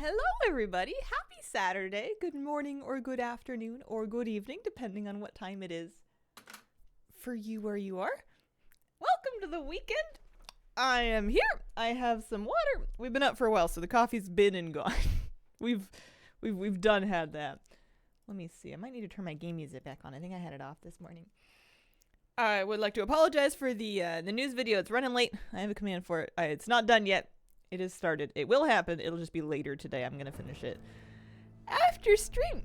Hello everybody, happy Saturday, good morning or good afternoon or good evening, depending on what time it is for you where you are. Welcome to the weekend. I am here, I have some water. We've been up for a while, so the coffee's been and gone. we've done had that. Let me see, I might need to turn my game music back on. I think I had it off this morning. I would like to apologize for the news video. It's running late. I have a command for it. It's not done yet. It has started. It will happen. It'll just be later today. I'm gonna finish it after stream.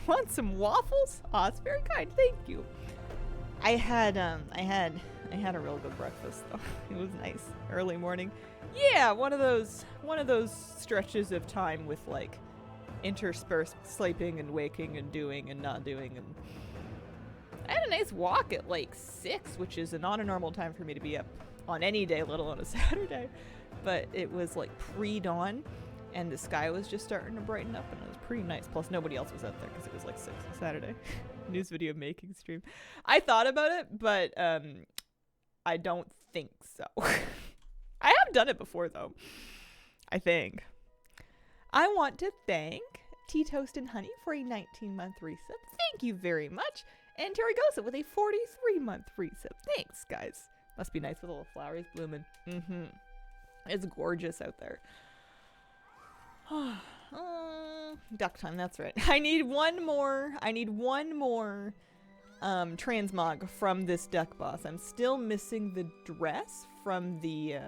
Want some waffles? Oh, it's very kind. Thank you. I had a real good breakfast though. It was nice. Early morning. Yeah, one of those stretches of time with like interspersed sleeping and waking and doing and not doing. And I had a nice walk at like 6, which is not a normal time for me to be up on any day, let alone a Saturday. But it was like pre-dawn and the sky was just starting to brighten up and it was pretty nice. Plus nobody else was out there because it was like 6 on Saturday. News video making stream. I thought about it, but I don't think so. I have done it before though, I think. I want to thank Tea Toast and Honey for a 19-month resub. Thank you very much. And Terry Gosa with a 43-month resub. Thanks, guys. Must be nice with all the flowers blooming. It's gorgeous out there. Duck time, that's right. I need one more transmog from this duck boss. I'm still missing the dress from the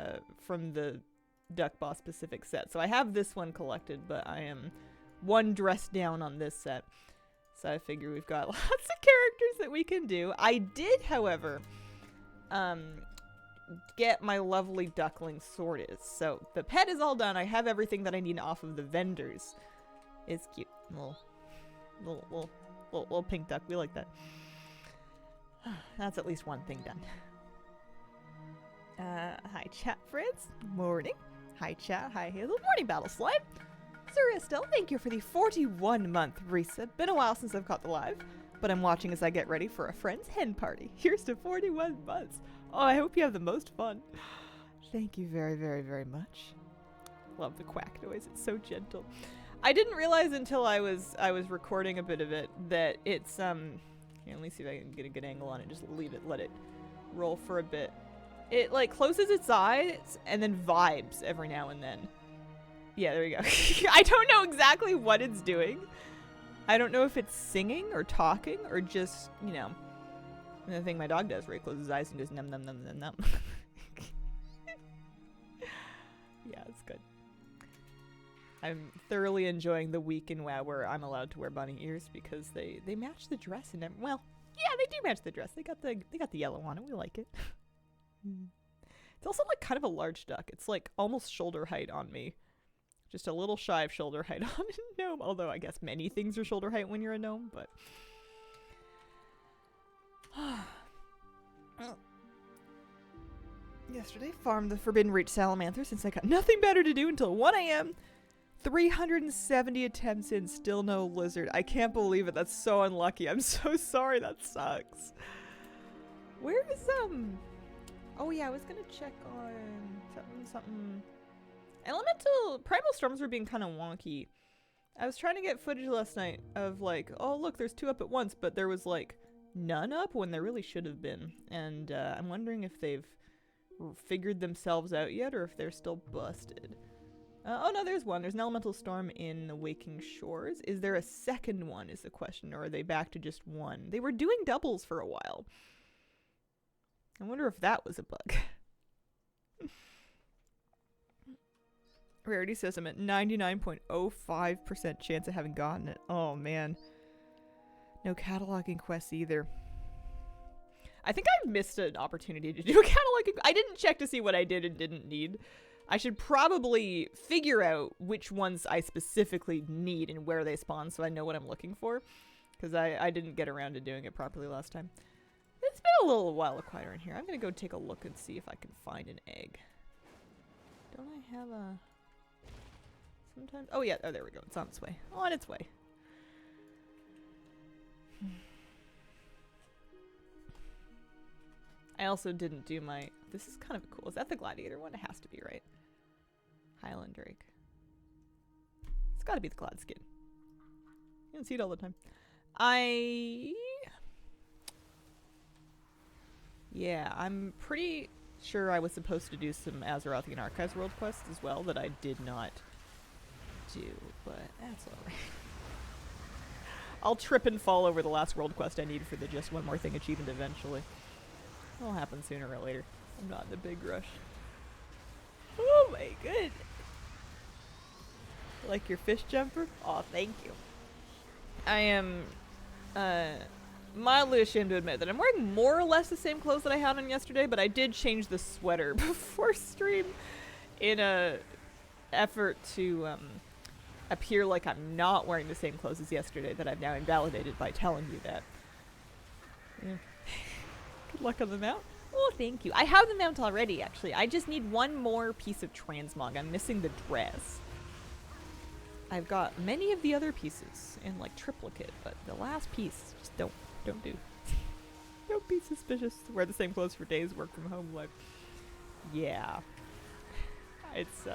duck boss specific set. So I have this one collected, but I am one dress down on this set. So I figure we've got lots of characters that we can do. I did, however, get my lovely duckling sorted. So the pet is all done. I have everything that I need off of the vendors. It's cute. Little pink duck. We like that. That's at least one thing done. Hi chat friends. Morning. Hi chat. Hi Hazel. Morning Battle Slime. Suristel, thank you for the 41-month resub. Been a while since I've caught the live, but I'm watching as I get ready for a friend's hen party. Here's to 41 months. Oh, I hope you have the most fun. Thank you very, very, very much. Love the quack noise. It's so gentle. I didn't realize until I was recording a bit of it that it's here, let me see if I can get a good angle on it. Just leave it, let it roll for a bit. It like closes its eyes and then vibes every now and then. Yeah, there you go. I don't know exactly what it's doing. I don't know if it's singing or talking or just, you know, the thing my dog does where he closes his eyes and goes num num num num num. Yeah, it's good. I'm thoroughly enjoying the week in WoW where I'm allowed to wear bunny ears because they match the dress and well, yeah, they do match the dress. They got the yellow on it. We like it. It's also like kind of a large duck. It's like almost shoulder height on me. Just a little shy of shoulder height on a gnome. Although I guess many things are shoulder height when you're a gnome, but yesterday farmed the Forbidden Reach Salamander since I got nothing better to do until 1 a.m. 370 attempts in, still no lizard. I can't believe it. That's so unlucky. I'm so sorry. That sucks. Where is oh yeah, I was gonna check on something. Elemental primal storms were being kind of wonky. I was trying to get footage last night of like, oh look, there's 2 up at once, but there was like none up when there really should have been. And I'm wondering if they've figured themselves out yet or if they're still busted. Oh no, there's one. There's an elemental storm in the Waking Shores. Is there a second one is the question, or are they back to just one? They were doing doubles for a while. I wonder if that was a bug. Rarity says I'm at 99.05% chance of having gotten it. Oh man. No cataloging quests either. I think I've missed an opportunity to do a cataloging. I didn't check to see what I did and didn't need. I should probably figure out which ones I specifically need and where they spawn so I know what I'm looking for. Because I didn't get around to doing it properly last time. It's been a little while quieter in here. I'm going to go take a look and see if I can find an egg. Don't I have a... Sometimes... Oh yeah, oh there we go. It's on its way. On its way. I also didn't do my... This is kind of cool. Is that the gladiator one? It has to be, right? Highland Drake. It's gotta be the cloud skin. You don't see it all the time. Yeah, I'm pretty sure I was supposed to do some Azerothian Archives world quests as well that I did not do, but that's alright. I'll trip and fall over the last world quest I need for the just one more thing achievement eventually. It'll happen sooner or later. I'm not in a big rush. Oh my good. Like your fish jumper? Aw, thank you. I am mildly ashamed to admit that I'm wearing more or less the same clothes that I had on yesterday, but I did change the sweater before stream in a effort to appear like I'm not wearing the same clothes as yesterday that I've now invalidated by telling you that. Yeah. Good luck on the mount. Oh, thank you. I have the mount already, actually. I just need one more piece of transmog. I'm missing the dress. I've got many of the other pieces in like triplicate, but the last piece just don't do. Don't be suspicious. Wear the same clothes for days, work from home life. Yeah. It's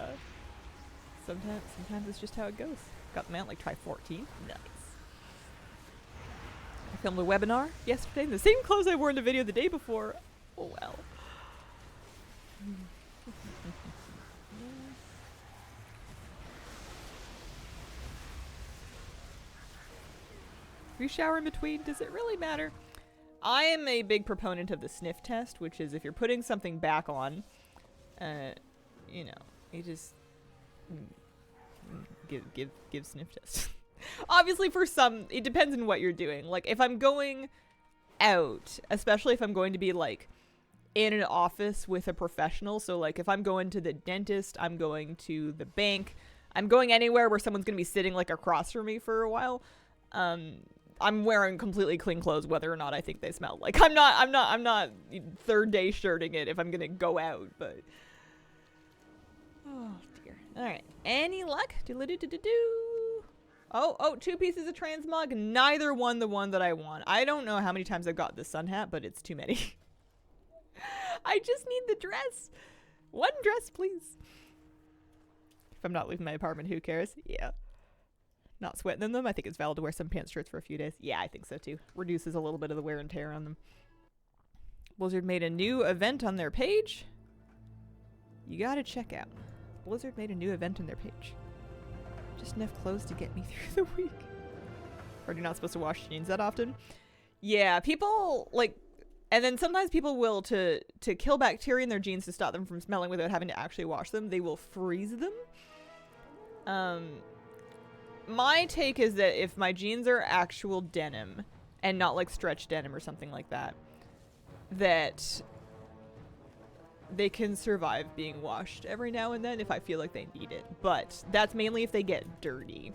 sometimes it's just how it goes. Got the mount like try 14. Nice. I filmed a webinar yesterday in the same clothes I wore in the video the day before. Oh well. Do you shower in between? Does it really matter? I am a big proponent of the sniff test, which is if you're putting something back on, you know, you just give sniff test. Obviously for some, it depends on what you're doing. Like if I'm going out, especially if I'm going to be like in an office with a professional, so like if I'm going to the dentist, I'm going to the bank, I'm going anywhere where someone's gonna be sitting like across from me for a while, I'm wearing completely clean clothes whether or not I think they smell. Like I'm not third day shirting it if I'm gonna go out, but oh dear. Alright. Any luck? Oh, 2 pieces of transmog, neither one the one that I want. I don't know how many times I've got the sun hat, but it's too many. I just need the dress. One dress, please. If I'm not leaving my apartment, who cares? Yeah. Not sweating in them. I think it's valid to wear some pants shirts for a few days. Yeah, I think so too. Reduces a little bit of the wear and tear on them. Blizzard made a new event on their page. You gotta check out. Blizzard made a new event on their page. Just enough clothes to get me through the week. Or you're not supposed to wash jeans that often. Yeah, people like, and then sometimes people will to kill bacteria in their jeans to stop them from smelling without having to actually wash them. They will freeze them. My take is that if my jeans are actual denim and not like stretch denim or something like that, that they can survive being washed every now and then if I feel like they need it. But that's mainly if they get dirty.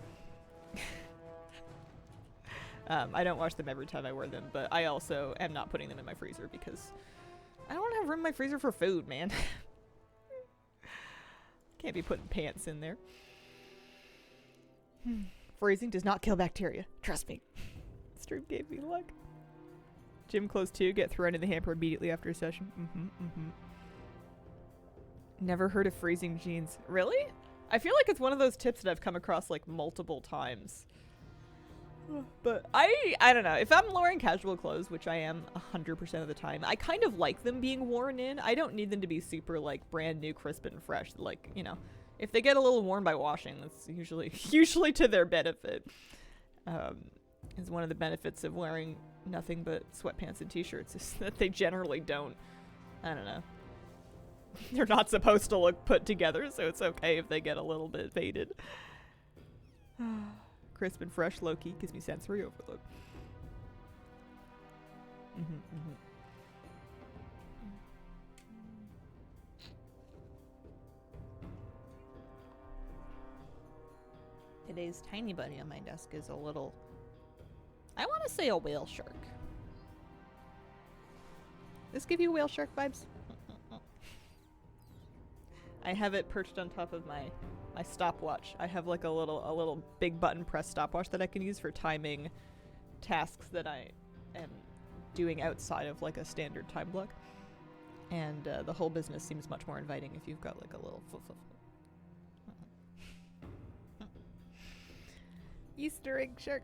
I don't wash them every time I wear them, but I also am not putting them in my freezer because I don't have room in my freezer for food, man. Can't be putting pants in there. Freezing does not kill bacteria. Trust me. Stream gave me luck. Gym clothes too. Get thrown in the hamper immediately after a session. Never heard of freezing jeans. Really? I feel like it's one of those tips that I've come across like multiple times. But I don't know. If I'm wearing casual clothes, which I am 100% of the time, I kind of like them being worn in. I don't need them to be super like brand new, crisp and fresh. Like, you know, if they get a little worn by washing, that's usually to their benefit. Is one of the benefits of wearing nothing but sweatpants and t-shirts is that they generally don't, I don't know. They're not supposed to look put together, so it's okay if they get a little bit faded. Crisp and fresh, low-key, gives me sensory overload. Today's tiny bunny on my desk is a little, I want to say a whale shark. This give you whale shark vibes? I have it perched on top of my stopwatch. I have like a little big button press stopwatch that I can use for timing tasks that I am doing outside of like a standard time block. And the whole business seems much more inviting if you've got like a little Easter egg shark.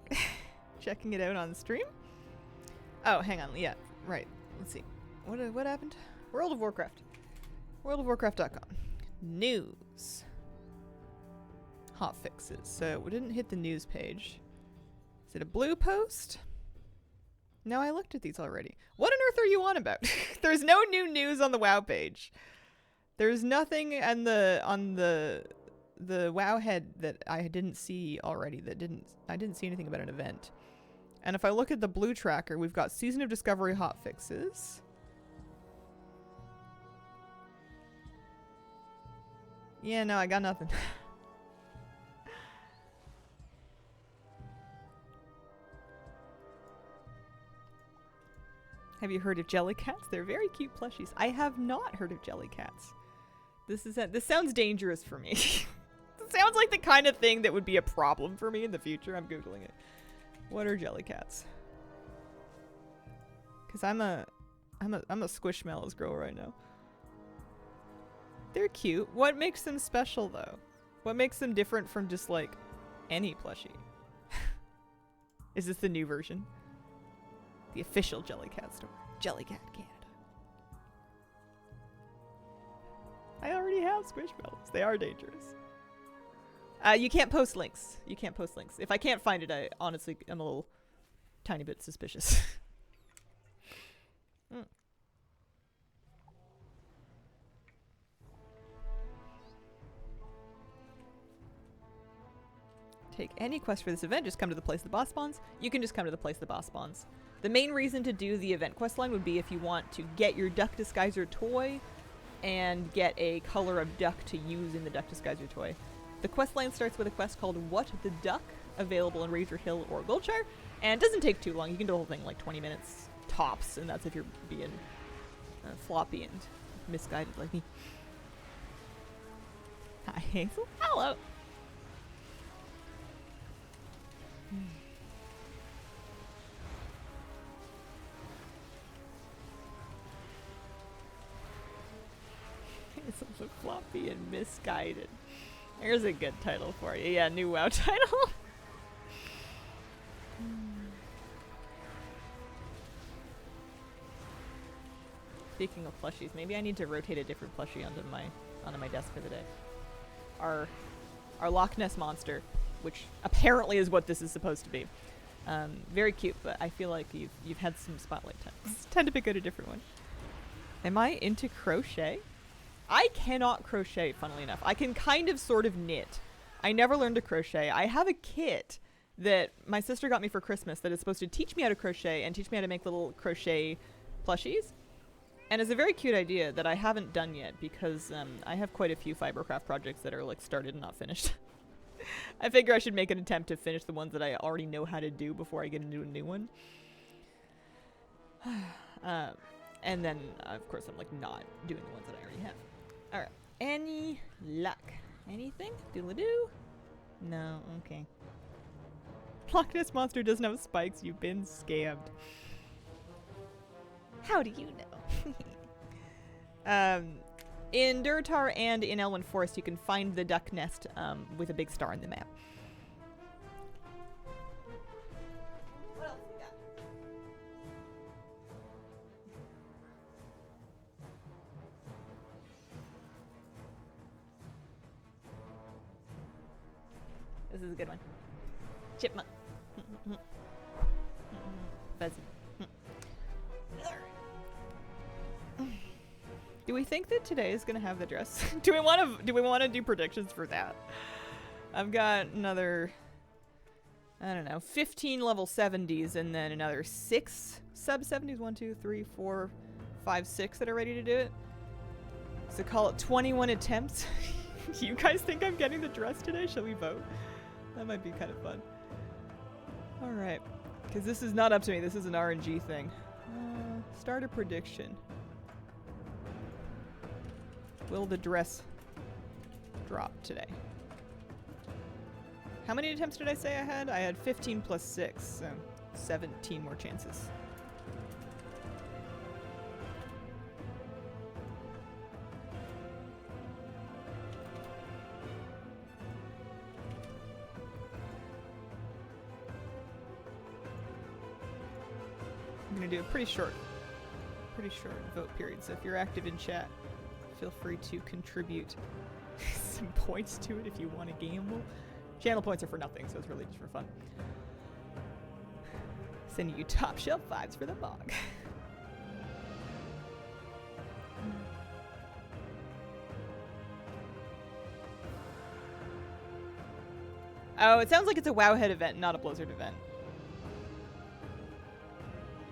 Checking it out on stream. Oh, hang on. Yeah, right. Let's see. What happened? World of Warcraft. WorldofWarcraft.com. News. Hotfixes. So we didn't hit the news page. Is it a blue post? No, I looked at these already. What on earth are you on about? There's no new news on the WoW page. There's nothing on the WoW head that I didn't see already. I didn't see anything about an event. And if I look at the blue tracker, we've got Season of Discovery hotfixes. Yeah, no, I got nothing. Have you heard of jellycats? They're very cute plushies. I have not heard of jellycats. This sounds dangerous for me. It sounds like the kind of thing that would be a problem for me in the future. I'm Googling it. What are jellycats? Cause I'm a Squishmallows girl right now. They're cute. What makes them special though? What makes them different from just like any plushie? Is this the new version? The official Jellycat store. Jellycat Canada. I already have Squishmallows. They are dangerous. You can't post links. You can't post links. If I can't find it, I honestly am a little tiny bit suspicious. Take any quest for this event, just come to the place the boss spawns. You can just come to the place the boss spawns. The main reason to do the event quest line would be if you want to get your Duck Disguiser toy and get a color of duck to use in the Duck Disguiser toy. The quest line starts with a quest called What the Duck, available in Razor Hill or Goldshire, and it doesn't take too long. You can do the whole thing in like 20 minutes tops, and that's if you're being floppy and misguided like me. Hi, Hazel. Hello. Hazel's so floppy and misguided. Here's a good title for you. Yeah, new WoW title. Speaking of plushies, maybe I need to rotate a different plushie onto my desk for the day. Our Loch Ness monster, which apparently is what this is supposed to be. Very cute, but I feel like you've had some spotlight time. It's time to pick out a different one. Am I into crochet? I cannot crochet, funnily enough. I can kind of sort of knit. I never learned to crochet. I have a kit that my sister got me for Christmas that is supposed to teach me how to crochet and teach me how to make little crochet plushies. And it's a very cute idea that I haven't done yet because I have quite a few Fibercraft projects that are like started and not finished. I figure I should make an attempt to finish the ones that I already know how to do before I get into a new one. And then, of course, I'm like not doing the ones that I already have. Alright. Any luck? Anything? Doodle-doo? No, okay. Loch Ness Monster doesn't have spikes. You've been scammed. How do you know? In Durotar and in Elwyn Forest, you can find the duck nest with a big star in the map. What else we got? This is a good one. Chipmunk. Pheasant. Do we think that today is gonna have the dress? Do we want to do predictions for that? I've got another, I don't know, 15 level 70s and then another 6 sub 70s. 1, 2, 3, 4, 5, 6 that are ready to do it. So call it 21 attempts. You guys think I'm getting the dress today? Shall we vote? That might be kind of fun. All right, because this is not up to me. This is an RNG thing. Start a prediction. Will the dress drop today? How many attempts did I say I had? I had 15 plus 6, so 17 more chances. I'm gonna do a pretty short vote period, so if you're active in chat, feel free to contribute some points to it if you want to gamble. Channel points are for nothing, so it's really just for fun. Sending you top shelf vibes for the bog. Oh, it sounds like it's a Wowhead event, not a Blizzard event.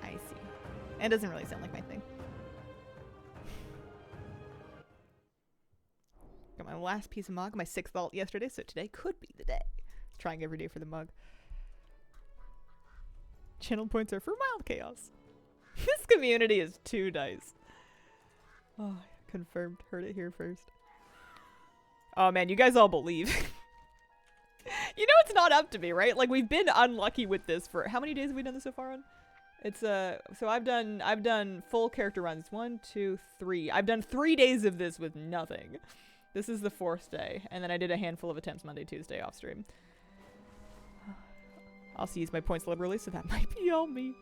I see. It doesn't really sound like my thing. Got my last piece of mug, my 6th vault yesterday, so today could be the day. Trying every day for the mug. Channel points are for mild chaos. This community is too nice. Oh, confirmed. Heard it here first. Oh man, you guys all believe. You know it's not up to me, right? Like, we've been unlucky with this for how many days have we done this so far on? It's so I've done full character runs. 1, 2, 3. I've done 3 days of this with nothing. This is the 4th day, and then I did a handful of attempts Monday, Tuesday off stream. I'll also use my points liberally, so that might be all me.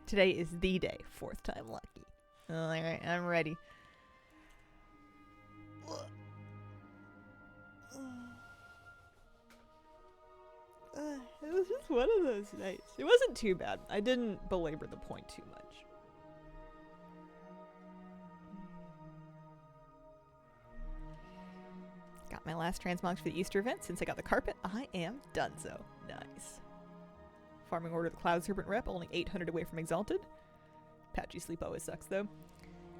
Today is the day. 4th time lucky. Alright, I'm ready. It was just one of those nights. It wasn't too bad. I didn't belabor the point too much. Got my last transmogs for the Easter event. Since I got the carpet, I am donezo. Nice. Farming order the Cloud Serpent rep, only 800 away from Exalted. Patchy sleep always sucks though.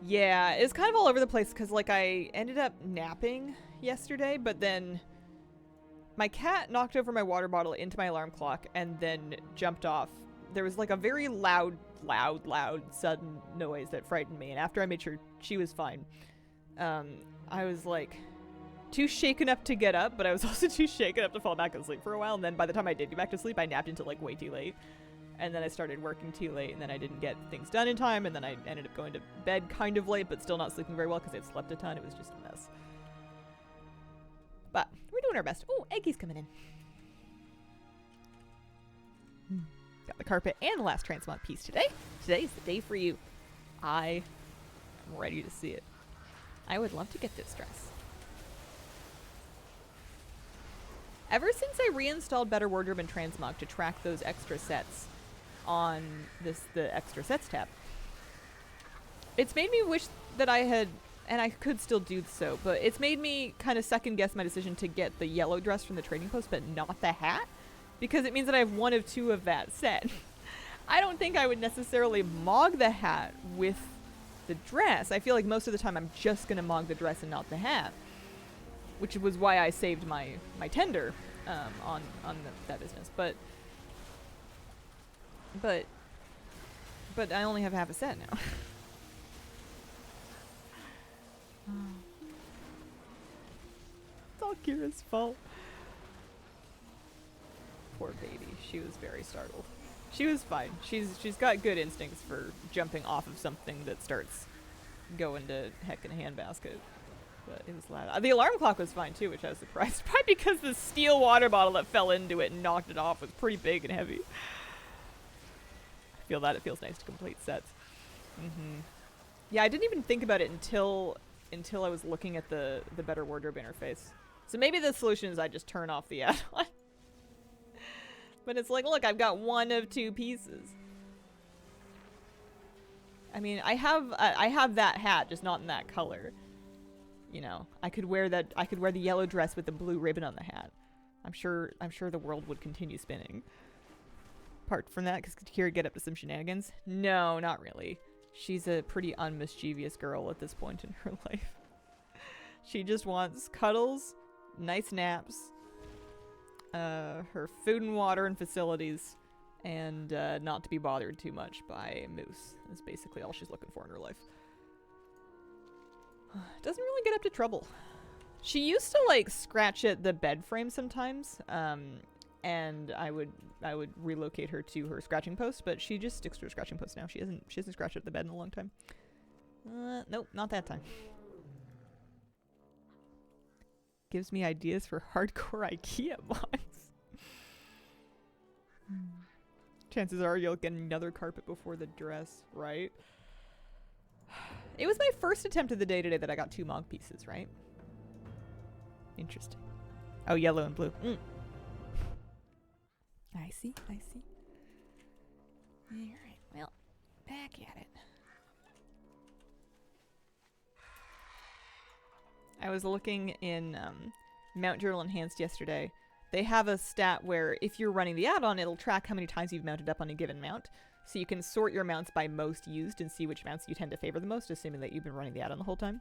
Yeah, it's kind of all over the place because like I ended up napping yesterday, but then my cat knocked over my water bottle into my alarm clock and then jumped off. There was like a very loud, sudden noise that frightened me, and after I made sure she was fine, I was like too shaken up to get up, but I was also too shaken up to fall back asleep for a while, and then by the time I did get back to sleep, I napped until like way too late. And then I started working too late, and then I didn't get things done in time, and then I ended up going to bed kind of late, but still not sleeping very well because I'd slept a ton. It was just a mess. But we're doing our best. Oh, Eggy's coming in. Got the carpet and the last transmog piece today. Today's the day for you. I am ready to see it. I would love to get this dress. Ever since I reinstalled Better Wardrobe and Transmog to track those extra sets on the extra sets tab, it's made me wish that I had, and I could still do so, but it's made me kind of second guess my decision to get the yellow dress from the trading post but not the hat, because it means that I have 1 of 2 of that set. I don't think I would necessarily mog the hat with the dress. I feel like most of the time I'm just gonna mog the dress and not the hat, which was why I saved my tender on that business. But I only have half a set now. It's all Kira's fault. Poor baby. She was very startled. She was fine. She's got good instincts for jumping off of something that starts going to heck in a handbasket. But it was loud. The alarm clock was fine too, which I was surprised. Probably because the steel water bottle that fell into it and knocked it off was pretty big and heavy. I feel that. It feels nice to complete sets. Yeah, I didn't even think about it until I was looking at the Better Wardrobe interface. So maybe the solution is I just turn off the add-on. But it's like, look, I've got 1 of 2 pieces. I mean, I have that hat, just not in that color. You know, I could wear the yellow dress with the blue ribbon on the hat. I'm sure the world would continue spinning. Apart from that, because could Kira get up to some shenanigans? No, not really. She's a pretty unmischievous girl at this point in her life. She just wants cuddles, nice naps, her food and water and facilities, and not to be bothered too much by Moose. That's basically all she's looking for in her life. Doesn't really get up to trouble. She used to like scratch at the bed frame sometimes, and I would relocate her to her scratching post, but she just sticks to her scratching post now. She hasn't scratched at the bed in a long time. Nope, not that time. gives me ideas for hardcore IKEA mods. Chances are you'll get another carpet before the dress, right? It was my first attempt of the day today that I got 2 Mog pieces, right? Interesting. Oh, yellow and blue. I see, I see. Alright, well, back at it. I was looking in Mount Journal Enhanced yesterday. They have a stat where if you're running the add-on, it'll track how many times you've mounted up on a given mount. So you can sort your mounts by most used and see which mounts you tend to favor the most, assuming that you've been running the add-on the whole time.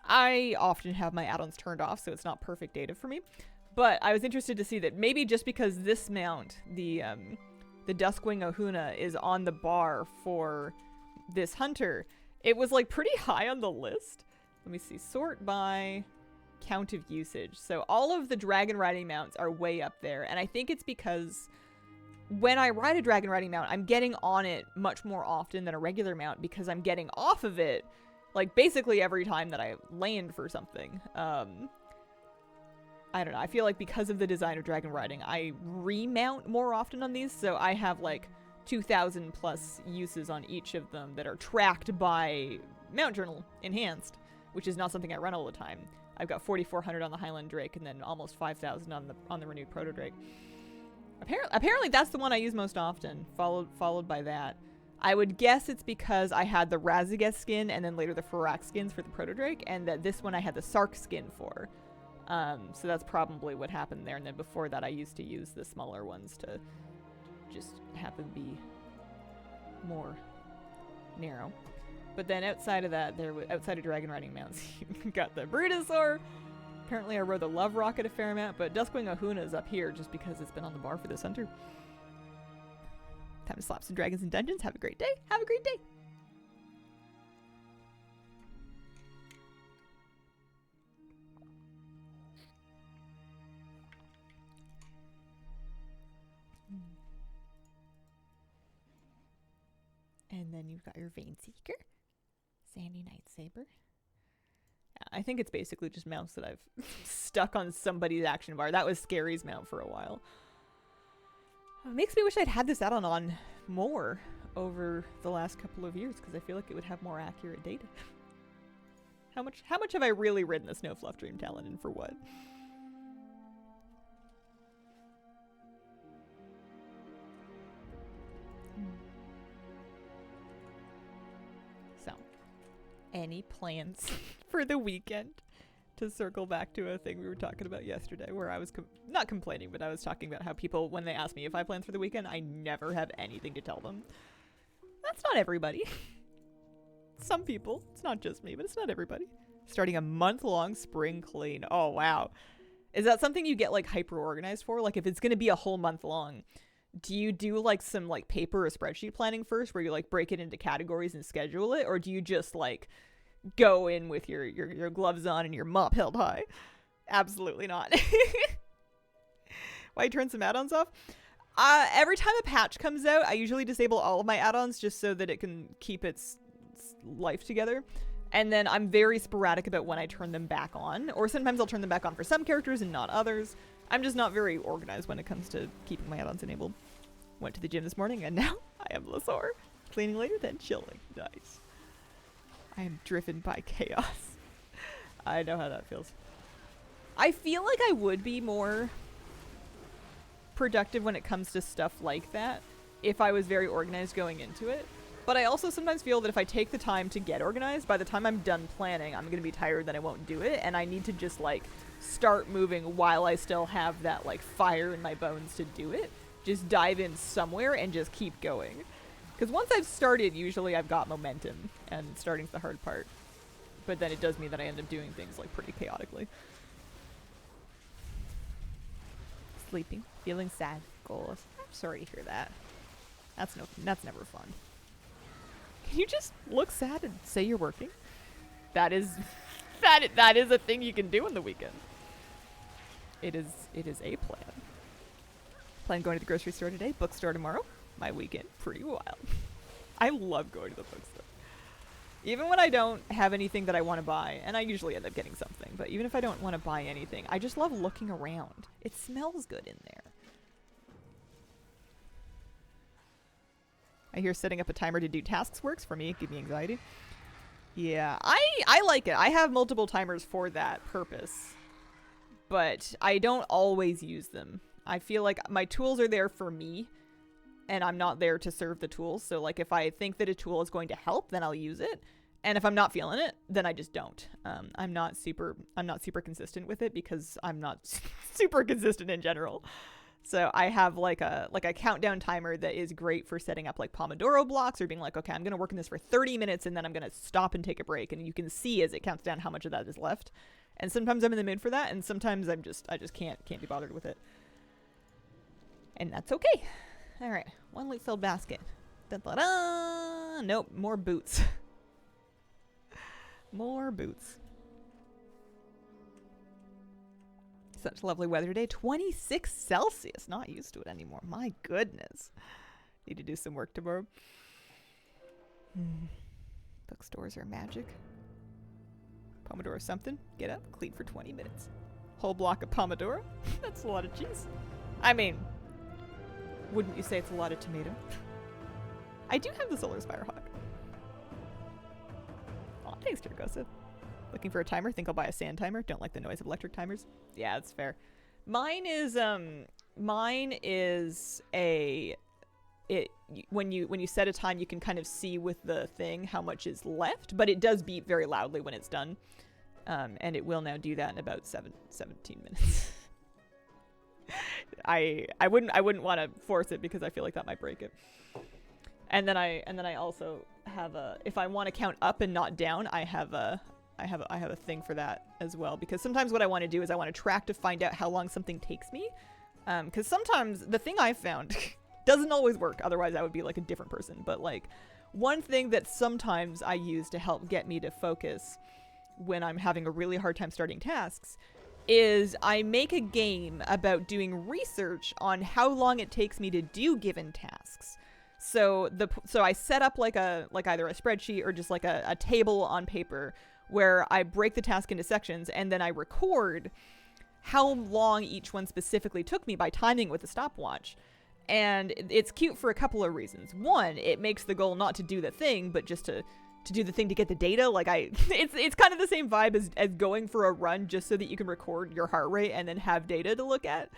I often have my add-ons turned off, so it's not perfect data for me. But I was interested to see that maybe just because this mount, the Duskwing Ohuna, is on the bar for this hunter, it was like pretty high on the list. Let me see. Sort by count of usage. So all of the dragon riding mounts are way up there. And I think it's because when I ride a dragon riding mount, I'm getting on it much more often than a regular mount because I'm getting off of it like basically every time that I land for something. I don't know. I feel like because of the design of dragon riding, I remount more often on these. So I have like 2,000 plus uses on each of them that are tracked by Mount Journal Enhanced, which is not something I run all the time. I've got 4,400 on the Highland Drake and then almost 5,000 on the renewed Proto Drake. Apparently that's the one I use most often, followed by that. I would guess it's because I had the Razageth skin and then later the Farak skins for the Proto Drake, and that this one I had the Sark skin for. So that's probably what happened there. And then before that, I used to use the smaller ones to just have them be more narrow. But then outside of that, outside of dragon riding mounts, you got the Brutosaur. Apparently I rode the Love Rocket a fair amount, but Duskwing Ohuna is up here just because it's been on the bar for this hunter. Time to slap some dragons in dungeons. Have a great day. Have a great day. And then you've got your Vein Seeker. Sandy Night Saber. I think it's basically just mounts that I've stuck on somebody's action bar. That was Scary's mount for a while. It makes me wish I'd had this add-on on more over the last couple of years because I feel like it would have more accurate data. How much have I really ridden the Snowfluff Dream Talon and for what? So, any plans for the weekend? To circle back to a thing we were talking about yesterday where I was not complaining, but I was talking about how people, when they ask me if I plan for the weekend, I never have anything to tell them. That's not everybody. Some people. It's not just me, but it's not everybody. Starting a month-long spring clean. Oh, wow. Is that something you get, like, hyper-organized for? Like, if it's going to be a whole month long, do you do, like, some, like, paper or spreadsheet planning first where you, like, break it into categories and schedule it? Or do you just, like, go in with your gloves on and your mop held high? Absolutely not. Why turn some add-ons off? Every time a patch comes out, I usually disable all of my add-ons just so that it can keep its life together. And then I'm very sporadic about when I turn them back on. Or sometimes I'll turn them back on for some characters and not others. I'm just not very organized when it comes to keeping my add-ons enabled. Went to the gym this morning and now I am Lasor. Cleaning later, then chilling. Nice. I am driven by chaos. I know how that feels. I feel like I would be more productive when it comes to stuff like that if I was very organized going into it. But I also sometimes feel that if I take the time to get organized, by the time I'm done planning, I'm going to be tired that I won't do it. And I need to just like start moving while I still have that like fire in my bones to do it. Just dive in somewhere and just keep going. Because once I've started, usually I've got momentum, and starting's the hard part. But then it does mean that I end up doing things, like, pretty chaotically. Sleeping. Feeling sad. Goals. I'm sorry to hear that. That's never fun. Can you just look sad and say you're working? That is a thing you can do on the weekend. It is a plan. Plan going to the grocery store today, bookstore tomorrow. My weekend, pretty wild. I love going to the bookstore. Even when I don't have anything that I want to buy, and I usually end up getting something, but even if I don't want to buy anything, I just love looking around. It smells good in there. I hear setting up a timer to do tasks works for me. Give me anxiety. Yeah, I like it. I have multiple timers for that purpose, but I don't always use them. I feel like my tools are there for me, and I'm not there to serve the tools. So like if I think that a tool is going to help, then I'll use it. And if I'm not feeling it, then I just don't. I'm not super consistent with it because I'm not super consistent in general. So I have like a countdown timer that is great for setting up like Pomodoro blocks or being like, okay, I'm going to work on this for 30 minutes and then I'm going to stop and take a break. And you can see as it counts down how much of that is left. And sometimes I'm in the mood for that, and sometimes I just can't be bothered with it. And that's okay. All right, one loot filled basket. Da-da-da! Nope, more boots. More boots. Such lovely weather today. 26 Celsius. Not used to it anymore. My goodness. Need to do some work tomorrow. Bookstores are magic. Pomodoro something. Get up. Clean for 20 minutes. Whole block of Pomodoro. That's a lot of cheese. I mean, wouldn't you say it's a lot of tomato? I do have the Solar Spirehawk. Oh, thanks, Turgosa. Looking for a timer? Think I'll buy a sand timer. Don't like the noise of electric timers. Yeah, that's fair. Mine is when you set a time, you can kind of see with the thing how much is left, but it does beep very loudly when it's done. And it will now do that in about 17 minutes. I wouldn't want to force it because I feel like that might break it. And then I also have if I want to count up and not down, I have a thing for that as well, because sometimes what I want to do is I want to track to find out how long something takes me. Because sometimes the thing I found doesn't always work. Otherwise I would be like a different person. But like one thing that sometimes I use to help get me to focus when I'm having a really hard time starting tasks is I make a game about doing research on how long it takes me to do given tasks. So I set up like either a spreadsheet or just like a table on paper where I break the task into sections, and then I record how long each one specifically took me by timing with a stopwatch. And it's cute for a couple of reasons. One, it makes the goal not to do the thing, but just to do the thing to get the data. Like it's kind of the same vibe as going for a run, just so that you can record your heart rate and then have data to look at.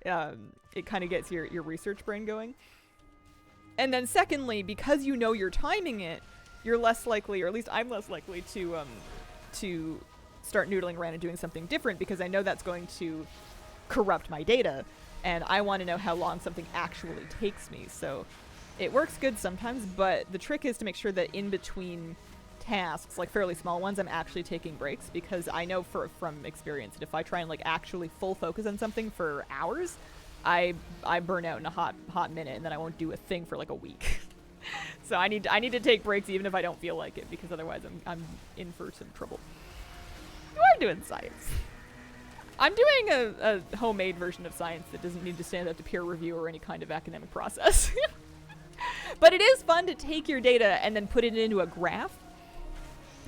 It kind of gets your research brain going. And then secondly, because you know you're timing it, you're less likely, or at least I'm less likely to start noodling around and doing something different, because I know that's going to corrupt my data, and I want to know how long something actually takes me. So it works good sometimes, but the trick is to make sure that in between tasks, like fairly small ones, I'm actually taking breaks, because I know from experience that if I try and like actually full focus on something for hours, I burn out in a hot minute, and then I won't do a thing for like a week. So I need to take breaks even if I don't feel like it, because otherwise I'm in for some trouble. You are doing science. I'm doing a homemade version of science that doesn't need to stand up to peer review or any kind of academic process. But it is fun to take your data and then put it into a graph.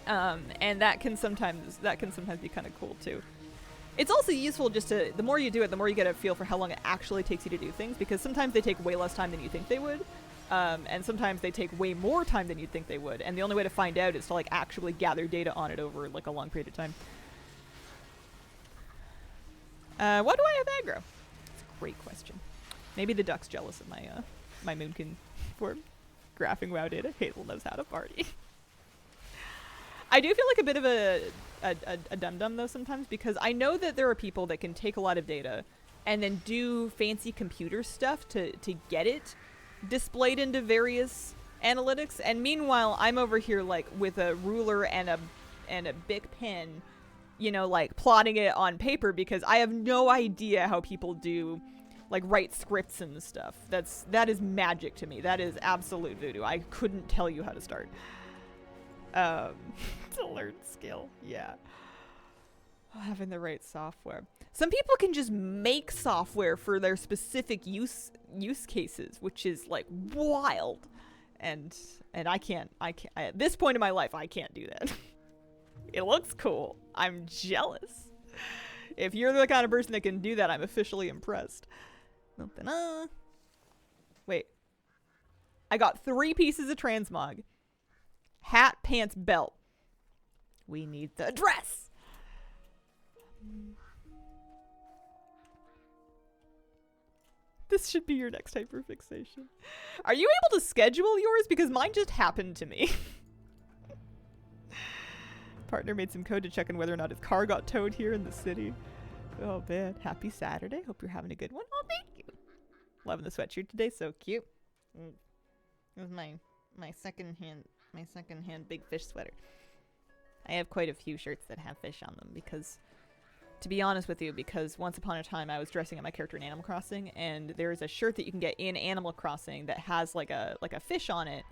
And that can sometimes be kind of cool too. It's also useful just to, the more you do it, the more you get a feel for how long it actually takes you to do things, because sometimes they take way less time than you think they would. And sometimes they take way more time than you'd think they would. And the only way to find out is to like actually gather data on it over like a long period of time. Why do I have aggro? That's a great question. Maybe the duck's jealous of my moonkin for graphing WoW data. Hazel knows how to party. I do feel like a bit of a dum-dum though sometimes, because I know that there are people that can take a lot of data and then do fancy computer stuff to get it displayed into various analytics, and meanwhile I'm over here like with a ruler and a big pen, you know, like plotting it on paper, because I have no idea how people do like write scripts and stuff. That is magic to me. That is absolute voodoo. I couldn't tell you how to start. To learn skill, yeah. Having the right software. Some people can just make software for their specific use cases, which is like wild. And I can't at this point in my life, I can't do that. It looks cool. I'm jealous. If you're the kind of person that can do that, I'm officially impressed. Wait. I got 3 pieces of transmog. Hat, pants, belt. We need the dress. This should be your next hyperfixation. Are you able to schedule yours? Because mine just happened to me. Partner made some code to check on whether or not his car got towed here in the city. Oh man, happy Saturday. Hope you're having a good one. Oh, thank you. Loving the sweatshirt today, so cute. This is my second hand big fish sweater. I have quite a few shirts that have fish on them because, to be honest with you, because once upon a time I was dressing up my character in Animal Crossing, and there's a shirt that you can get in Animal Crossing that has like a fish on it,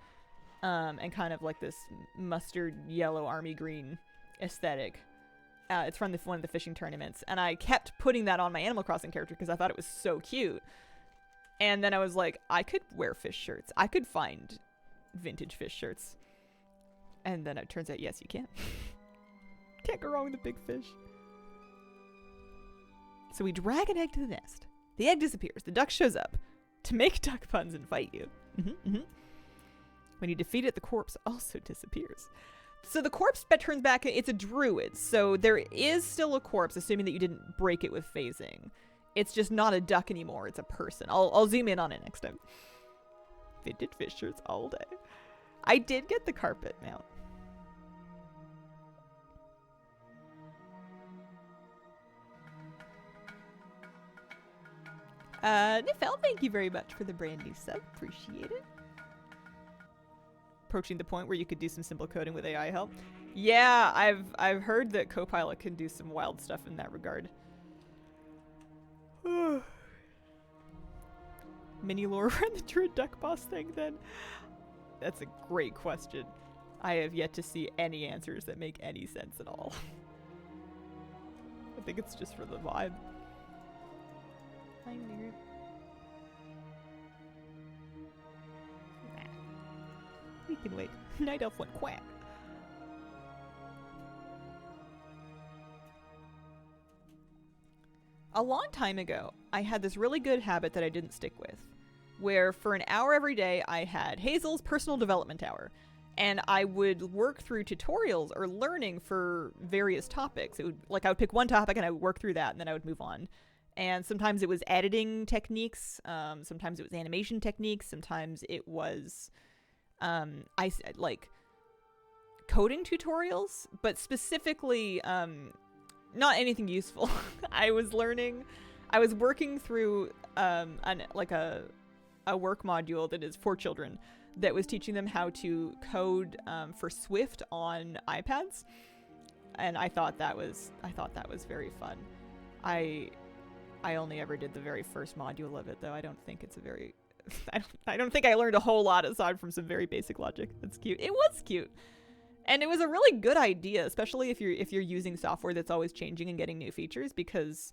and kind of like this mustard yellow army green aesthetic. It's from one of the fishing tournaments, and I kept putting that on my Animal Crossing character because I thought it was so cute. And then I was like, I could wear fish shirts. I could find vintage fish shirts. And then it turns out, yes, you can. Can't go wrong with a big fish. So we drag an egg to the nest. The egg disappears. The duck shows up to make duck puns and fight you. When you defeat it, the corpse also disappears. So the corpse turns back. It's a druid. So there is still a corpse, assuming that you didn't break it with phasing. It's just not a duck anymore. It's a person. I'll zoom in on it next time. Vintage fish shirts all day. I did get the carpet mount. Nifel, thank you very much for the brand new sub. Appreciate it. Approaching the point where you could do some simple coding with AI help. Yeah, I've heard that Copilot can do some wild stuff in that regard. Mini lore around the druid duck boss thing then? That's a great question. I have yet to see any answers that make any sense at all. I think it's just for the vibe. Hi, nerd. Nah. We can wait. Night elf went quack. A long time ago, I had this really good habit that I didn't stick with, where for an hour every day I had Hazel's personal development hour, and I would work through tutorials or learning for various topics. It would, like, I would pick one topic and I would work through that, and then I would move on. And sometimes it was editing techniques, sometimes it was animation techniques, sometimes it was like coding tutorials, but specifically not anything useful. I was working through a work module that is for children that was teaching them how to code for Swift on iPads, and I thought that was very fun. I only ever did the very first module of it, though. I don't think it's a very I don't think I learned a whole lot aside from some very basic logic. That's cute. It was cute. And it was a really good idea, especially if you're using software that's always changing and getting new features, because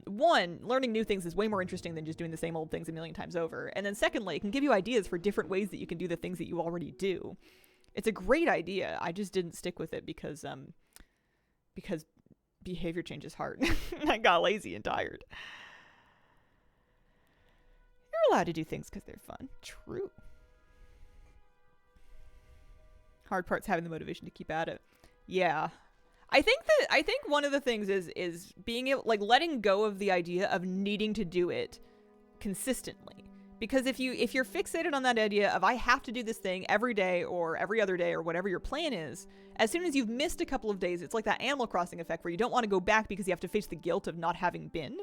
one, learning new things is way more interesting than just doing the same old things a million times over. And then secondly, it can give you ideas for different ways that you can do the things that you already do. It's a great idea. I just didn't stick with it because behavior change is hard. I got lazy and tired. You're allowed to do things because they're fun. True. Hard part's having the motivation to keep at it. Yeah. I think one of the things is being able, like, letting go of the idea of needing to do it consistently. Because if you're fixated on that idea of I have to do this thing every day or every other day or whatever your plan is, as soon as you've missed a couple of days, it's like that Animal Crossing effect where you don't want to go back because you have to face the guilt of not having been.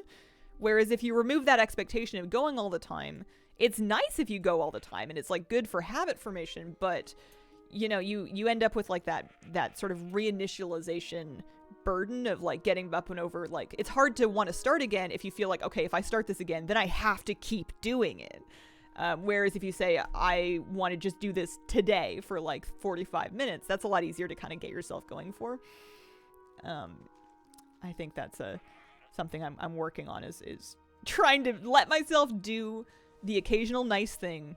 Whereas if you remove that expectation of going all the time, it's nice if you go all the time and it's like good for habit formation, but you know, you end up with like that sort of reinitialization burden of like getting up and over. Like, it's hard to want to start again if you feel like, okay, if I start this again, then I have to keep doing it. Whereas if you say, I want to just do this today for like 45 minutes, that's a lot easier to kind of get yourself going for. I think that's something I'm working on is trying to let myself do the occasional nice thing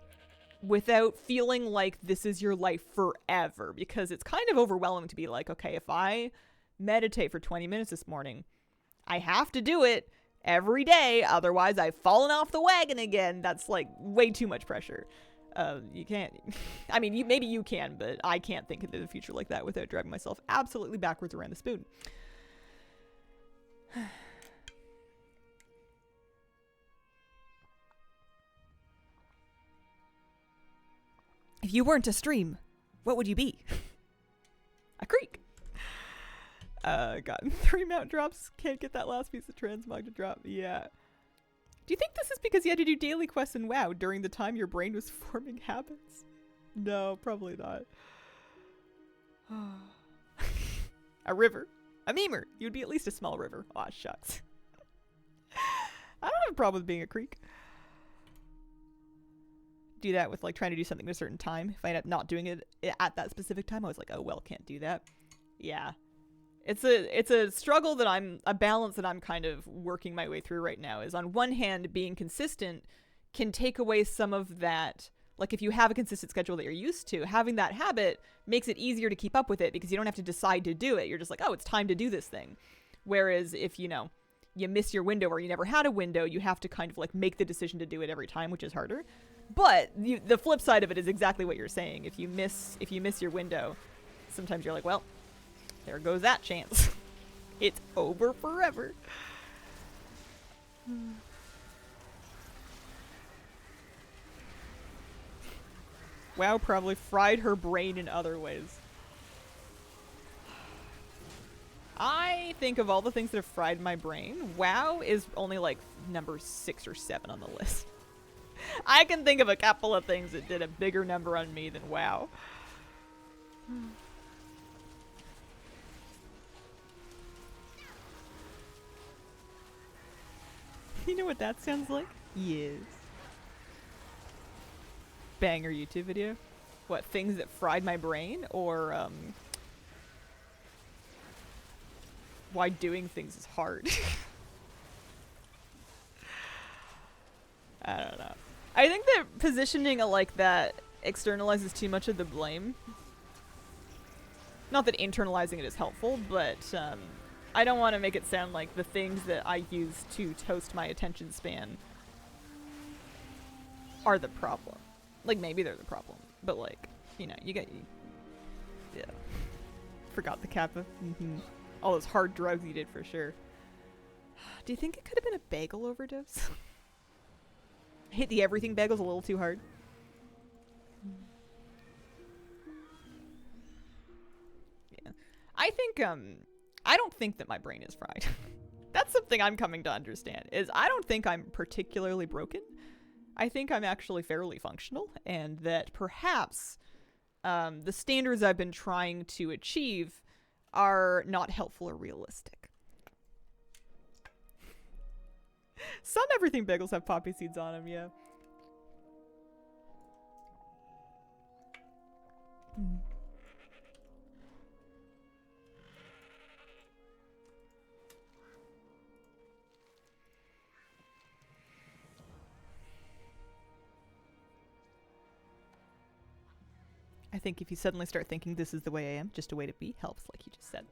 without feeling like this is your life forever, because it's kind of overwhelming to be like, okay, if I meditate for 20 minutes this morning, I have to do it every day, otherwise I've fallen off the wagon again. That's like way too much pressure. You can't, I mean, maybe you can, but I can't think into the future like that without driving myself absolutely backwards around the spoon. If you weren't a stream, what would you be? A creek. Gotten 3 mount drops. Can't get that last piece of transmog to drop. Yeah. Do you think this is because you had to do daily quests in WoW during the time your brain was forming habits? No, probably not. A river. A memer. You'd be at least a small river. Aw, shucks. I don't have a problem with being a creek. Do that with like trying to do something at a certain time. If I end up not doing it at that specific time, I was like, oh well, can't do that. Yeah. It's a struggle that a balance that I'm kind of working my way through right now. Is on one hand, being consistent can take away some of that. Like if you have a consistent schedule that you're used to, having that habit makes it easier to keep up with it because you don't have to decide to do it. You're just like, oh, it's time to do this thing. Whereas if, you know, you miss your window or you never had a window, you have to kind of like make the decision to do it every time, which is harder. But the flip side of it is exactly what you're saying. If you miss your window, sometimes you're like, well, there goes that chance. It's over forever. WoW probably fried her brain in other ways. I think of all the things that have fried my brain, WoW is only like number 6 or 7 on the list. I can think of a couple of things that did a bigger number on me than WoW. You know what that sounds like? Yes. Banger YouTube video? What, things that fried my brain? Or, why doing things is hard? I don't know. I think that positioning it like that externalizes too much of the blame. Not that internalizing it is helpful, but I don't want to make it sound like the things that I use to toast my attention span are the problem. Like, maybe they're the problem, but like, you know, yeah. Forgot the kappa. All those hard drugs you did for sure. Do you think it could have been a bagel overdose? Hit the everything bagels a little too hard. Yeah. I think, I don't think that my brain is fried. That's something I'm coming to understand, is I don't think I'm particularly broken. I think I'm actually fairly functional, and that perhaps the standards I've been trying to achieve are not helpful or realistic. Some everything bagels have poppy seeds on them, yeah. I think if you suddenly start thinking this is the way I am, just a way to be, helps, like you just said.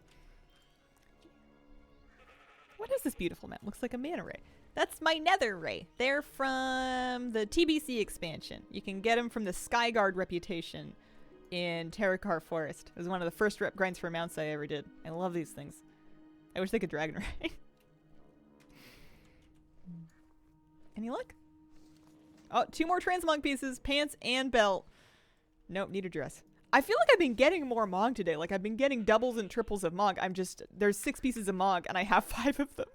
What is this beautiful map? Looks like a mana ray. That's my nether ray. They're from the TBC expansion. You can get them from the Skyguard reputation in Terracar Forest. It was one of the first rep grinds for mounts I ever did. I love these things. I wish they could dragon ray. Any luck? Oh, 2 more transmog pieces, pants and belt. Nope, need a dress. I feel like I've been getting more Mog today. Like, I've been getting doubles and triples of Mog. There's 6 pieces of Mog, and I have 5 of them.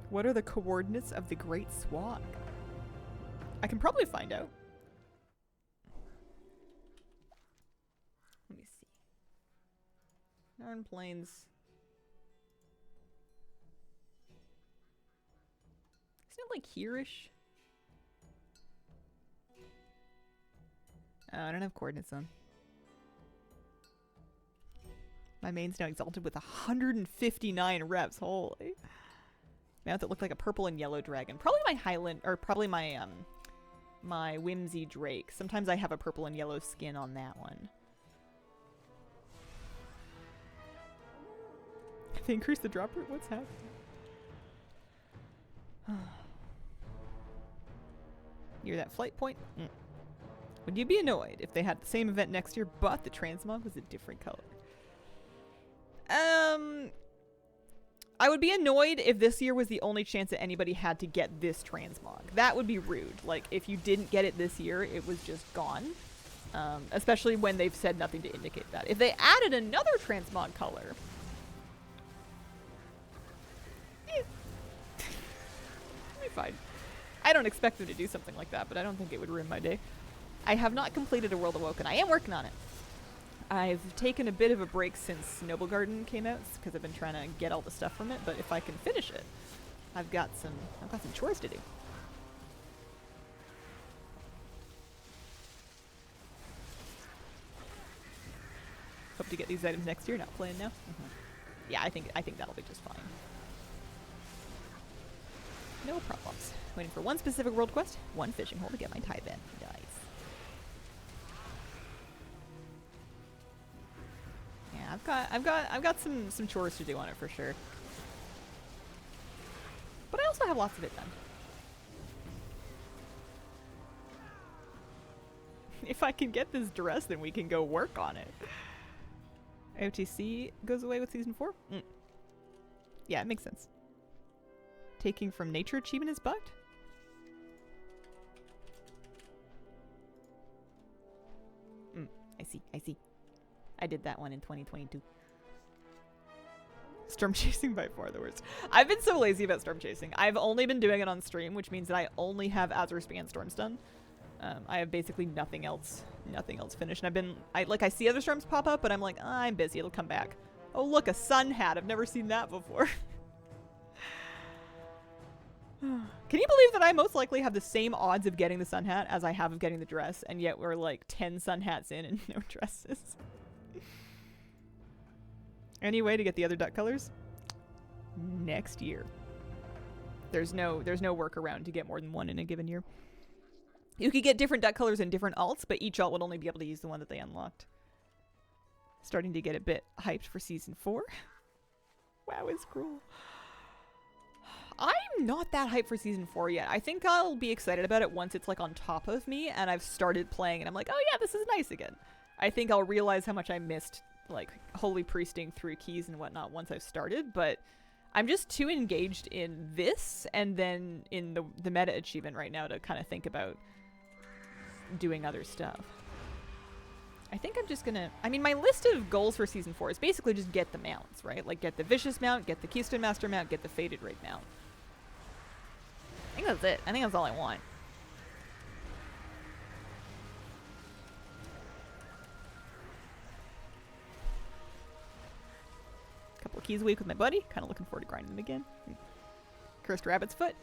What are the coordinates of the Great Swag? I can probably find out. Let me see. Narn Plains. Isn't it like here-ish? Oh, I don't have coordinates on. My main's now exalted with 159 reps. Holy. Mount that looked like a purple and yellow dragon. Probably my Highland, or probably my, my Whimsy Drake. Sometimes I have a purple and yellow skin on that one. They increased the drop rate? What's happening? Near that flight point? Would you be annoyed if they had the same event next year, but the Transmog was a different color? I would be annoyed if this year was the only chance that anybody had to get this Transmog. That would be rude. Like, if you didn't get it this year, it was just gone. Especially when they've said nothing to indicate that. If they added another Transmog color... it'd be fine. I don't expect them to do something like that, but I don't think it would ruin my day. I have not completed A World Awoken. I am working on it. I've taken a bit of a break since Noblegarden came out because I've been trying to get all the stuff from it, but if I can finish it, I've got some chores to do. Hope to get these items next year, not playing now. Yeah, I think that'll be just fine. No problems. Waiting for one specific world quest, one fishing hole to get my tie band. Nice. I've got some chores to do on it for sure. But I also have lots of it done. If I can get this dress, then we can go work on it. OTC goes away with season 4? Yeah, it makes sense. Taking from nature achievement is bugged? I see. I did that one in 2022. Storm chasing by far the worst. I've been so lazy about storm chasing. I've only been doing it on stream, which means that I only have Azure-Span storms done. I have basically nothing else finished. And I see other storms pop up, but I'm like, I'm busy, it'll come back. Oh look, a sun hat. I've never seen that before. Can you believe that I most likely have the same odds of getting the sun hat as I have of getting the dress, and yet we're like 10 sun hats in and no dresses? Any way to get the other duck colors? Next year. There's no workaround to get more than one in a given year. You could get different duck colors in different alts, but each alt would only be able to use the one that they unlocked. Starting to get a bit hyped for season 4. Wow, it's cruel. I'm not that hyped for season 4 yet. I think I'll be excited about it once it's like on top of me and I've started playing and I'm like, oh yeah, this is nice again. I think I'll realize how much I missed like holy priesting through keys and whatnot once I've started, but I'm just too engaged in this and then in the meta achievement right now to kind of think about doing other stuff. I think I'm just gonna... I mean, my list of goals for season 4 is basically just get the mounts, right? Like get the Vicious mount, get the Keystone Master mount, get the Faded Raid mount. I think that's it. I think that's all I want. Couple of keys a week with my buddy. Kind of looking forward to grinding them again. Cursed Rabbit's Foot.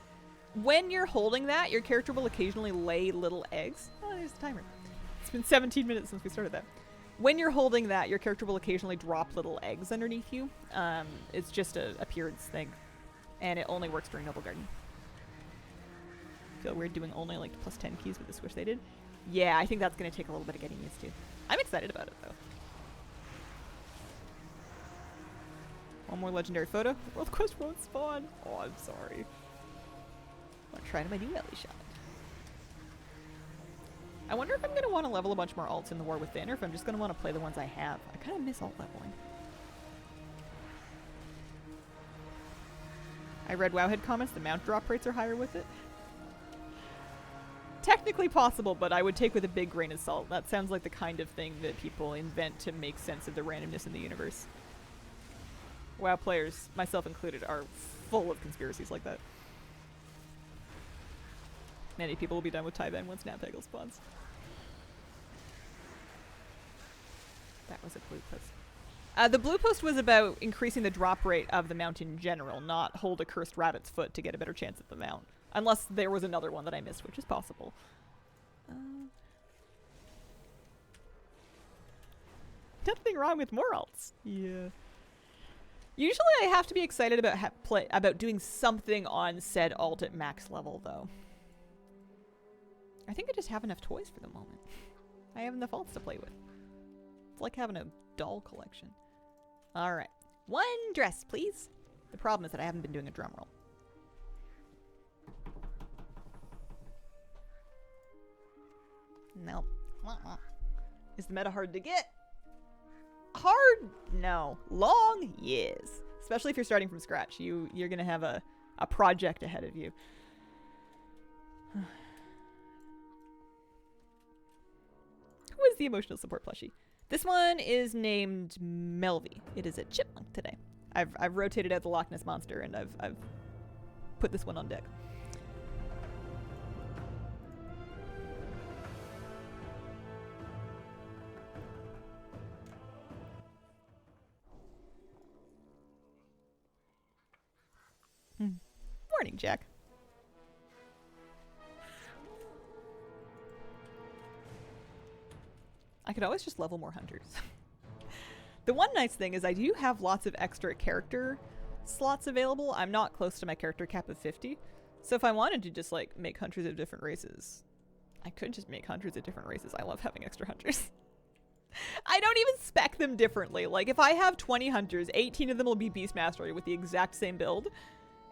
When you're holding that, your character will occasionally lay little eggs. Oh, there's the timer. It's been 17 minutes since we started that. When you're holding that, your character will occasionally drop little eggs underneath you. It's just an appearance thing. And it only works during Noblegarden. Feel weird doing only like plus 10 keys with the switch they did. Yeah, I think that's going to take a little bit of getting used to. I'm excited about it, though. One more legendary photo. World quest won't spawn. Oh, I'm sorry. I'm trying my new Ellie shot. I wonder if I'm going to want to level a bunch more alts in the War Within, or if I'm just going to want to play the ones I have. I kind of miss alt leveling. I read Wowhead comments. The mount drop rates are higher with it. Technically possible, but I would take with a big grain of salt. That sounds like the kind of thing that people invent to make sense of the randomness in the universe. WoW players, myself included, are full of conspiracies like that. Many people will be done with Taiban once Napegel spawns. That was a blue post. The blue post was about increasing the drop rate of the mount in general, not hold a Cursed Rabbit's Foot to get a better chance at the mount. Unless there was another one that I missed, which is possible. Nothing wrong with more alts. Yeah. Usually I have to be excited about doing something on said alt at max level, though. I think I just have enough toys for the moment. I have enough alts to play with. It's like having a doll collection. Alright. 1 dress, please. The problem is that I haven't been doing a drum roll. Nope. Is the meta hard to get? Hard? No. Long? Yes. Especially if you're starting from scratch. You're gonna have a project ahead of you. Who is the emotional support plushie? This one is named Melvy. It is a chipmunk today. I've rotated out the Loch Ness Monster and I've put this one on deck. Morning, Jack. I could always just level more hunters. The one nice thing is I do have lots of extra character slots available. I'm not close to my character cap of 50. So if I wanted to just like make hunters of different races, I could just make hunters of different races. I love having extra hunters. I don't even spec them differently. Like if I have 20 hunters, 18 of them will be Beastmastery with the exact same build.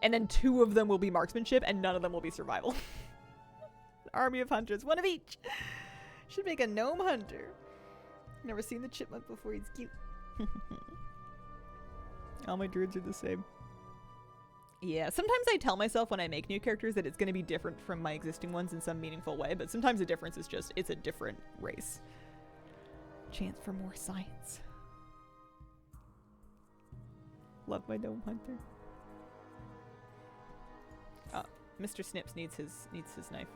And then 2 of them will be marksmanship and none of them will be survival. Army of hunters, 1 of each. Should make a gnome hunter. Never seen the chipmunk before, he's cute. All my druids are the same. Yeah, sometimes I tell myself when I make new characters that it's going to be different from my existing ones in some meaningful way, but sometimes the difference is just, it's a different race. Chance for more science. Love my gnome hunter. Oh, Mr. Snips needs his knife.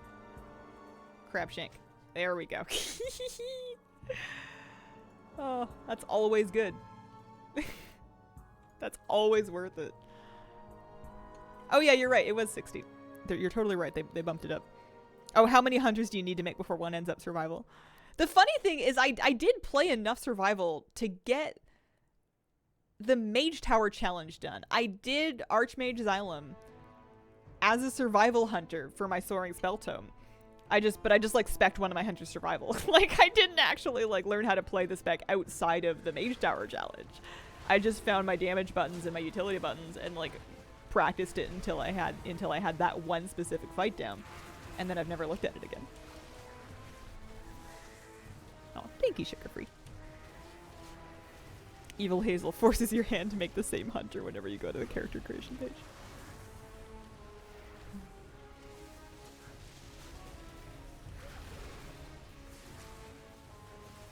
Crabshank. There we go. Oh, that's always good. That's always worth it. Oh yeah, you're right. It was 60. You're totally right. They bumped it up. Oh, how many hunters do you need to make before one ends up survival? The funny thing is I did play enough survival to get the Mage Tower challenge done. I did Archmage Xylem as a survival hunter for my Soaring Spell Tome. I just like spec'd one of my hunters survival. Like I didn't actually like learn how to play the spec outside of the Mage Tower challenge. I just found my damage buttons and my utility buttons and like practiced it until I had that one specific fight down. And then I've never looked at it again. Oh, thank you, Sugar Free. Evil Hazel forces your hand to make the same hunter whenever you go to the character creation page.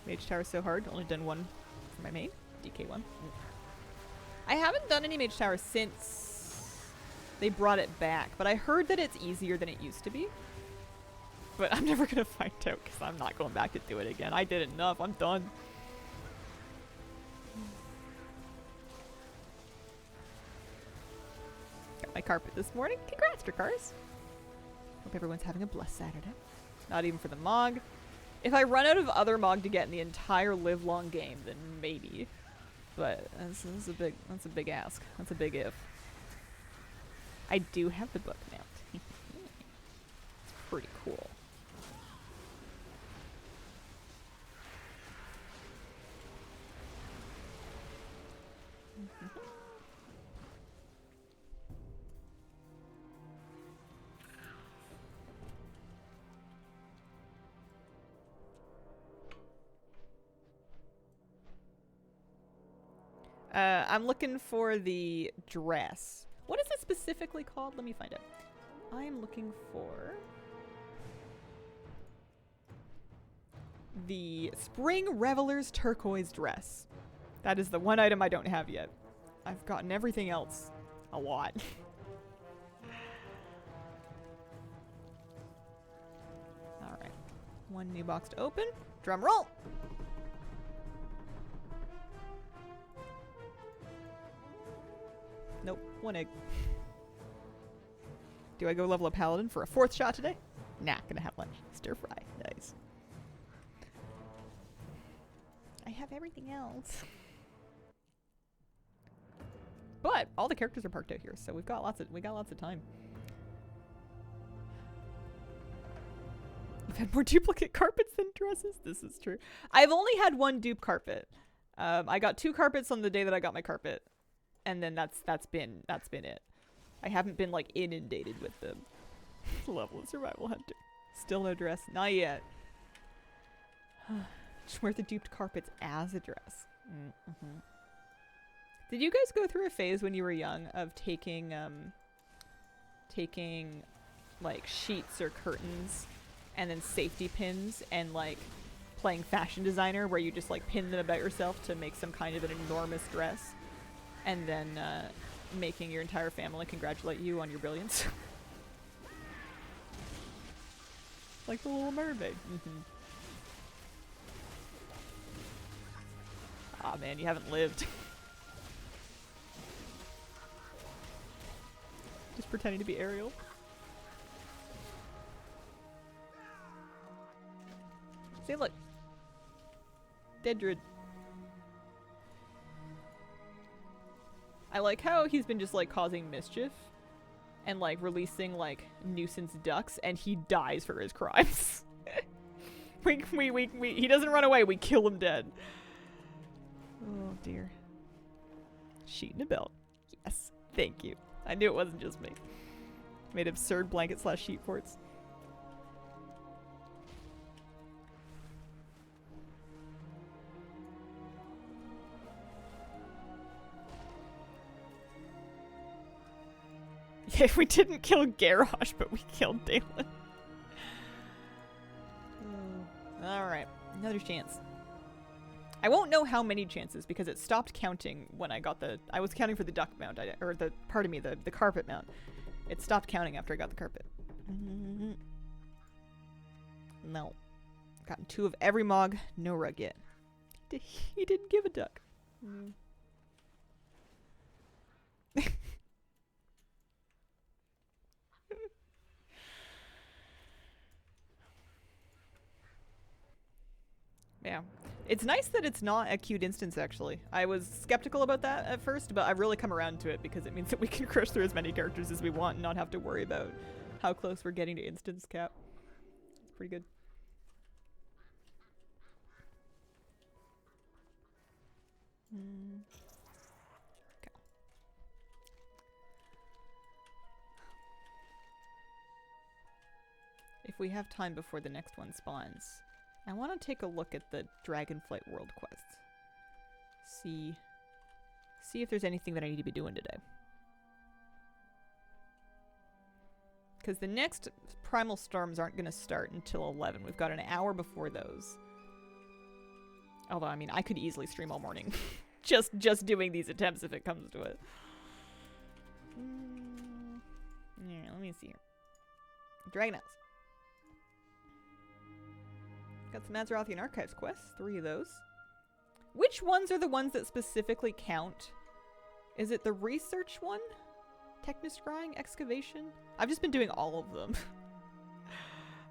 Mage Tower is so hard. Only done one for my main. DK1. I haven't done any Mage Tower since they brought it back, but I heard that it's easier than it used to be. But I'm never going to find out because I'm not going back to do it again. I did enough. I'm done. Got my carpet this morning. Congrats, Drakars. Hope everyone's having a blessed Saturday. Not even for the Mog. If I run out of other Mog to get in the entire live-long game, then maybe. But that's a big ask. That's a big if. I do have the book now. It's pretty cool. I'm looking for the dress. What is it specifically called? Let me find out. I am looking for the Spring Revelers Turquoise dress. That is the one item I don't have yet. I've gotten everything else a lot. Alright. One new box to open. Drum roll! Nope, 1 egg. Do I go level up Paladin for a 4th shot today? Nah, gonna have lunch. Stir fry. Nice. I have everything else. all the characters are parked out here, so we got lots of time. You've had more duplicate carpets than dresses. This is true. I've only had one dupe carpet. I got 2 carpets on the day that I got my carpet, and then that's been it. I haven't been like inundated with them. Level of survival hunter. Still no dress. Not yet. Just wear the duped carpets as a dress. Mm-hmm. Did you guys go through a phase when you were young of taking like sheets or curtains and then safety pins and like playing fashion designer where you just like pin them about yourself to make some kind of an enormous dress and then making your entire family congratulate you on your brilliance? Like the Little Mermaid. Mm-hmm. Aw, man, you haven't lived. Just pretending to be Ariel. See, look. Dedrid. I like how he's been just, like, causing mischief. And, like, releasing, like, nuisance ducks. And he dies for his crimes. He doesn't run away. We kill him dead. Oh, dear. Sheet and a belt. Yes. Thank you. I knew it wasn't just me. Made absurd blanket / sheet forts. Yeah, we didn't kill Garrosh, but we killed Dalen. Alright, another chance. I won't know how many chances because it stopped counting when I got the... I was counting for the duck mount, pardon me, the carpet mount. It stopped counting after I got the carpet. No. Gotten 2 of every Mog, no rug yet. He didn't give a duck. Yeah. It's nice that it's not a queued instance, actually. I was skeptical about that at first, but I've really come around to it because it means that we can crush through as many characters as we want and not have to worry about how close we're getting to instance cap. It's pretty good. Okay. If we have time before the next one spawns, I want to take a look at the Dragonflight World quests. See if there's anything that I need to be doing today. Because the next Primal Storms aren't going to start until 11. We've got an hour before those. Although, I mean, I could easily stream all morning. just doing these attempts if it comes to it. Yeah, let me see here. Dragon House. Got some Azerothian Archives quests, 3 of those. Which ones are the ones that specifically count? Is it the research one? Technoscrying? Excavation? I've just been doing all of them.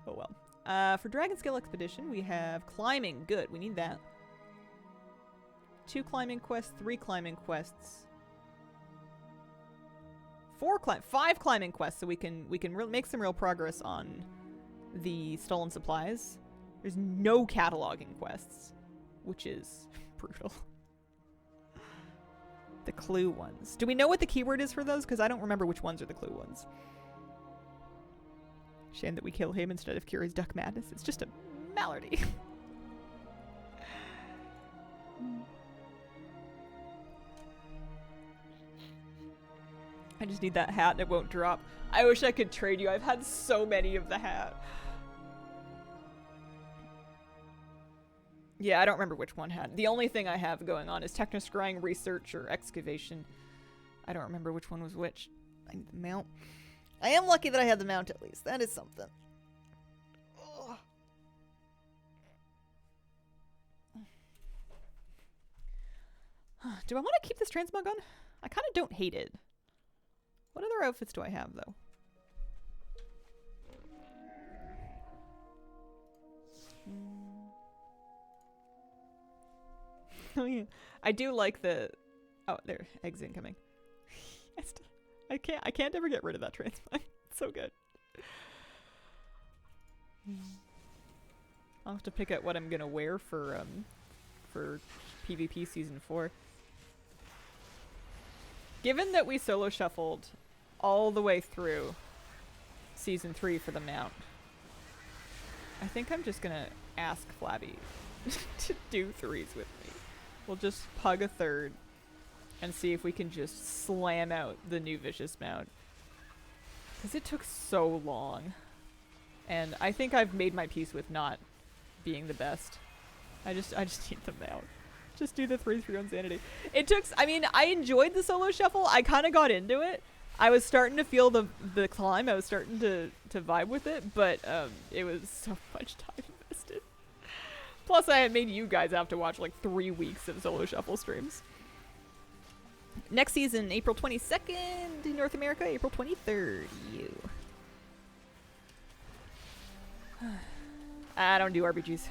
Oh well. For Dragon Scale Expedition, we have climbing. Good, we need that. 2 climbing quests, 3 climbing quests. 5 climbing quests, so we can make some real progress on the stolen supplies. There's no cataloging quests, which is brutal. The clue ones. Do we know what the keyword is for those? Because I don't remember which ones are the clue ones. Shame that we kill him instead of cure his duck madness. It's just a malady. I just need that hat and it won't drop. I wish I could trade you. I've had so many of the hat. Yeah, I don't remember which one had. The only thing I have going on is Technoscrying, Research, or Excavation. I don't remember which one was which. I need the mount. I am lucky that I had the mount at least. That is something. Ugh. Do I want to keep this transmog on? I kind of don't hate it. What other outfits do I have, though? Oh, yeah. I do like the... Oh, there. Eggs incoming. I can't ever get rid of that transmog. It's so good. I'll have to pick out what I'm gonna wear for PvP Season 4. Given that we solo shuffled all the way through Season 3 for the mount, I think I'm just gonna ask Flabby to do 3s with me. We'll just pug a 3rd and see if we can just slam out the new Vicious mount. Because it took so long. And I think I've made my peace with not being the best. I just need them out. Just do the 3-3 on Sanity. It took, I mean, I enjoyed the solo shuffle. I kind of got into it. I was starting to feel the climb. I was starting to vibe with it, but it was so much time invested. Plus, I had made you guys have to watch like 3 weeks of solo shuffle streams. Next season, April 22nd in North America, April 23rd. You. I don't do RPGs.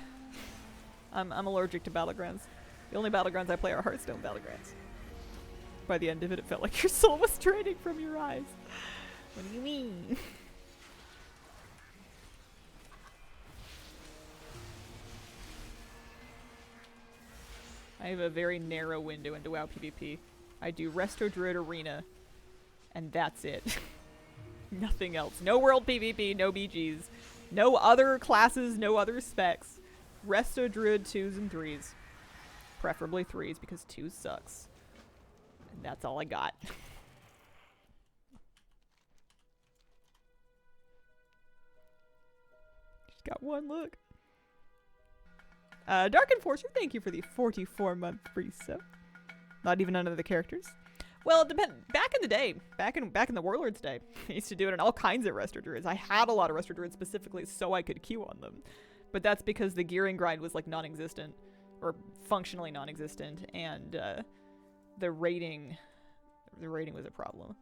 I'm allergic to battlegrounds. The only battlegrounds I play are Hearthstone battlegrounds. By the end of it, it felt like your soul was draining from your eyes. What do you mean? I have a very narrow window into WoW PvP. I do Resto Druid Arena, and that's it. Nothing else. No World PvP, no BGs. No other classes, no other specs. Resto Druid 2s and 3s. Preferably 3s, because 2s sucks. And that's all I got. Just got one look. Dark Enforcer, thank you for the 44-month free sub. Not even none of the characters. Well, it depends. Back in the day, back in the Warlords day, I used to do it in all kinds of Resto Druids. I had a lot of Resto Druids specifically so I could queue on them. But that's because the gearing grind was like non-existent, or functionally non-existent, and the rating was a problem.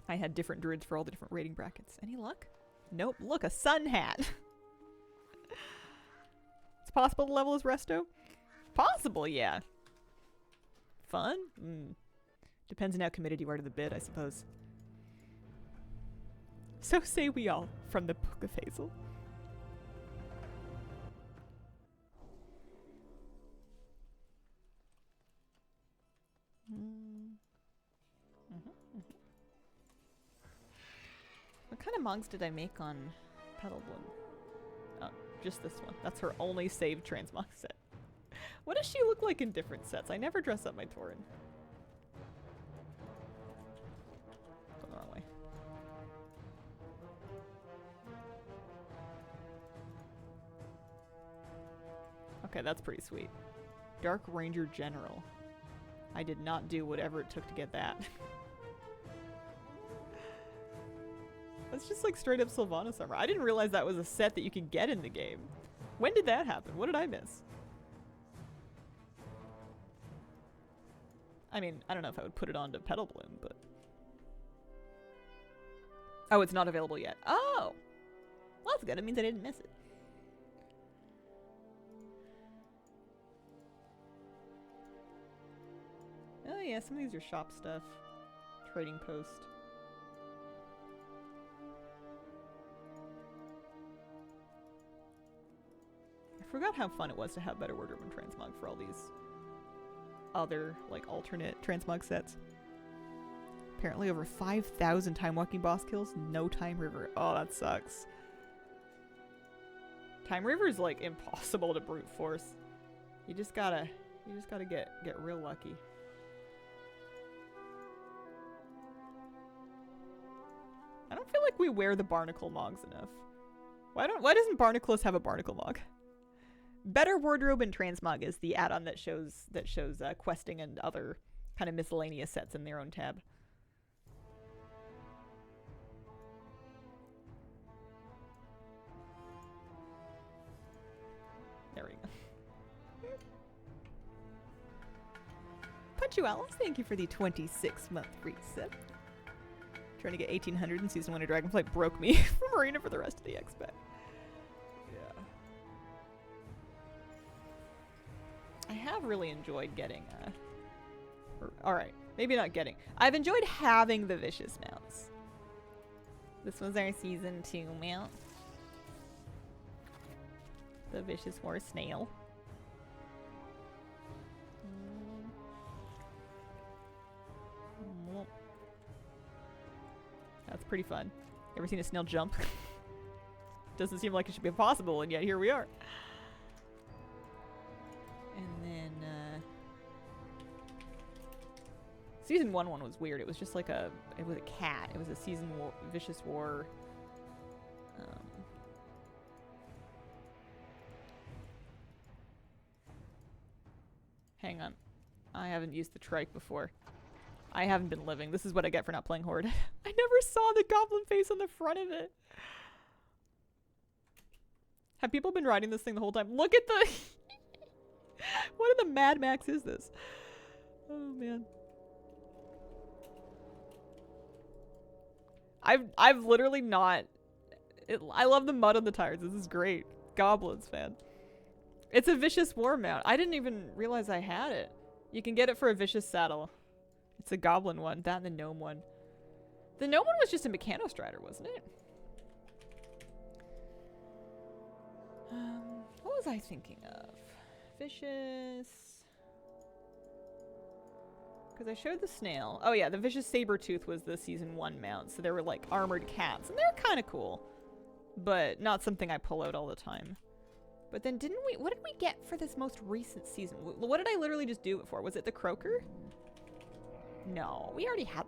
I had different druids for all the different rating brackets. Any luck? Nope. Look, a sun hat. It's possible to level as Resto? Possible, yeah. Fun? Depends on how committed you are to the bid, I suppose. So say we all, from the Book of Hazel. What kind of mogs did I make on Petal Bloom? Oh, just this one. That's her only saved transmog set. What does she look like in different sets? I never dress up my Tauren. Going the wrong way. Okay, that's pretty sweet. Dark Ranger General. I did not do whatever it took to get that. That's just like straight up Sylvanas armor. I didn't realize that was a set that you could get in the game. When did that happen? What did I miss? I mean, I don't know if I would put it onto Petal Bloom, but... Oh, it's not available yet. Oh! Well, that's good. It means I didn't miss it. Oh yeah, some of these are shop stuff. Trading post. I forgot how fun it was to have Better Wardrobe and Transmog for all these other, like, alternate Transmog sets. Apparently over 5,000 Time Walking boss kills, no Time River. Oh, that sucks. Time River is, like, impossible to brute force. You just gotta get real lucky. I don't feel like we wear the Barnacle Mogs enough. Why doesn't Barnacles have a Barnacle Mog? Better Wardrobe and Transmog is the add-on that shows questing and other kind of miscellaneous sets in their own tab. There we go. Punchualis, thank you for the 26-month free sub. Trying to get 1800 in Season 1 of Dragonflight broke me from Arena for the rest of the XP. Yeah. I have really enjoyed getting Alright, maybe not getting. I've enjoyed having the vicious mounts. This was our season 2 mount. The vicious war snail. That's pretty fun. Ever seen a snail jump? Doesn't seem like it should be possible, and yet here we are. And then, Season 1 one was weird. It was just like it was a cat. It was a season war, vicious war. Hang on. I haven't used the trike before. I haven't been living. This is what I get for not playing Horde. I never saw the goblin face on the front of it. Have people been riding this thing the whole time? Look at the... What in the Mad Max is this? Oh, man. I've literally not... I love the mud on the tires. This is great. Goblins, man. It's a vicious war mount. I didn't even realize I had it. You can get it for a vicious saddle. It's a goblin one. That and the gnome one. The gnome one was just a mechanostrider, wasn't it? What was I thinking of? Vicious... Because I showed the snail. Oh yeah, the vicious saber-tooth was the season 1 mount. So they were like armored cats. And they're kind of cool. But not something I pull out all the time. But then didn't we... What did we get for this most recent season? What did I literally just do it for? Was it the croaker? No, we already had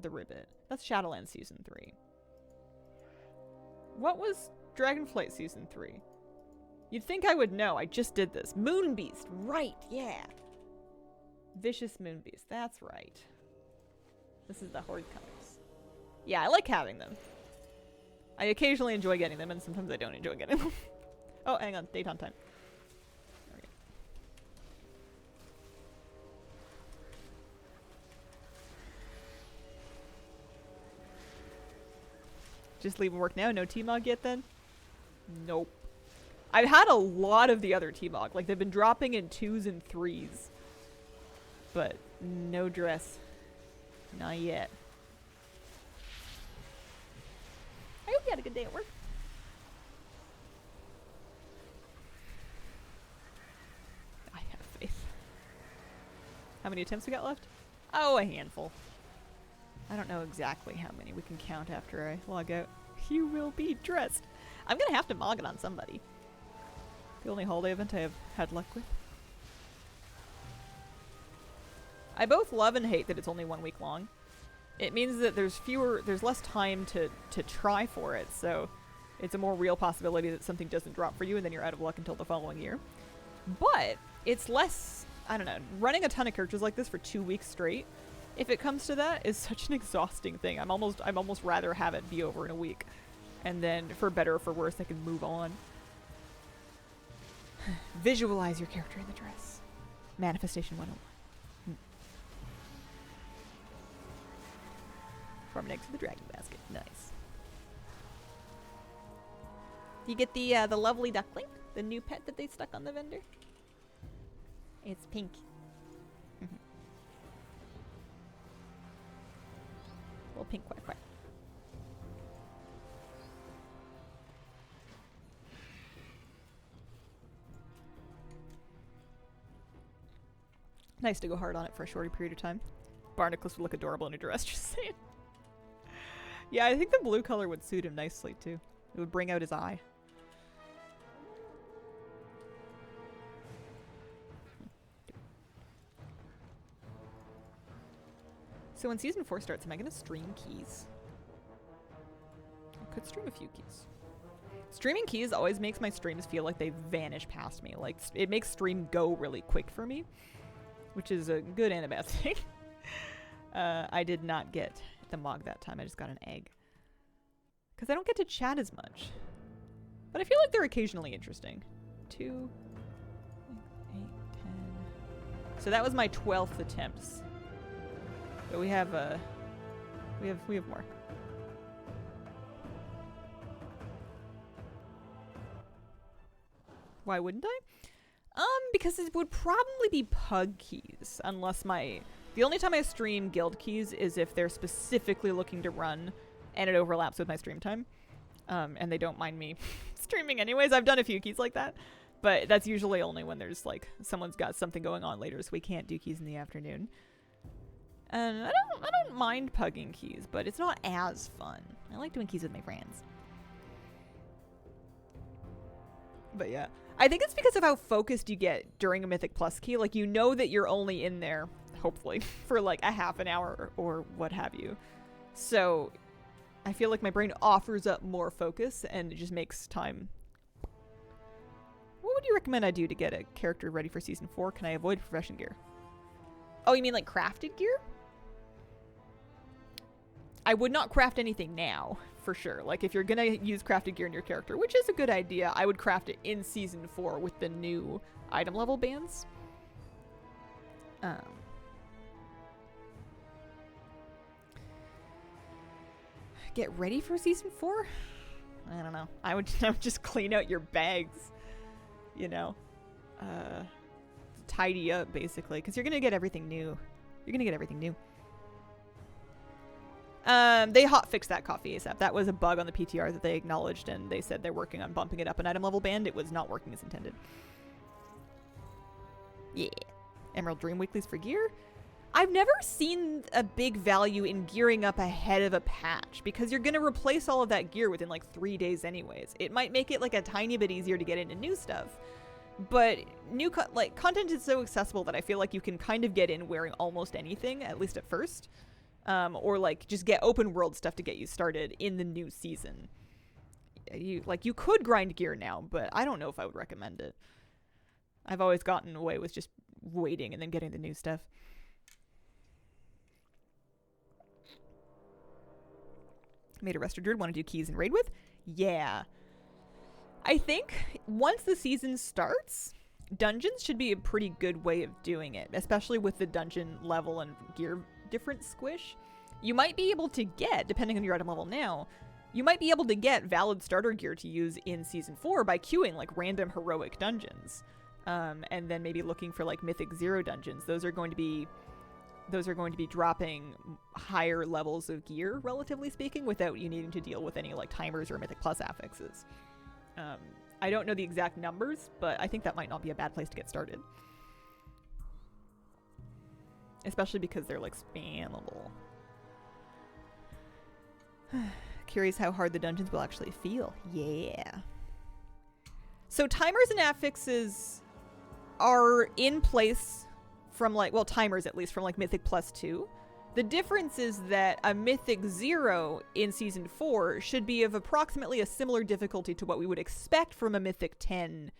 the ribbit. That's Shadowlands season 3. What was Dragonflight season 3? You'd think I would know. I just did this. Moonbeast. Right, yeah. Vicious Moonbeast. That's right. This is the Horde colors. Yeah, I like having them. I occasionally enjoy getting them, and sometimes I don't enjoy getting them. Oh, hang on. Daytime time. Okay. Just leaving work now? No T-Mog yet then? Nope. I've had a lot of the other T-Mog. Like, they've been dropping in 2s and 3s. But no dress. Not yet. I hope you had a good day at work. I have faith. How many attempts we got left? Oh, a handful. I don't know exactly how many we can count after I log out. You will be dressed. I'm gonna have to mog it on somebody. The only holiday event I have had luck with. I both love and hate that it's only 1 week long. It means that there's less time to try for it, so it's a more real possibility that something doesn't drop for you and then you're out of luck until the following year. But it's less, I don't know, running a ton of characters like this for 2 weeks straight, if it comes to that, is such an exhausting thing. I'd almost rather have it be over in a week. And then, for better or for worse, I can move on. Visualize your character in the dress. Manifestation 101. From next to the dragon basket. Nice. You get the lovely duckling, the new pet that they stuck on the vendor. It's pink. Little pink quack quack. Nice to go hard on it for a shorter period of time. Barnacles would look adorable in a dress, just saying. Yeah, I think the blue color would suit him nicely, too. It would bring out his eye. So when Season 4 starts, am I going to stream keys? I could stream a few keys. Streaming keys always makes my streams feel like they vanish past me. Like, it makes stream go really quick for me, which is a good and a bad thing. I did not get the mog that time. I just got an egg. Because I don't get to chat as much. But I feel like they're occasionally interesting. 2, 8, 10. So that was my 12th attempts. But we have more. Why wouldn't I? Because it would probably be pug keys, unless the only time I stream guild keys is if they're specifically looking to run and it overlaps with my stream time. And they don't mind me streaming anyways. I've done a few keys like that, but that's usually only when there's like someone's got something going on later, so we can't do keys in the afternoon. And I don't mind pugging keys, but it's not as fun. I like doing keys with my friends. But yeah, I think it's because of how focused you get during a Mythic Plus key. Like, you know that you're only in there, hopefully, for like a half an hour or what have you. So I feel like my brain offers up more focus and it just makes time. What would you recommend I do to get a character ready for Season 4? Can I avoid profession gear? Oh, you mean like crafted gear? I would not craft anything now, for sure. Like, if you're gonna use crafted gear in your character, which is a good idea, I would craft it in Season 4 with the new item level bands. Get ready for Season 4? I don't know. I would just clean out your bags, you know? Tidy up, basically, because you're gonna get everything new. You're gonna get everything new. They hotfixed that coffee ASAP. That was a bug on the PTR that they acknowledged, and they said they're working on bumping it up an item level band. It was not working as intended. Yeah. Emerald Dream Weeklies for gear. I've never seen a big value in gearing up ahead of a patch, because you're going to replace all of that gear within like 3 days anyways. It might make it like a tiny bit easier to get into new stuff, but new content is so accessible that I feel like you can kind of get in wearing almost anything, at least at first. Or like just get open world stuff to get you started in the new season. You could grind gear now, but I don't know if I would recommend it. I've always gotten away with just waiting and then getting the new stuff. Made a Rester Druid want to do keys and raid with? Yeah. I think once the season starts, dungeons should be a pretty good way of doing it, especially with the dungeon level and gear different squish. You might be able to get, depending on your item level now, you might be able to get valid starter gear to use in Season 4 by queuing like random heroic dungeons. And then maybe looking for like Mythic 0 dungeons. Those are going to be dropping higher levels of gear, relatively speaking, without you needing to deal with any like timers or Mythic Plus affixes. I don't know the exact numbers, but I think that might not be a bad place to get started. Especially because they're like spammable. Curious how hard the dungeons will actually feel. Yeah. So timers and affixes are in place from like, well, timers at least from like Mythic Plus 2. The difference is that a Mythic 0 in Season 4 should be of approximately a similar difficulty to what we would expect from a Mythic 10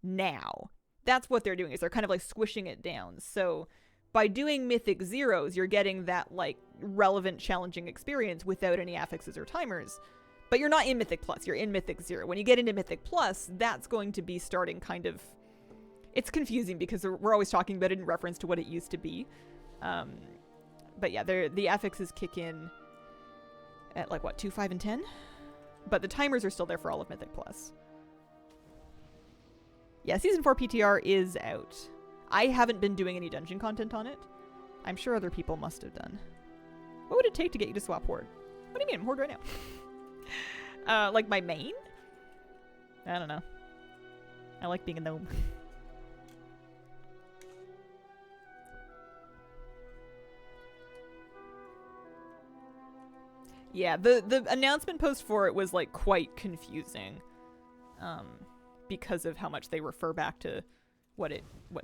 now. That's what they're doing, is they're kind of like squishing it down. So by doing Mythic Zeros, you're getting that like relevant, challenging experience without any affixes or timers. But you're not in Mythic Plus, you're in Mythic 0. When you get into Mythic Plus, that's going to be starting kind of... It's confusing because we're always talking about it in reference to what it used to be. But yeah, the affixes kick in at like, what, 2, 5, and 10? But the timers are still there for all of Mythic Plus. Yeah, Season 4 PTR is out. I haven't been doing any dungeon content on it. I'm sure other people must have done. What would it take to get you to swap Horde? What do you mean? I'm Horde right now. Like my main? I don't know. I like being a gnome. Yeah, the announcement post for it was like quite confusing. Because of how much they refer back to what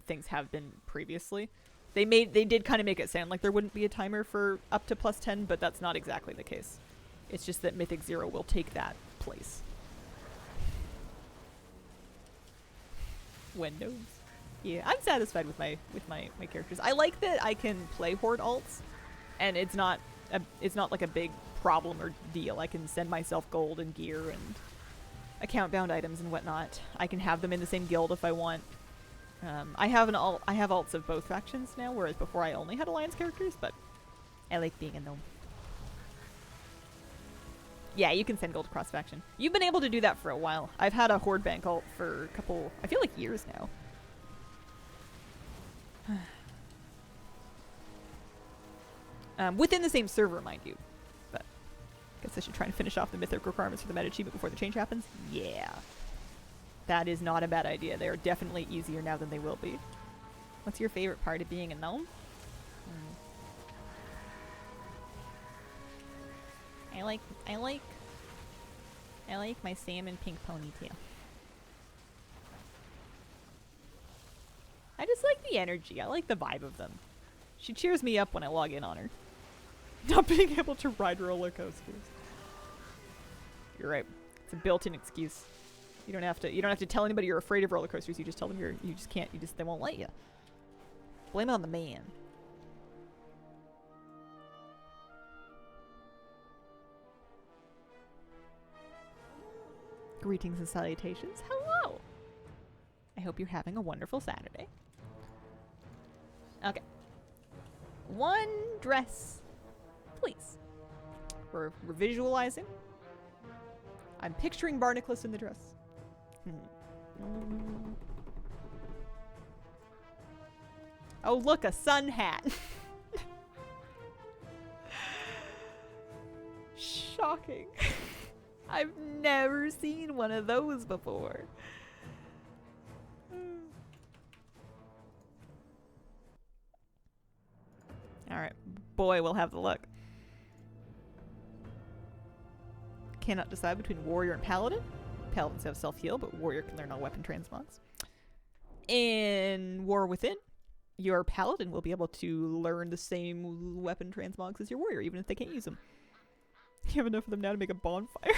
things have been previously. They did kind of make it sound like there wouldn't be a timer for up to plus 10, but that's not exactly the case. It's just that Mythic 0 will take that place. Windows. Yeah, I'm satisfied with my characters. I like that I can play Horde alts, and it's not like a big problem or deal. I can send myself gold and gear and account bound items and whatnot. I can have them in the same guild if I want. I have alts of both factions now, whereas before I only had alliance characters, but I like being a gnome. Yeah, you can send gold across faction. You've been able to do that for a while. I've had a Horde bank alt for a couple, I feel like years now. Within the same server, mind you. But I guess I should try and finish off the mythic requirements for the meta achievement before the change happens. Yeah. That is not a bad idea. They are definitely easier now than they will be. What's your favorite part of being a gnome? I like my salmon pink ponytail. I just like the energy. I like the vibe of them. She cheers me up when I log in on her. Not being able to ride roller coasters. You're right. It's a built-in excuse. You don't have to tell anybody you're afraid of roller coasters. You just tell them you just can't. They won't let you. Blame it on the man. Greetings and salutations. Hello. I hope you're having a wonderful Saturday. Okay. One dress, please. We're visualizing. I'm picturing Barnacles in the dress. Oh, look, a sun hat. Shocking. I've never seen one of those before. Alright, boy, we'll have the look. Cannot decide between warrior and paladin. Paladins have self-heal, but warrior can learn all weapon transmogs. In War Within, your paladin will be able to learn the same weapon transmogs as your warrior, even if they can't use them. You have enough of them now to make a bonfire.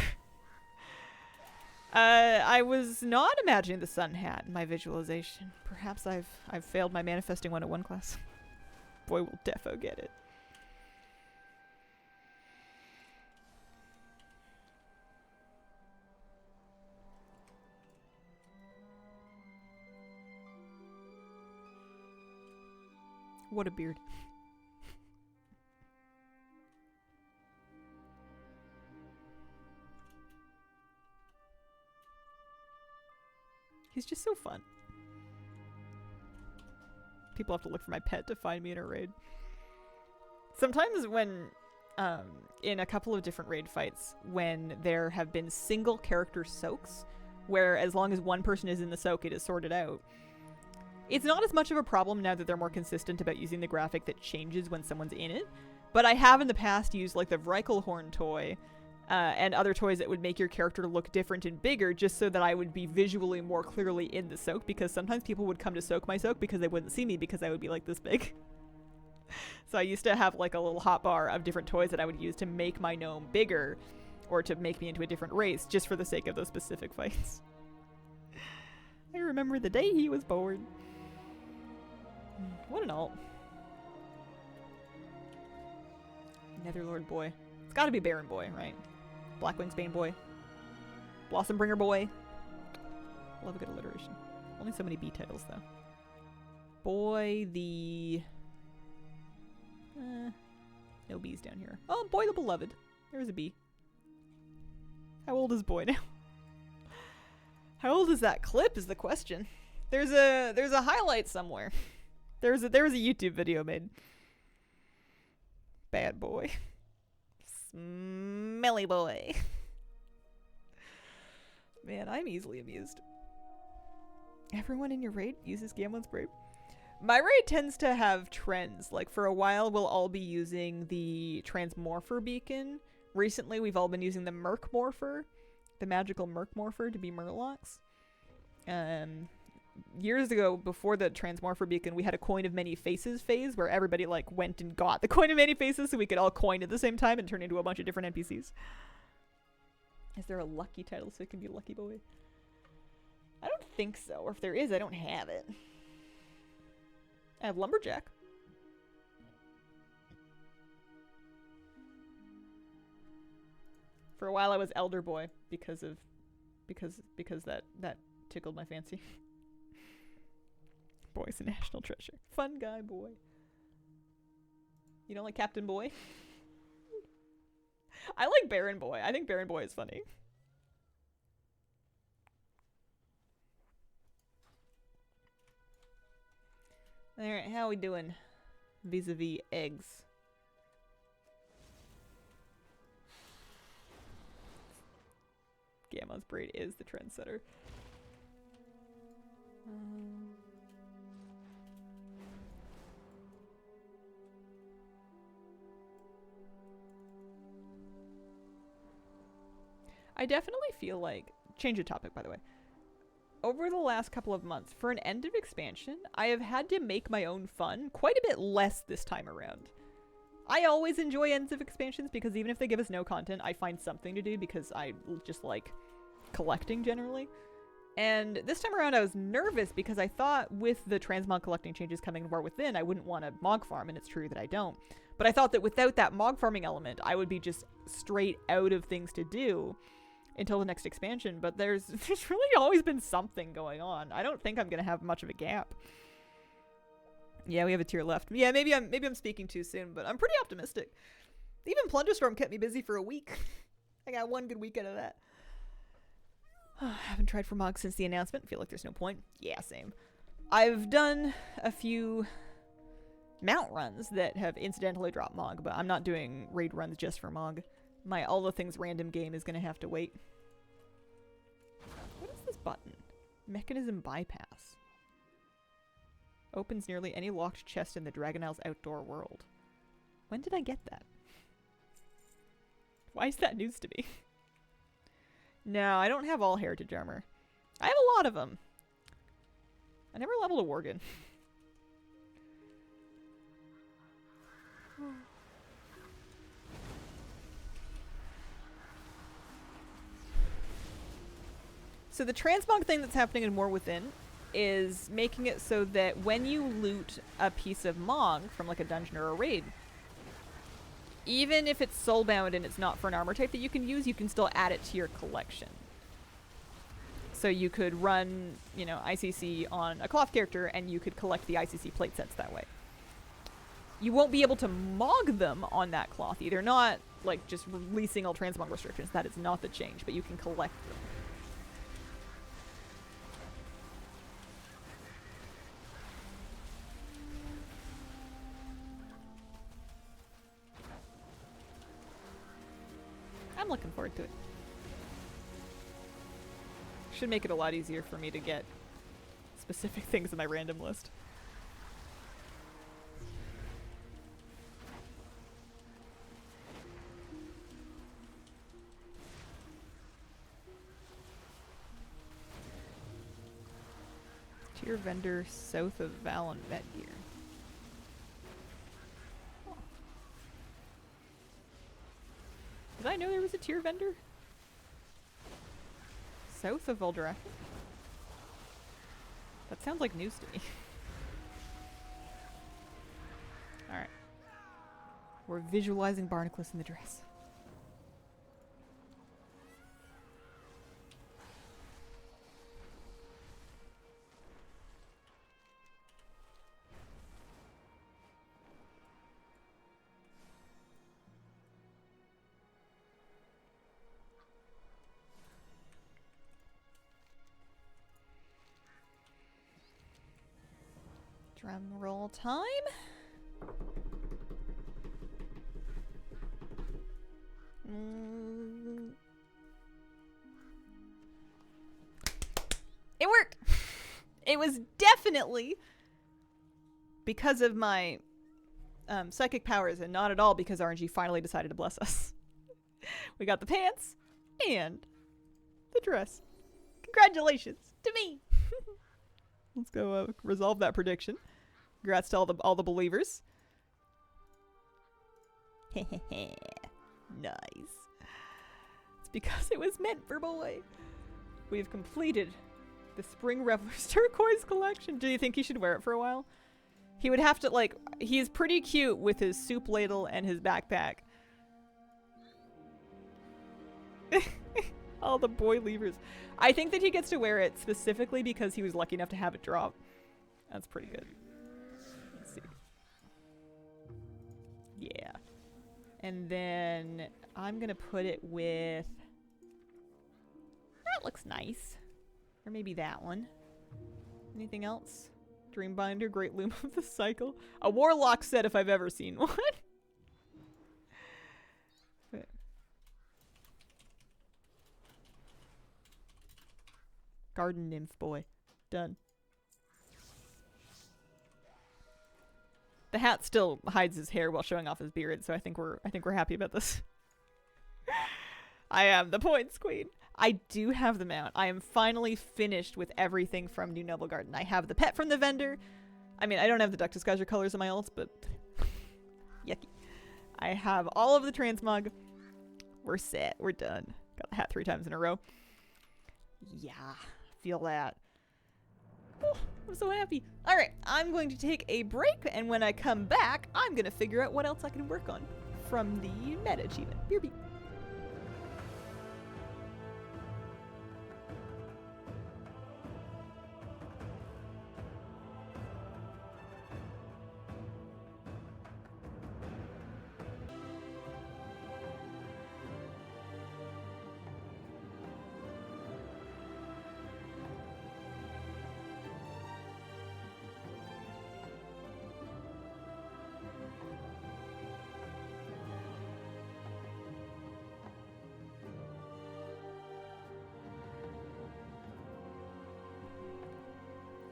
I was not imagining the sun hat in my visualization. Perhaps I've failed my manifesting 101 class. Boy will defo get it. What a beard. He's just so fun. People have to look for my pet to find me in a raid. Sometimes when, in a couple of different raid fights, when there have been single character soaks, where as long as one person is in the soak, it is sorted out. It's not as much of a problem now that they're more consistent about using the graphic that changes when someone's in it. But I have in the past used like the Reikelhorn toy, and other toys that would make your character look different and bigger just so that I would be visually more clearly in the soak, because sometimes people would come to soak my soak because they wouldn't see me because I would be like this big. So I used to have like a little hotbar of different toys that I would use to make my gnome bigger or to make me into a different race just for the sake of those specific fights. I remember the day he was born. What an alt. Netherlord boy. It's gotta be Baron boy, right? Blackwing's Bane boy. Blossombringer boy. Love a good alliteration. Only so many B titles though. Boy the... no B's down here. Oh, boy the beloved. There's a B. How old is boy now? How old is that clip is the question. There's a highlight somewhere. There was a YouTube video made. Bad boy. Smelly boy. Man, I'm easily amused. Everyone in your raid uses Gamlen's Brave. My raid tends to have trends. Like, for a while, we'll all be using the Transmorpher beacon. Recently, we've all been using the Merc-morpher, the magical Merc-morpher to be Murlocs. Years ago, before the Transmorpher beacon, we had a Coin of Many Faces phase where everybody, like, went and got the Coin of Many Faces so we could all coin at the same time and turn into a bunch of different NPCs. Is there a lucky title so it can be Lucky Boy? I don't think so. Or if there is, I don't have it. I have Lumberjack. For a while I was Elder Boy because that tickled my fancy. Boy's a national treasure. Fun guy boy. You don't like Captain Boy? I like Baron Boy. I think Baron Boy is funny. Alright, how we doing vis-a-vis eggs? Gamma's braid is the trendsetter. I definitely feel like, change the topic by the way, over the last couple of months, for an end of expansion, I have had to make my own fun quite a bit less this time around. I always enjoy ends of expansions because even if they give us no content, I find something to do because I just like collecting generally. And this time around I was nervous because I thought with the Transmog collecting changes coming in War Within, I wouldn't want to Mog farm, and it's true that I don't. But I thought that without that Mog farming element, I would be just straight out of things to do until the next expansion, but there's really always been something going on. I don't think I'm gonna have much of a gap. Yeah, we have a tier left. Yeah, maybe I'm speaking too soon, but I'm pretty optimistic. Even Plunderstorm kept me busy for a week. I got one good week out of that. Haven't tried for Mog since the announcement. Feel like there's no point. Yeah, same. I've done a few mount runs that have incidentally dropped Mog, but I'm not doing raid runs just for Mog. My all the things random game is going to have to wait. What is this button? Mechanism bypass. Opens nearly any locked chest in the Dragon Isle's outdoor world. When did I get that? Why is that news to me? No, I don't have all heritage armor. I have a lot of them. I never leveled a Worgen. So the transmog thing that's happening in War Within is making it so that when you loot a piece of Mog from like a dungeon or a raid, even if it's soulbound and it's not for an armor type that you can use, you can still add it to your collection. So you could run, you know, ICC on a cloth character and you could collect the ICC plate sets that way. You won't be able to Mog them on that cloth either, not like just releasing all transmog restrictions. That is not the change, but you can collect them. I'm looking forward to it. Should make it a lot easier for me to get specific things in my random list. Tier vendor south of Val and Vetgear. Did I know there was a tier vendor? South of Voldrath? That sounds like news to me. Alright. We're visualizing Barnacles in the dress. Drum roll time. It worked! It was definitely because of my psychic powers and not at all because RNG finally decided to bless us. We got the pants and the dress. Congratulations to me! Let's go resolve that prediction. Congrats to all the believers. Nice. It's because it was meant for boy. We've completed the Spring Revelers turquoise collection. Do you think he should wear it for a while? He would have to, like, he's pretty cute with his soup ladle and his backpack. All the boy levers. I think that he gets to wear it specifically because he was lucky enough to have it drop. That's pretty good. Let's see. Yeah. And then I'm gonna put it with... That looks nice. Or maybe that one. Anything else? Dreambinder, Great Loom of the Cycle. A Warlock set if I've ever seen one. Garden Nymph boy. Done. The hat still hides his hair while showing off his beard, so I think we're happy about this. I am the points queen. I do have the mount. I am finally finished with everything from New Noble Garden. I have the pet from the vendor. I mean, I don't have the Duck Disguiser colors in my ults, but yucky. I have all of the Transmog. We're set. We're done. Got the hat 3 times in a row. Yeah, feel that. Oh, I'm so happy. All right, I'm going to take a break, and when I come back, I'm going to figure out what else I can work on from the meta achievement. BRB.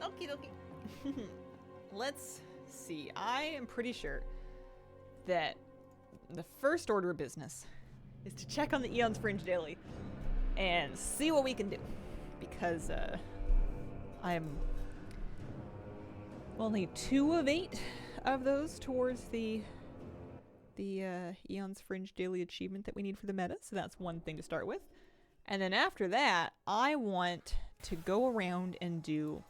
Okie dokie. Let's see. I am pretty sure that the first order of business is to check on the Eon's Fringe daily and see what we can do. Because I am only 2 of 8 of those towards the Eon's Fringe daily achievement that we need for the meta. So that's one thing to start with. And then after that, I want to go around and do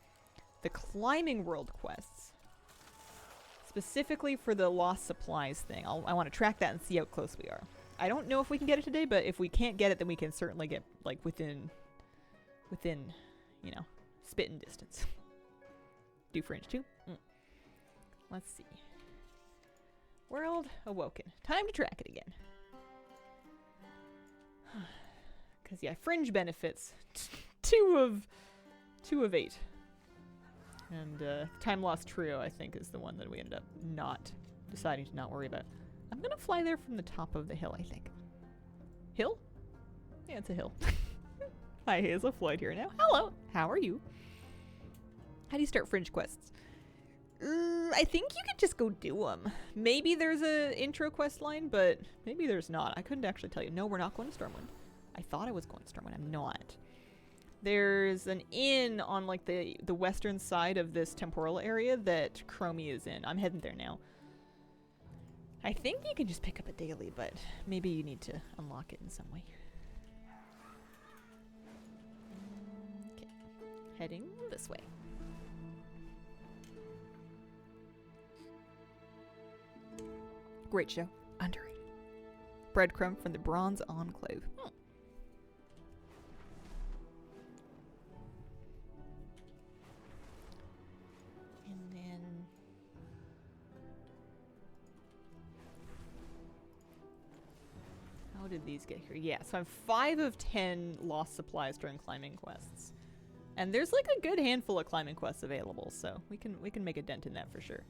the climbing world quests, specifically for the lost supplies thing. I want to track that and see how close we are. I don't know if we can get it today, but if we can't get it, then we can certainly get like within, you know, spitting distance. Do Fringe too. Let's see. World awoken. Time to track it again. Because yeah, Fringe benefits 2 of 8. And Time Lost Trio, I think, is the one that we ended up not deciding to not worry about. I'm going to fly there from the top of the hill, I think. Hill? Yeah, it's a hill. Hi, Hazel Floyd here now. Hello. How are you? How do you start Fringe quests? I think you could just go do them. Maybe there's a intro quest line, but maybe there's not. I couldn't actually tell you. No, we're not going to Stormwind. I thought I was going to Stormwind. I'm not. There's an inn on like the western side of this temporal area that Chromie is in. I'm heading there now. I think you can just pick up a daily, but maybe you need to unlock it in some way. Okay. Heading this way. Great show. Underrated. Breadcrumb from the Bronze Enclave. How did these get here? Yeah, so I'm 5 of 10 lost supplies during climbing quests. And there's like a good handful of climbing quests available, so we can make a dent in that for sure.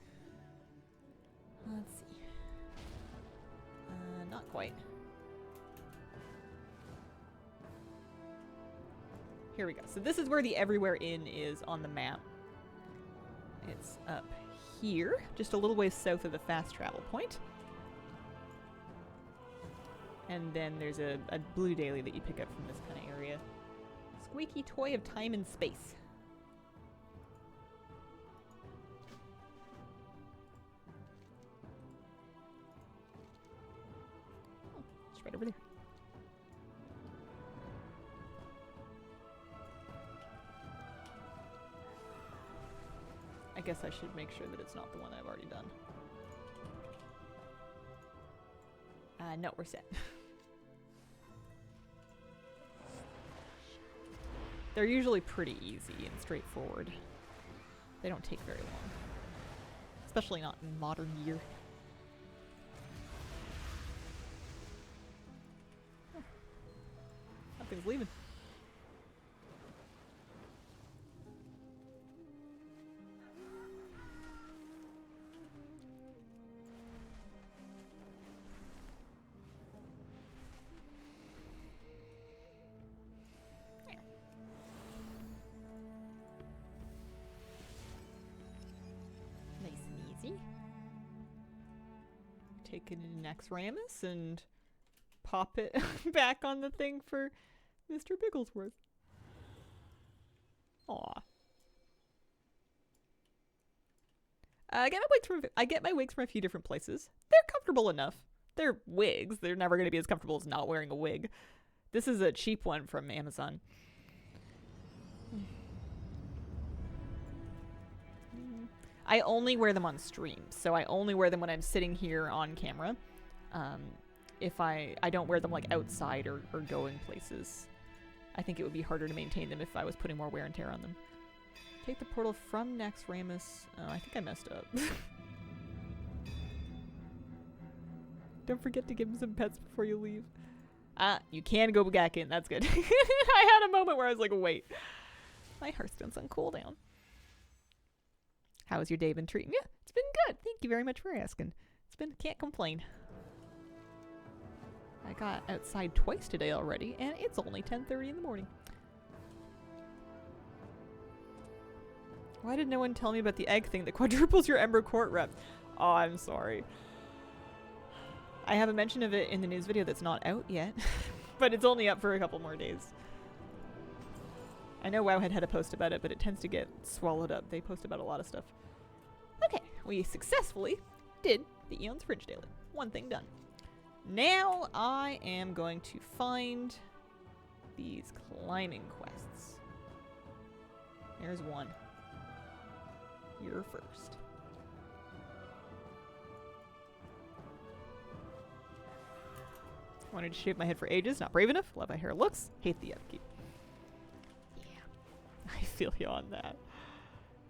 Let's see. Not quite. Here we go. So this is where the Everywhere Inn is on the map. It's up here, just a little ways south of the fast travel point. And then there's a blue daily that you pick up from this kind of area. Squeaky toy of time and space. Oh, it's right over there. I guess I should make sure that it's not the one I've already done. No, we're set. They're usually pretty easy and straightforward. They don't take very long. Especially not in modern year. Oh. Nothing's leaving. take it in Naxxramas and pop it back on the thing for Mr. Bigglesworth. Aw. I get my wigs from a few different places. They're comfortable enough. They're wigs. They're never going to be as comfortable as not wearing a wig. This is a cheap one from Amazon. I only wear them on stream, so I only wear them when I'm sitting here on camera. If I don't wear them like outside or going places. I think it would be harder to maintain them if I was putting more wear and tear on them. Take the portal from Naxxramas. Oh, I think I messed up. Don't forget to give him some pets before you leave. You can go back in. That's good. I had a moment where I was like, wait. My Hearthstone's on cooldown. How's your day been treating you? It's been good. Thank you very much for asking. Can't complain. I got outside twice today already, and it's only 10:30 in the morning. Why did no one tell me about the egg thing that quadruples your Ember Court rep? Oh, I'm sorry. I have a mention of it in the news video that's not out yet, but it's only up for a couple more days. I know WoW had a post about it, but it tends to get swallowed up. They post about a lot of stuff. Okay, we successfully did the Eon's Fringe Daily. One thing done. Now I am going to find these climbing quests. There's one. You're first. Wanted to shave my head for ages. Not brave enough. Love how hair looks. Hate the upkeep. Yeah. I feel you on that.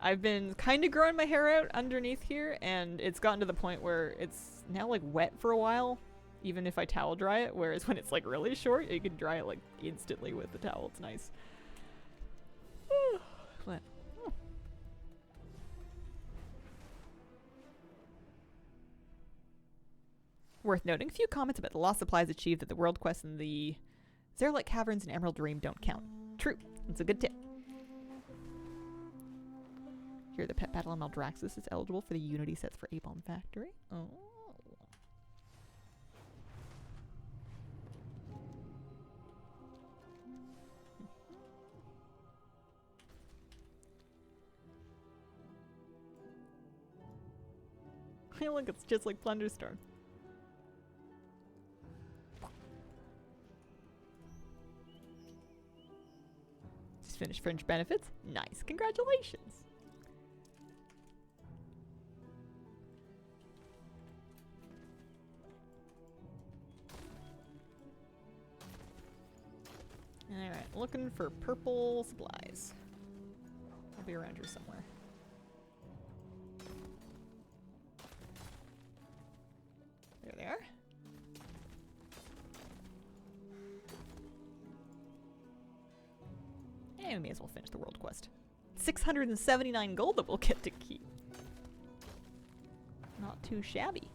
I've been kind of growing my hair out underneath here, and it's gotten to the point where it's now like wet for a while, even if I towel dry it, whereas when it's like really short, you can dry it like instantly with the towel. It's nice. But, worth noting, a few comments about the lost supplies achieved at the world quest in the Zerlite Caverns and Emerald Dream don't count. True. That's a good tip. Here, the pet battle on Maldraxxus is eligible for the Unity sets for A-Bomb Factory. Oh. Hey, look, it's just like Plunderstorm. Just finished Fringe benefits. Nice. Congratulations. Alright, looking for purple supplies. I'll be around here somewhere. There they are. And we may as well finish the world quest. 679 gold that we'll get to keep. Not too shabby.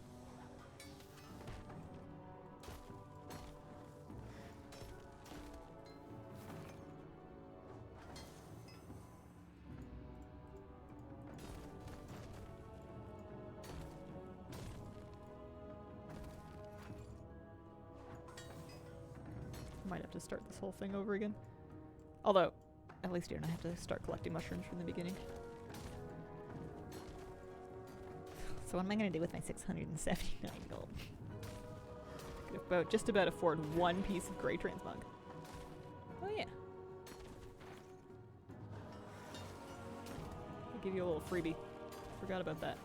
Might have to start this whole thing over again. Although, at least you don't have to start collecting mushrooms from the beginning. So what am I going to do with my 679 gold? Just about afford one piece of gray transmog. Oh yeah. I'll give you a little freebie. Forgot about that.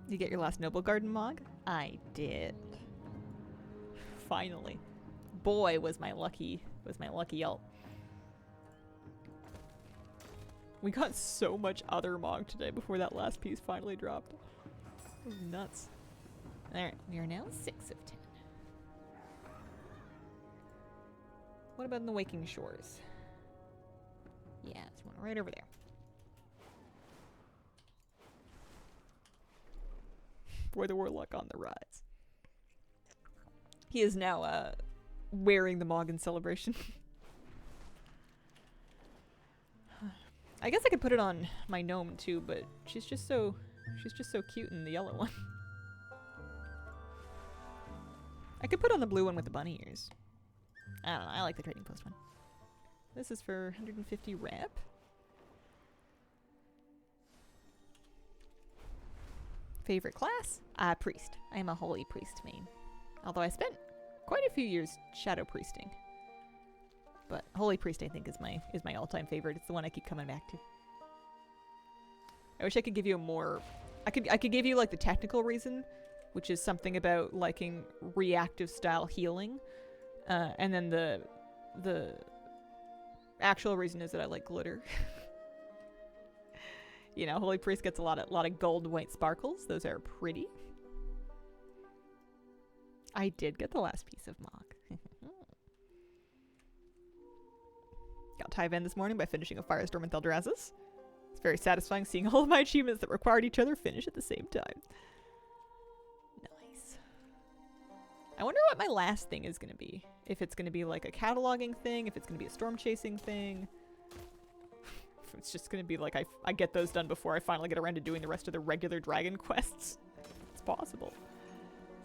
Did you get your last noblegarden mog? I did. Finally. Boy, was my lucky ult. We got so much other mog today before that last piece finally dropped. It was nuts. Alright, we are now 6 of 10. What about in the Waking Shores? Yeah, there's one right over there. Boy, the Warlock on the rise. He is now wearing the Mog in celebration. I guess I could put it on my gnome too, but she's just so cute in the yellow one. I could put on the blue one with the bunny ears. I don't know, I like the trading post one. This is for 150 rep. Favorite class? Priest. I am a holy priest main. Although I spent quite a few years shadow priesting. But holy priest I think is my all-time favorite. It's the one I keep coming back to. I wish I could give you a more... I could give you like the technical reason, which is something about liking reactive style healing. And then the actual reason is that I like glitter. You know, Holy Priest gets a lot of gold and white sparkles. Those are pretty. I did get the last piece of Mog. Got Tyvan this morning by finishing a Firestorm and Theldraszus. It's very satisfying seeing all of my achievements that required each other finish at the same time. Nice. I wonder what my last thing is going to be. If it's going to be like a cataloging thing, if it's going to be a storm chasing thing. If it's just going to be like I get those done before I finally get around to doing the rest of the regular dragon quests. It's possible.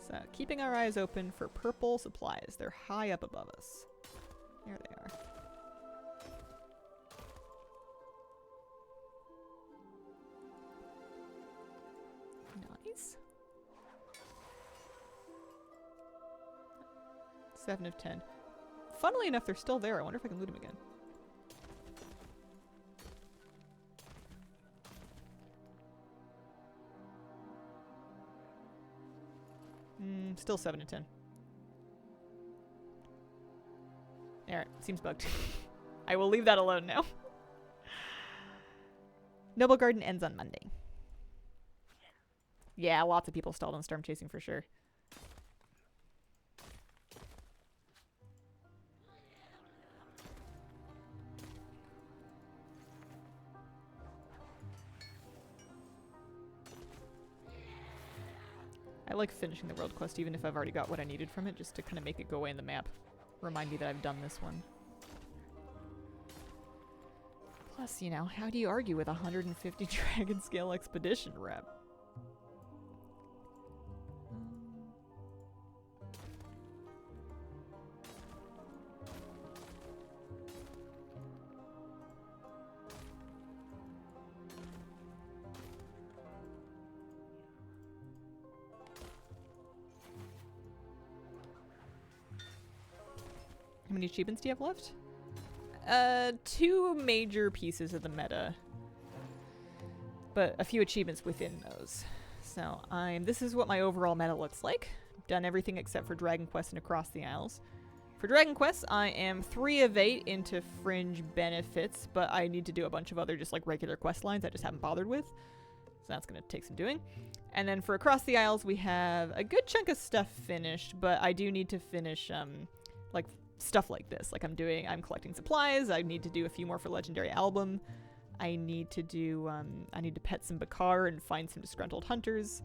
So, keeping our eyes open for purple supplies. They're high up above us. There they are. Nice. 7 of 10. Funnily enough, they're still there. I wonder if I can loot them again. Still 7 of 10. Alright, seems bugged. I will leave that alone now. Noblegarden ends on Monday. Yeah, lots of people stalled on storm chasing for sure. I like finishing the world quest even if I've already got what I needed from it, just to kind of make it go away in the map. Remind me that I've done this one. Plus, you know, how do you argue with 150 dragon scale expedition rep? How many achievements do you have left? 2 major pieces of the meta, but a few achievements within those. So this is what my overall meta looks like. I've done everything except for Dragon Quest and Across the Isles. For Dragon Quest, I am 3 of 8 into Fringe benefits, but I need to do a bunch of other just like regular quest lines I just haven't bothered with. So that's going to take some doing. And then for Across the Isles, we have a good chunk of stuff finished, but I do need to finish like stuff like this. Like I'm collecting supplies. I need to do a few more for Legendary Album. I need to do, I need to pet some Bakar and find some disgruntled hunters.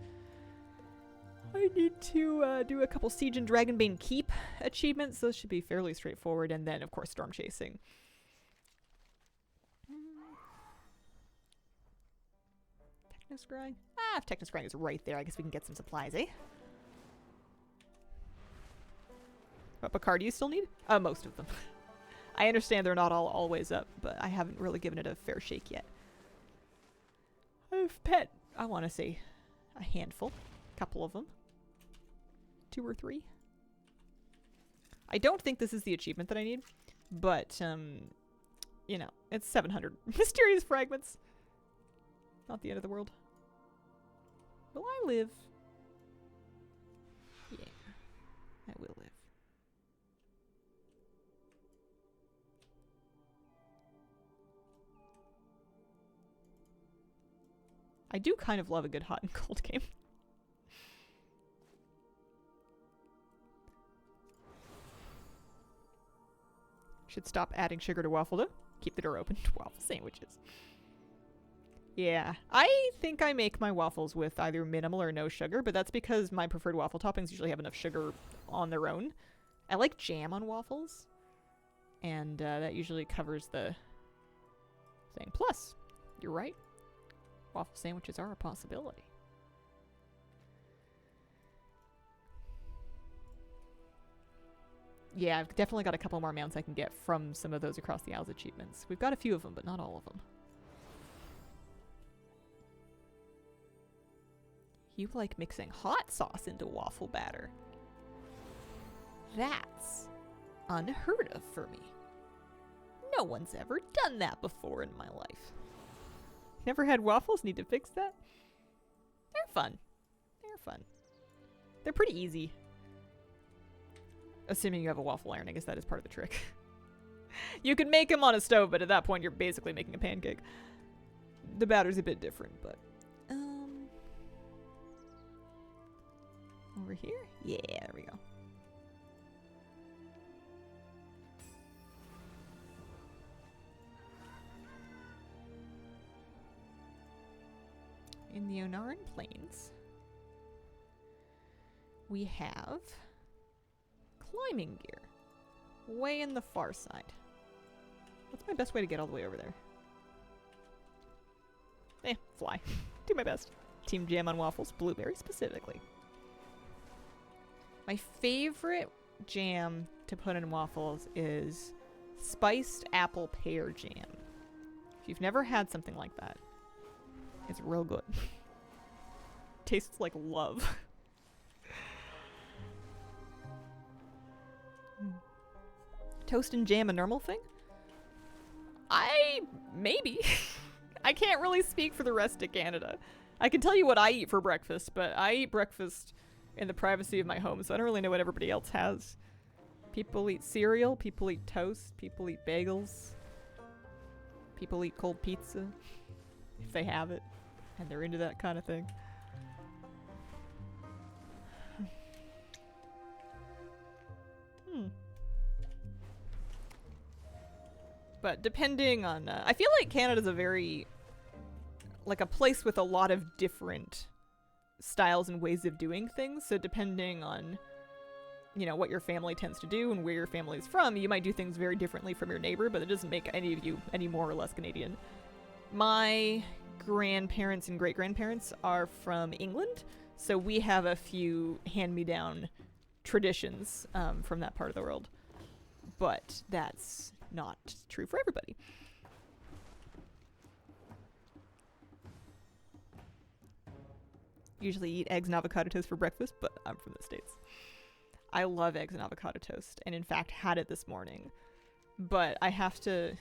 I need to do a couple Siege and Dragonbane Keep achievements. Those should be fairly straightforward. And then, of course, Storm Chasing. Technoscrying? If Technoscrying is right there, I guess we can get some supplies, eh? What Bakar do you still need? Most of them. I understand they're not all always up, but I haven't really given it a fair shake yet. I've pet, I want to say, a handful. A couple of them. 2 or 3. I don't think this is the achievement that I need, but, you know, it's 700 mysterious fragments. Not the end of the world. Will I live? Yeah, I will live. I do kind of love a good hot and cold game. Should stop adding sugar to waffle dough. Keep the door open to waffle sandwiches. Yeah, I think I make my waffles with either minimal or no sugar, but that's because my preferred waffle toppings usually have enough sugar on their own. I like jam on waffles, and that usually covers the thing. Plus, you're right. Waffle sandwiches are a possibility. Yeah, I've definitely got a couple more mounts I can get from some of those across the Owls achievements. We've got a few of them, but not all of them. You like mixing hot sauce into waffle batter. That's unheard of for me. No one's ever done that before in my life. Never had waffles? Need to fix that? They're fun. They're fun. They're pretty easy. Assuming you have a waffle iron, I guess that is part of the trick. You can make them on a stove, but at that point you're basically making a pancake. The batter's a bit different, but... Over here? Yeah, there we go. In the Onaran Plains, we have climbing gear. Way in the far side. What's my best way to get all the way over there? Fly. Do my best. Team jam on waffles. Blueberry specifically. My favorite jam to put in waffles is spiced apple pear jam. If you've never had something like that, it's real good. Tastes like love. Toast and jam a normal thing? Maybe. I can't really speak for the rest of Canada. I can tell you what I eat for breakfast, but I eat breakfast in the privacy of my home, so I don't really know what everybody else has. People eat cereal, people eat toast, people eat bagels. People eat cold pizza, if they have it, and they're into that kind of thing. But depending on... I feel like Canada's a very... like a place with a lot of different styles and ways of doing things. So depending on, you know, what your family tends to do and where your family's from, you might do things very differently from your neighbor, but it doesn't make any of you any more or less Canadian. My grandparents and great-grandparents are from England, so we have a few hand-me-down traditions from that part of the world. But that's not true for everybody. Usually eat eggs and avocado toast for breakfast, but I'm from the States. I love eggs and avocado toast, and in fact had it this morning. But I have to...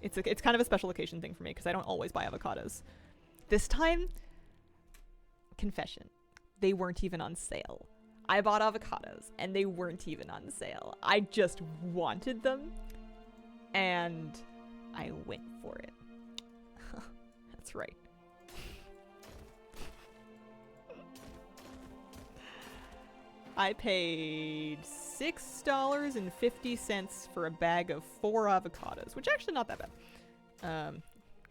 It's kind of a special occasion thing for me, because I don't always buy avocados. This time, confession, they weren't even on sale. I bought avocados, and they weren't even on sale. I just wanted them, and I went for it. That's right. I paid $6.50 for a bag of 4 avocados, which actually not that bad.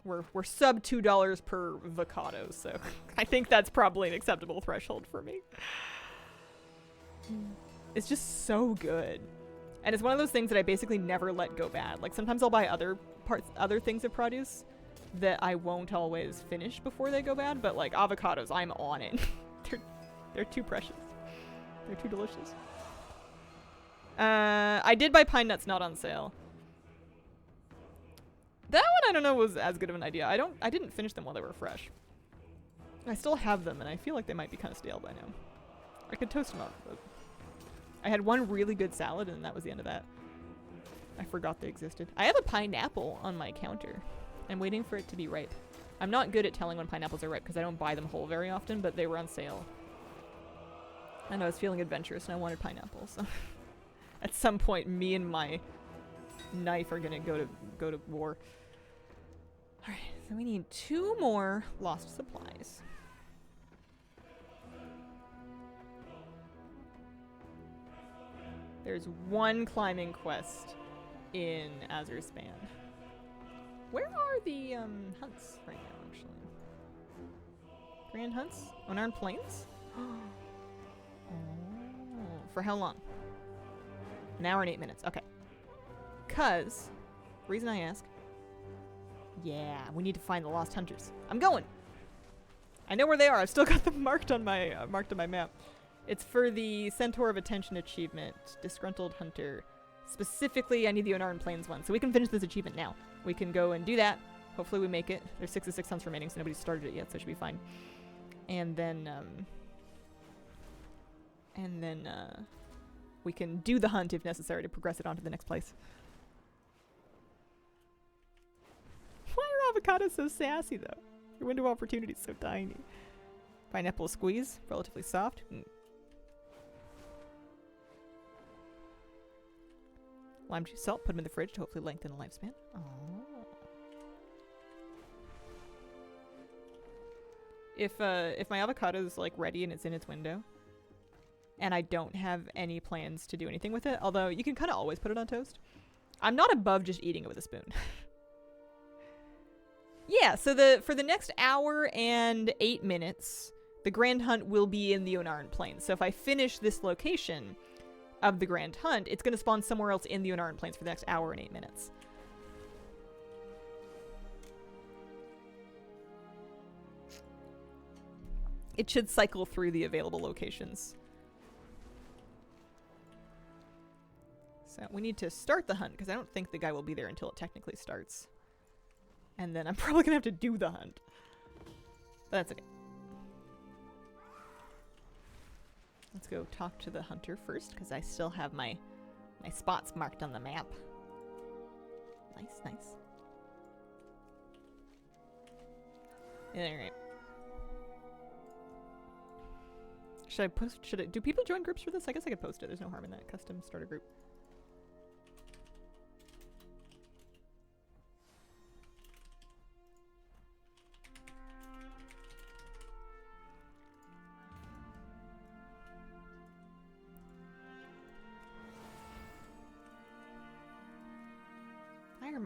We're sub $2 per avocado, so I think that's probably an acceptable threshold for me. It's just so good. And it's one of those things that I basically never let go bad. Like sometimes I'll buy other things of produce that I won't always finish before they go bad, but like avocados, I'm on it. They're too precious. They're too delicious. I did buy pine nuts not on sale. That one I don't know was as good of an idea. I didn't finish them while they were fresh. I still have them and I feel like they might be kind of stale by now. I could toast them up, but I had one really good salad and that was the end of that. I forgot they existed. I have a pineapple on my counter. I'm waiting for it to be ripe. I'm not good at telling when pineapples are ripe because I don't buy them whole very often, but they were on sale. And I was feeling adventurous and I wanted pineapple, so at some point me and my knife are gonna go to war. Alright, so we need 2 more lost supplies. There's 1 climbing quest in Azurspan. Where are the hunts right now, actually? Grand hunts? Onaran Plains? Oh, for how long? An hour and 8 minutes. Okay. Cause, reason I ask. Yeah, we need to find the lost hunters. I'm going. I know where they are. I've still got them marked on my map. It's for the Centaur of Attention achievement. Disgruntled hunter. Specifically, I need the Unarmed Plains one. So we can finish this achievement now. We can go and do that. Hopefully we make it. There's 6 of 6 hunts remaining, so nobody's started it yet, so it should be fine. And then we can do the hunt if necessary to progress it on to the next place. Why are avocados so sassy, though? Your window of opportunity is so tiny. Pineapple squeeze, relatively soft. Lime juice salt, put them in the fridge to hopefully lengthen the lifespan. Aww. If my avocado is like ready and it's in its window, and I don't have any plans to do anything with it, although you can kind of always put it on toast, I'm not above just eating it with a spoon. Yeah, so for the next hour and 8 minutes, the Grand Hunt will be in the Unarmed Plains. So if I finish this location of the Grand Hunt, it's going to spawn somewhere else in the Unarmed Plains for the next hour and 8 minutes. It should cycle through the available locations. So we need to start the hunt, because I don't think the guy will be there until it technically starts. And then I'm probably going to have to do the hunt. But that's okay. Let's go talk to the hunter first, because I still have my spots marked on the map. Nice, nice. Alright. Do people join groups for this? I guess I could post it. There's no harm in that. Custom starter group.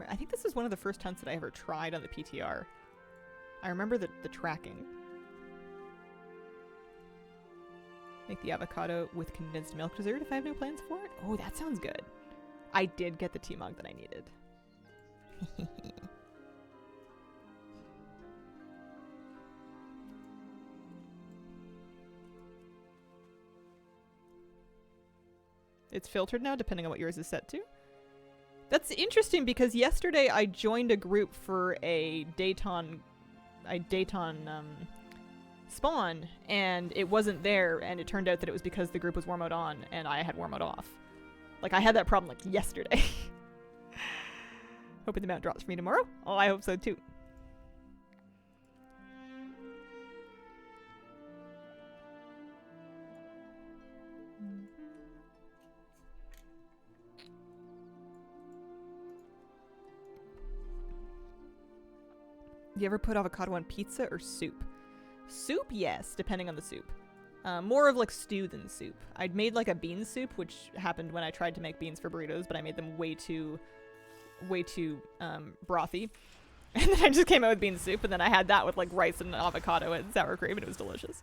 I think this is one of the first hunts that I ever tried on the PTR. I remember the tracking. Make the avocado with condensed milk dessert if I have no plans for it. Oh, that sounds good. I did get the T-Mog that I needed. It's filtered now, depending on what yours is set to. That's interesting because yesterday I joined a group for a Dayton spawn, and it wasn't there, and it turned out that it was because the group was war mode on and I had war mode off. Like, I had that problem like yesterday. Hoping the mount drops for me tomorrow. Oh, I hope so too. Do you ever put avocado on pizza or soup? Soup, yes, depending on the soup. More of like stew than soup. I'd made like a bean soup, which happened when I tried to make beans for burritos, but I made them way too brothy. And then I just came out with bean soup, and then I had that with like rice and avocado and sour cream, and it was delicious.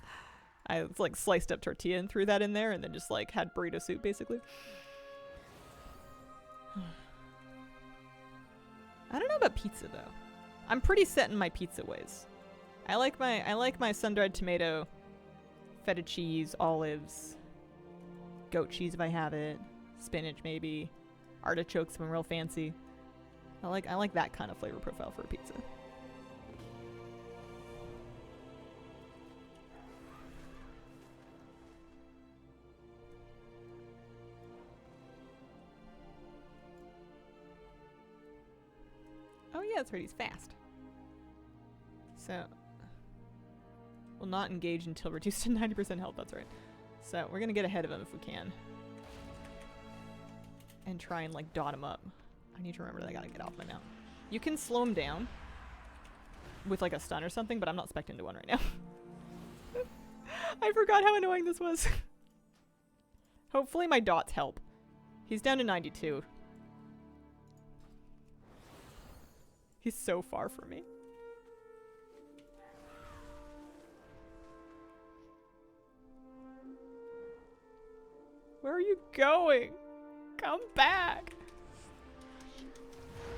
I like sliced up tortilla and threw that in there, and then just like had burrito soup basically. I don't know about pizza though. I'm pretty set in my pizza ways. I like my sun-dried tomato, feta cheese, olives, goat cheese if I have it, spinach maybe, artichokes if I'm real fancy. I like that kind of flavor profile for a pizza. Oh yeah, that's right, he's fast. So, will not engage until reduced to 90% health, that's right. So, we're gonna get ahead of him if we can. And try and, like, dot him up. I need to remember that I gotta get off my mount. You can slow him down with, like, a stun or something, but I'm not spec'd into one right now. I forgot how annoying this was. Hopefully my dots help. He's down to 92. He's so far from me. Where are you going? Come back.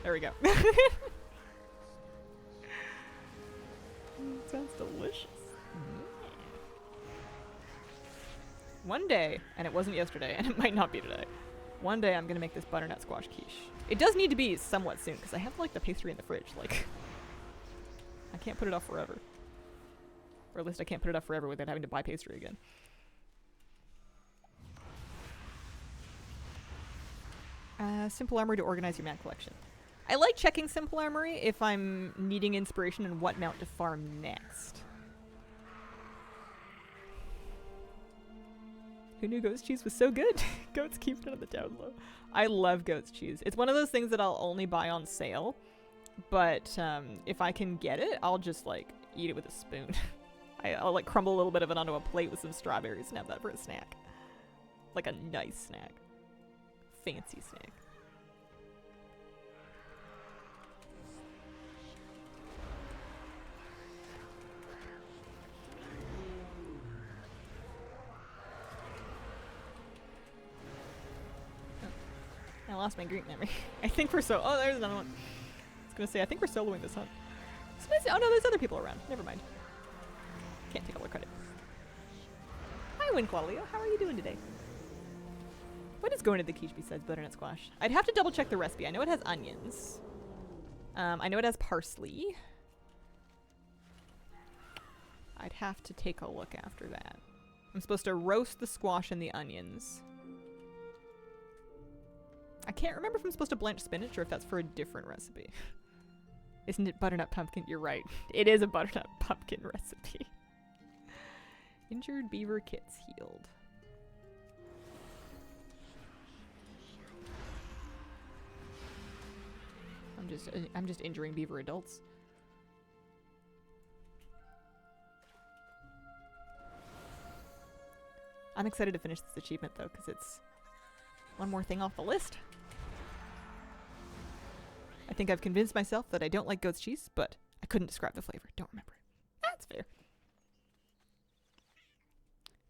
There we go. Sounds delicious. One day, and it wasn't yesterday, and it might not be today. One day I'm gonna make this butternut squash quiche. It does need to be somewhat soon, because I have like the pastry in the fridge. Like, I can't put it off forever. Or at least I can't put it off forever without having to buy pastry again. Simple Armory to organize your mount collection. I like checking Simple Armory if I'm needing inspiration in what mount to farm next. Who knew goat's cheese was so good? Goats keep it on the down low. I love goat's cheese. It's one of those things that I'll only buy on sale. But if I can get it, I'll just like eat it with a spoon. I'll like crumble a little bit of it onto a plate with some strawberries and have that for a snack. Like a nice snack. Fancy snack. I lost my Greek memory. I think we're oh, there's another one. I was gonna say, I think we're soloing this hunt. Oh no, there's other people around. Never mind. Can't take all the credit. Hi, Winclaw. How are you doing today? What is going to the quiche besides butternut squash? I'd have to double check the recipe. I know it has onions. I know it has parsley. I'd have to take a look after that. I'm supposed to roast the squash and the onions. I can't remember if I'm supposed to blanch spinach or if that's for a different recipe. Isn't it butternut pumpkin? You're right. It is a butternut pumpkin recipe. Injured beaver kits healed. I'm just injuring beaver adults. I'm excited to finish this achievement though, because it's one more thing off the list. I think I've convinced myself that I don't like goat's cheese, but I couldn't describe the flavor. Don't remember it. That's fair.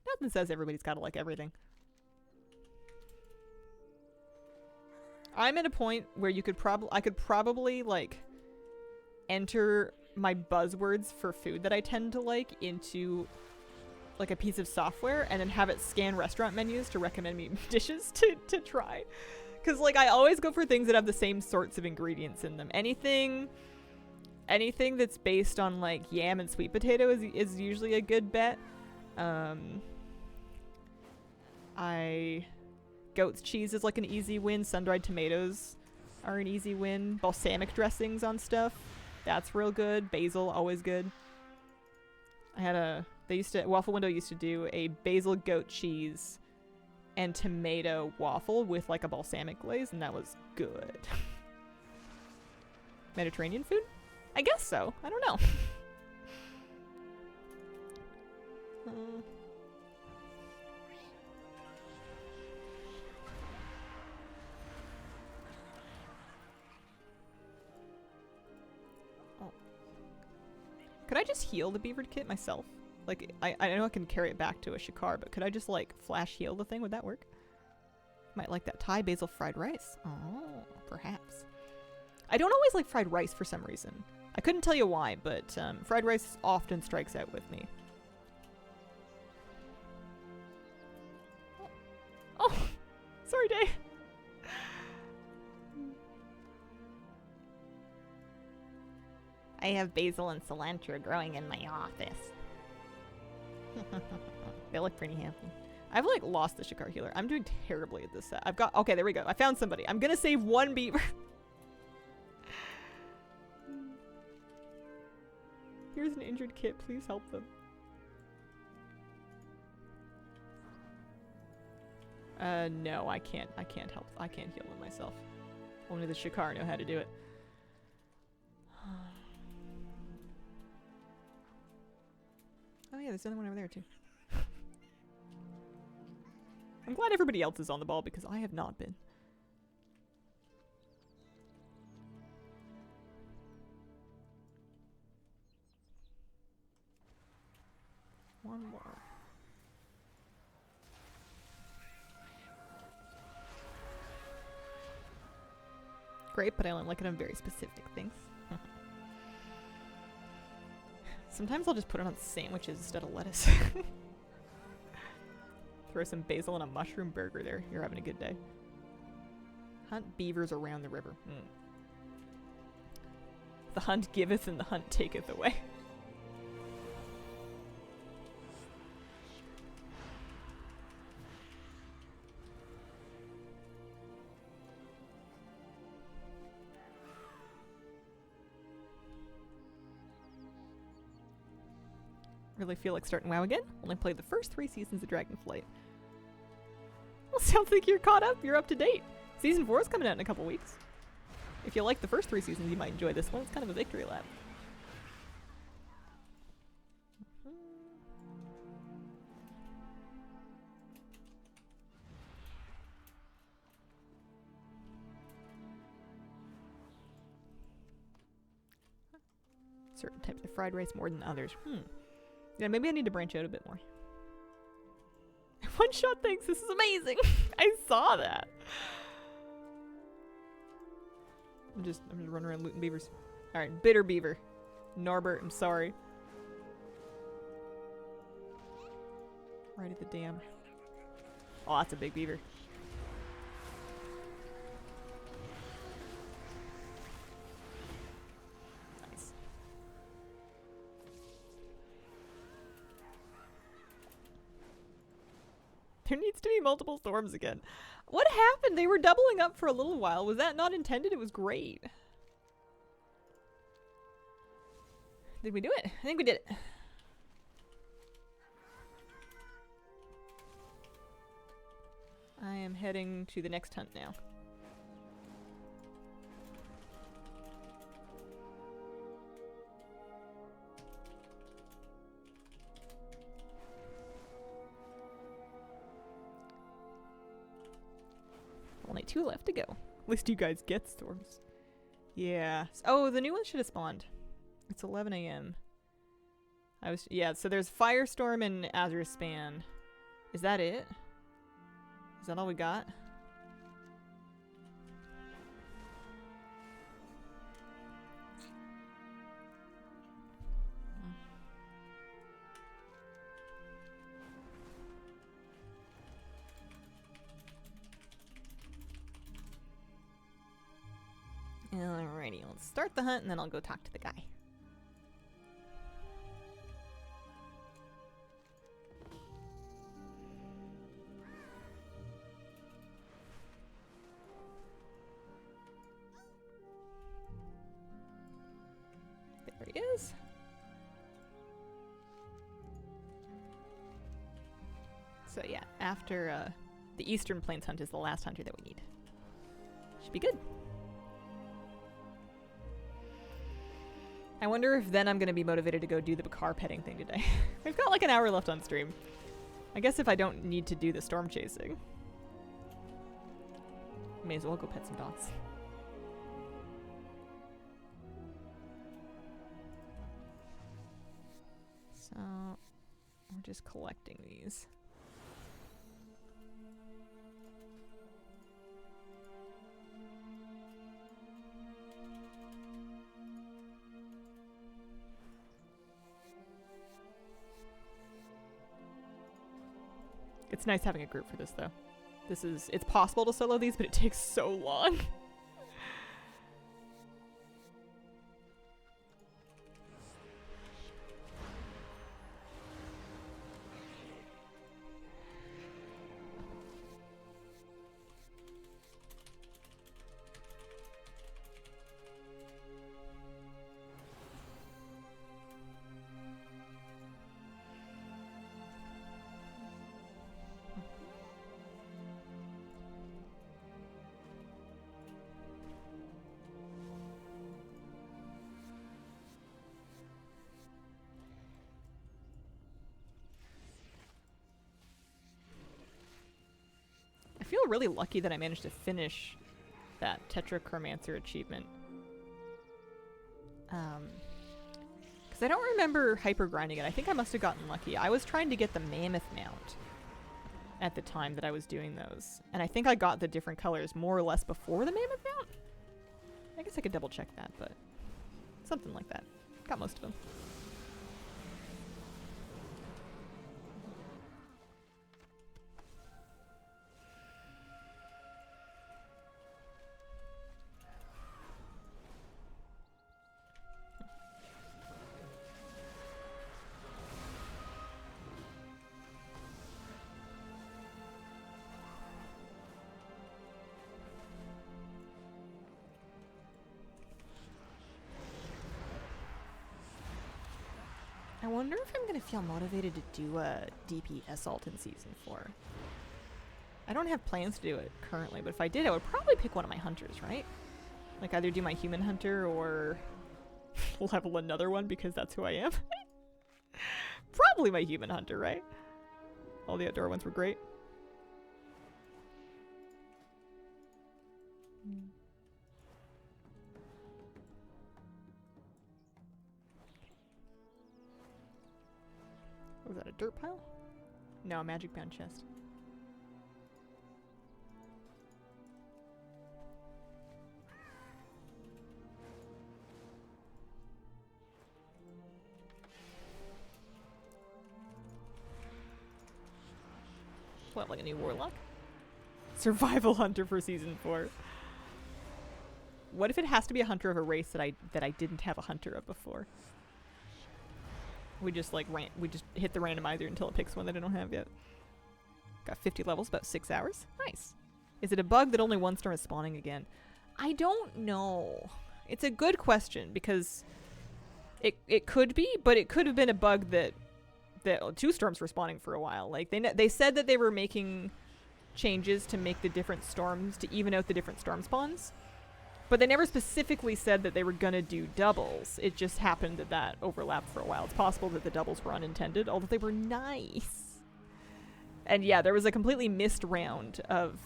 Nothing says everybody's gotta like everything. I'm at a point where you could I could probably like enter my buzzwords for food that I tend to like into like a piece of software and then have it scan restaurant menus to recommend me dishes to try. Cause like I always go for things that have the same sorts of ingredients in them. Anything that's based on like yam and sweet potato is usually a good bet. Goat's cheese is like an easy win. Sun-dried tomatoes are an easy win. Balsamic dressings on stuff, that's real good. Basil, always good. Waffle Window used to do a basil goat cheese and tomato waffle with like a balsamic glaze, and that was good. Mediterranean food? I guess so. I don't know. Could I just heal the beaver kit myself? Like, I know I can carry it back to a shikar, but could I just, like, flash heal the thing? Would that work? Might like that Thai basil fried rice. Oh, perhaps. I don't always like fried rice for some reason. I couldn't tell you why, but fried rice often strikes out with me. Oh, sorry, Day. I have basil and cilantro growing in my office. They look pretty happy. I've like lost the shikar healer. I'm doing terribly at this set. Okay, there we go. I found somebody. I'm gonna save one beaver. Here's an injured kit. Please help them. No, I can't help. I can't heal them myself. Only the shikar know how to do it. Oh yeah, there's another one over there too. I'm glad everybody else is on the ball because I have not been. One more. great, but I only like it on very specific things. Sometimes I'll just put it on sandwiches instead of lettuce. Throw some basil and a mushroom burger there. You're having a good day. Hunt beavers around the river. The hunt giveth and the hunt taketh away. Really feel like starting WoW again. Only played the first 3 seasons of Dragonflight. Well, sounds like you're caught up. You're up to date. Season 4 is coming out in a couple weeks. If you like the first 3 seasons, you might enjoy this one. It's kind of a victory lap. Certain types of fried rice more than others. Yeah, maybe I need to branch out a bit more. One shot thinks this is amazing. I saw that. I'm just running around looting beavers. Alright, bitter beaver. Norbert, I'm sorry. Right at the dam. Oh, that's a big beaver. Nice. There needs to be multiple storms again. What happened? They were doubling up for a little while. Was that not intended? It was great. Did we do it? I think we did it. I am heading to the next hunt now. Only 2 left to go. At least you guys get storms. Yeah. Oh, the new one should have spawned. It's 11 a.m. Yeah, so there's Firestorm and Azure Span. Is that it? Is that all we got? Alrighty, let's start the hunt and then I'll go talk to the guy. There he is. So yeah, after the Eastern Plains hunt is the last hunter that we need. Should be good. I wonder if then I'm going to be motivated to go do the car petting thing today. We've got like an hour left on stream. I guess if I don't need to do the storm chasing. May as well go pet some dogs. So, we're just collecting these. It's nice having a group for this, though. It's possible to solo these, but it takes so long. I feel really lucky that I managed to finish that Tetrachromancer achievement. Because I don't remember hyper grinding it. I think I must have gotten lucky. I was trying to get the mammoth mount at the time that I was doing those. And I think I got the different colors more or less before the mammoth mount. I guess I could double check that, but something like that. Got most of them. I wonder if I'm going to feel motivated to do a DP assault in Season 4. I don't have plans to do it currently, but if I did, I would probably pick one of my hunters, right? Like either do my human hunter or level another one because that's who I am. Probably my human hunter, right? All the outdoor ones were great. Was that a dirt pile? No, a magic bound chest. What, like a new warlock? Survival hunter for Season 4. What if it has to be a hunter of a race that I didn't have a hunter of before? We just we just hit the randomizer until it picks one that I don't have yet. Got 50 levels, about 6 hours. Nice. Is it a bug that only one storm is spawning again? I don't know. It's a good question because it could be, but it could have been a bug that 2 storms were spawning for a while. Like they said that they were making changes to make the different storms to even out the different storm spawns. But they never specifically said that they were gonna do doubles. It just happened that overlapped for a while. It's possible that the doubles were unintended, although they were nice. And yeah, there was a completely missed round of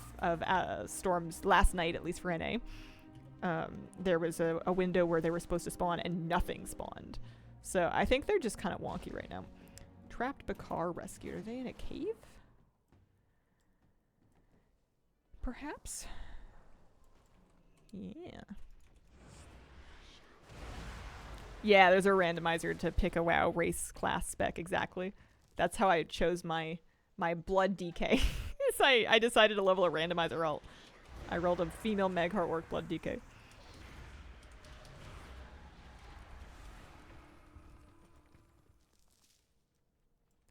storms last night, at least for NA. There was a window where they were supposed to spawn and nothing spawned. So I think they're just kind of wonky right now. Trapped Bakar rescued. Are they in a cave? Perhaps? Yeah. Yeah, there's a randomizer to pick a WoW race class spec, exactly. That's how I chose my blood DK. So I decided to level a randomizer alt. I rolled a female Meg Heartwork blood DK.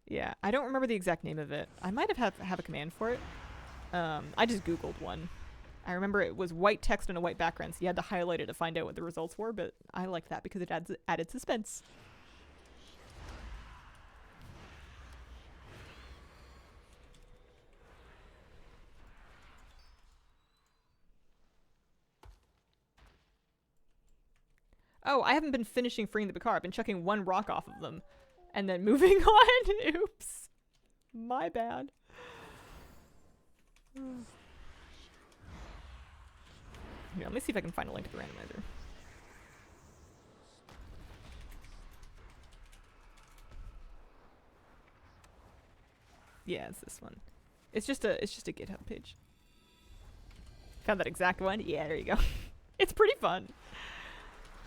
Yeah, I don't remember the exact name of it. I might have a command for it. I just Googled one. I remember it was white text on a white background, so you had to highlight it to find out what the results were, but I liked that because it added suspense. Oh, I haven't been finishing freeing the Bakar. I've been chucking one rock off of them and then moving on. Oops. My bad. Here, let me see if I can find a link to the randomizer. Yeah, it's this one. It's just a GitHub page. Found that exact one? Yeah, there you go. It's pretty fun.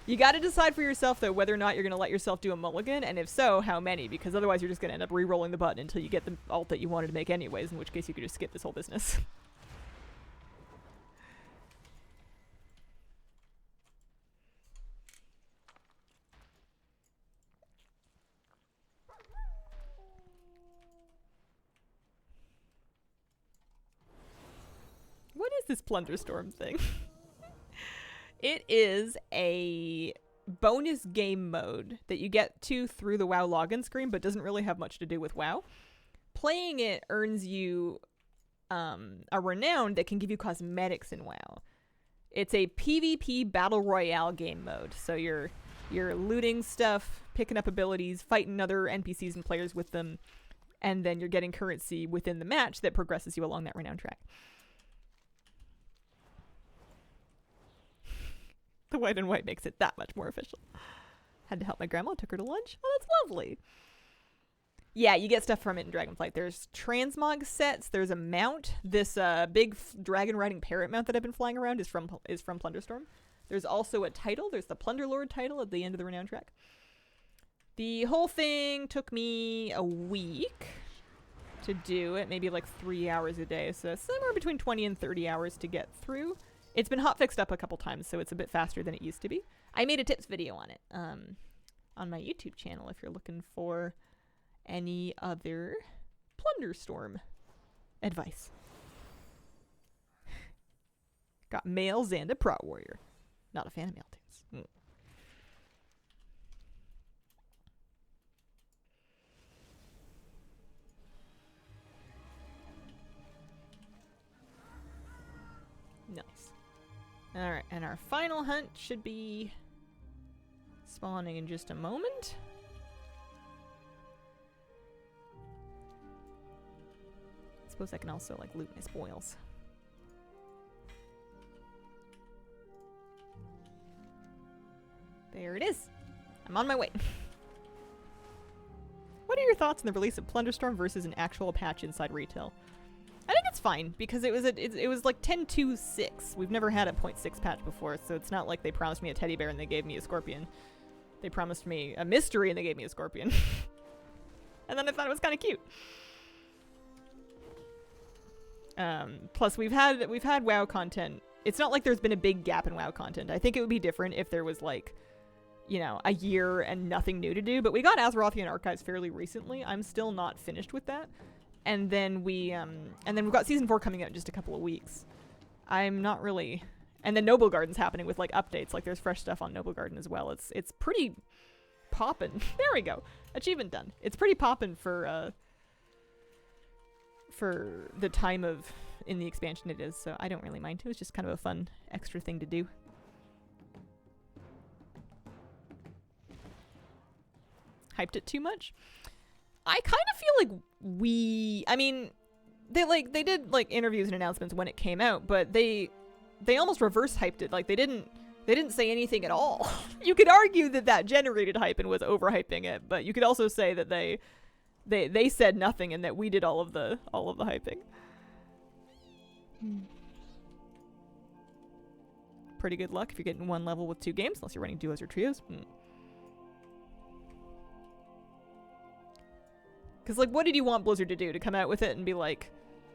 You gotta decide for yourself, though, whether or not you're gonna let yourself do a mulligan, and if so, how many, because otherwise you're just gonna end up re-rolling the button until you get the ult that you wanted to make anyways, in which case you could just skip this whole business. What is this Plunderstorm thing? It is a bonus game mode that you get to through the WoW login screen, but doesn't really have much to do with WoW. Playing it earns you a renown that can give you cosmetics in WoW. It's a PvP battle royale game mode, so you're looting stuff, picking up abilities, fighting other NPCs and players with them, and then you're getting currency within the match that progresses you along that renown track. The white and white makes it that much more official. Had to help my grandma, took her to lunch. Oh, that's lovely. Yeah, you get stuff from it in Dragonflight. There's Transmog sets. There's a mount. This big dragon riding parrot mount that I've been flying around is from Plunderstorm. There's also a title. There's the Plunderlord title at the end of the renown track. The whole thing took me a week to do it, maybe like 3 hours a day. So somewhere between 20 and 30 hours to get through. It's been hotfixed up a couple times, so it's a bit faster than it used to be. I made a tips video on it on my YouTube channel if you're looking for any other Plunderstorm advice. Got males and a prot warrior. Not a fan of male tunes. Nice. Alright, and our final hunt should be spawning in just a moment. I suppose I can also like loot my spoils. There it is. I'm on my way. What are your thoughts on the release of Plunderstorm versus an actual patch inside retail? I think it's fine because it was like 10.2.6. We've never had a 0.6 patch before, so it's not like they promised me a teddy bear and they gave me a scorpion. They promised me a mystery and they gave me a scorpion. And then I thought it was kind of cute. Plus we've had WoW content. It's not like there's been a big gap in WoW content. I think it would be different if there was like, you know, a year and nothing new to do, but we got Azerothian Archives fairly recently. I'm still not finished with that. And then we've got season 4 coming out in just a couple of weeks. I'm not really, and then Noblegarden's happening with like updates. Like there's fresh stuff on Noblegarden as well. It's pretty poppin'. There we go. Achievement done. It's pretty poppin' for the time of in the expansion it is. So I don't really mind. It was just kind of a fun extra thing to do. Hyped it too much? I kind of feel like I mean, they did like interviews and announcements when it came out, but they almost reverse hyped it. Like they didn't say anything at all. You could argue that generated hype and was overhyping it, but you could also say that they said nothing and that we did all of the hyping. Pretty good luck if you're getting one level with 2 games, unless you're running duos or trios. Because, like, what did you want Blizzard to do? To come out with it and be like,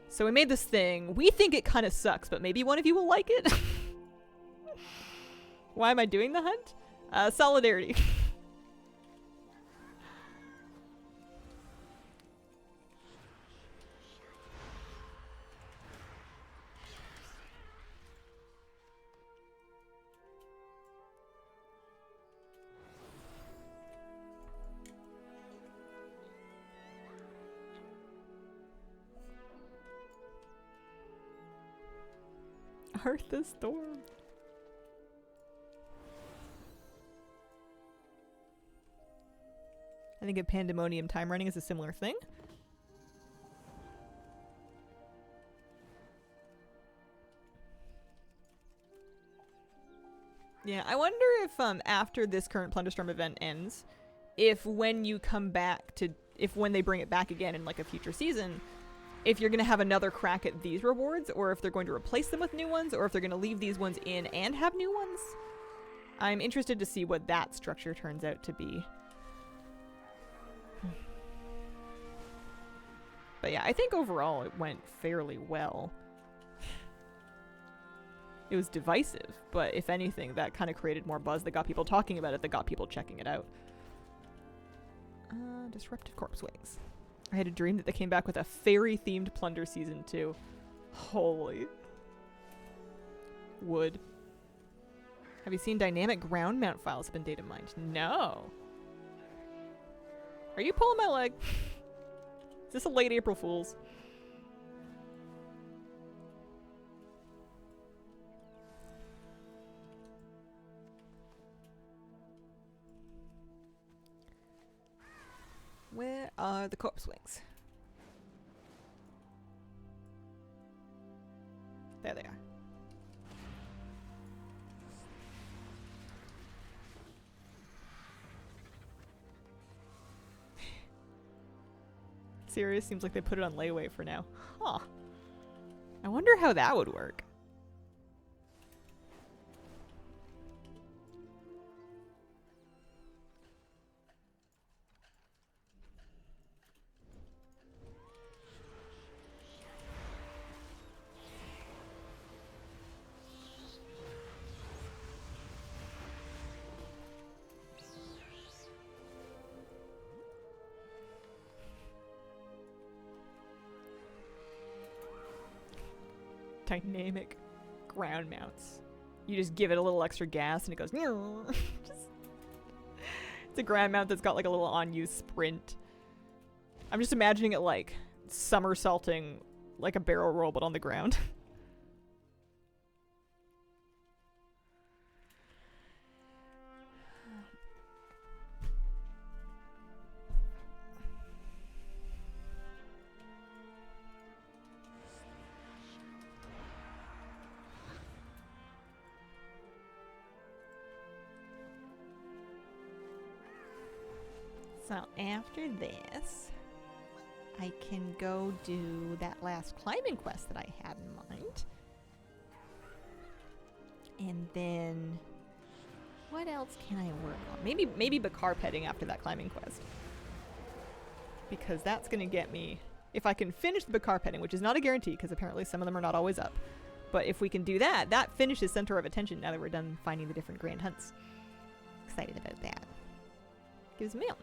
so we made this thing. We think it kind of sucks, but maybe one of you will like it? Why am I doing the hunt? Solidarity. Arthur Storm. I think a Pandemonium time running is a similar thing. Yeah, I wonder if after this current Plunderstorm event ends, if when you come back to, if when they bring it back again in like a future season, if you're going to have another crack at these rewards, or if they're going to replace them with new ones, or if they're going to leave these ones in and have new ones. I'm interested to see what that structure turns out to be. But yeah, I think overall it went fairly well. It was divisive, but if anything, that kind of created more buzz that got people talking about it, that got people checking it out. Disrupted Corpse Wings. I had a dream that they came back with a fairy-themed Plunder Season 2. Holy. Wood. Have you seen dynamic ground mount files have been data mined? No. Are you pulling my leg? Is this a late April Fool's? Where are the corpse wings? There they are. Serious? Seems like they put it on layaway for now. Huh. I wonder how that would work. Dynamic ground mounts. You just give it a little extra gas and it goes. Just, it's a ground mount that's got like a little on-use sprint. I'm just imagining it like somersaulting like a barrel roll but on the ground. So after this, I can go do that last climbing quest that I had in mind. And then what else can I work on? Maybe Bakar petting after that climbing quest. Because that's going to get me, if I can finish the Bakar petting, which is not a guarantee because apparently some of them are not always up. But if we can do that, that finishes Center of Attention now that we're done finding the different grand hunts. Excited about that. Gives me mail.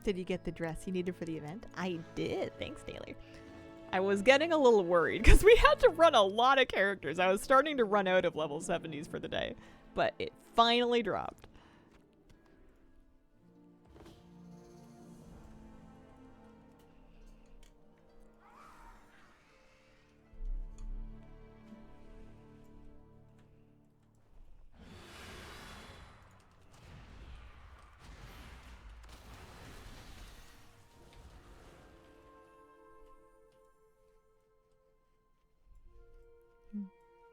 Did you get the dress you needed for the event? I did. Thanks, Taylor. I was getting a little worried because we had to run a lot of characters. I was starting to run out of level 70s for the day, but it finally dropped.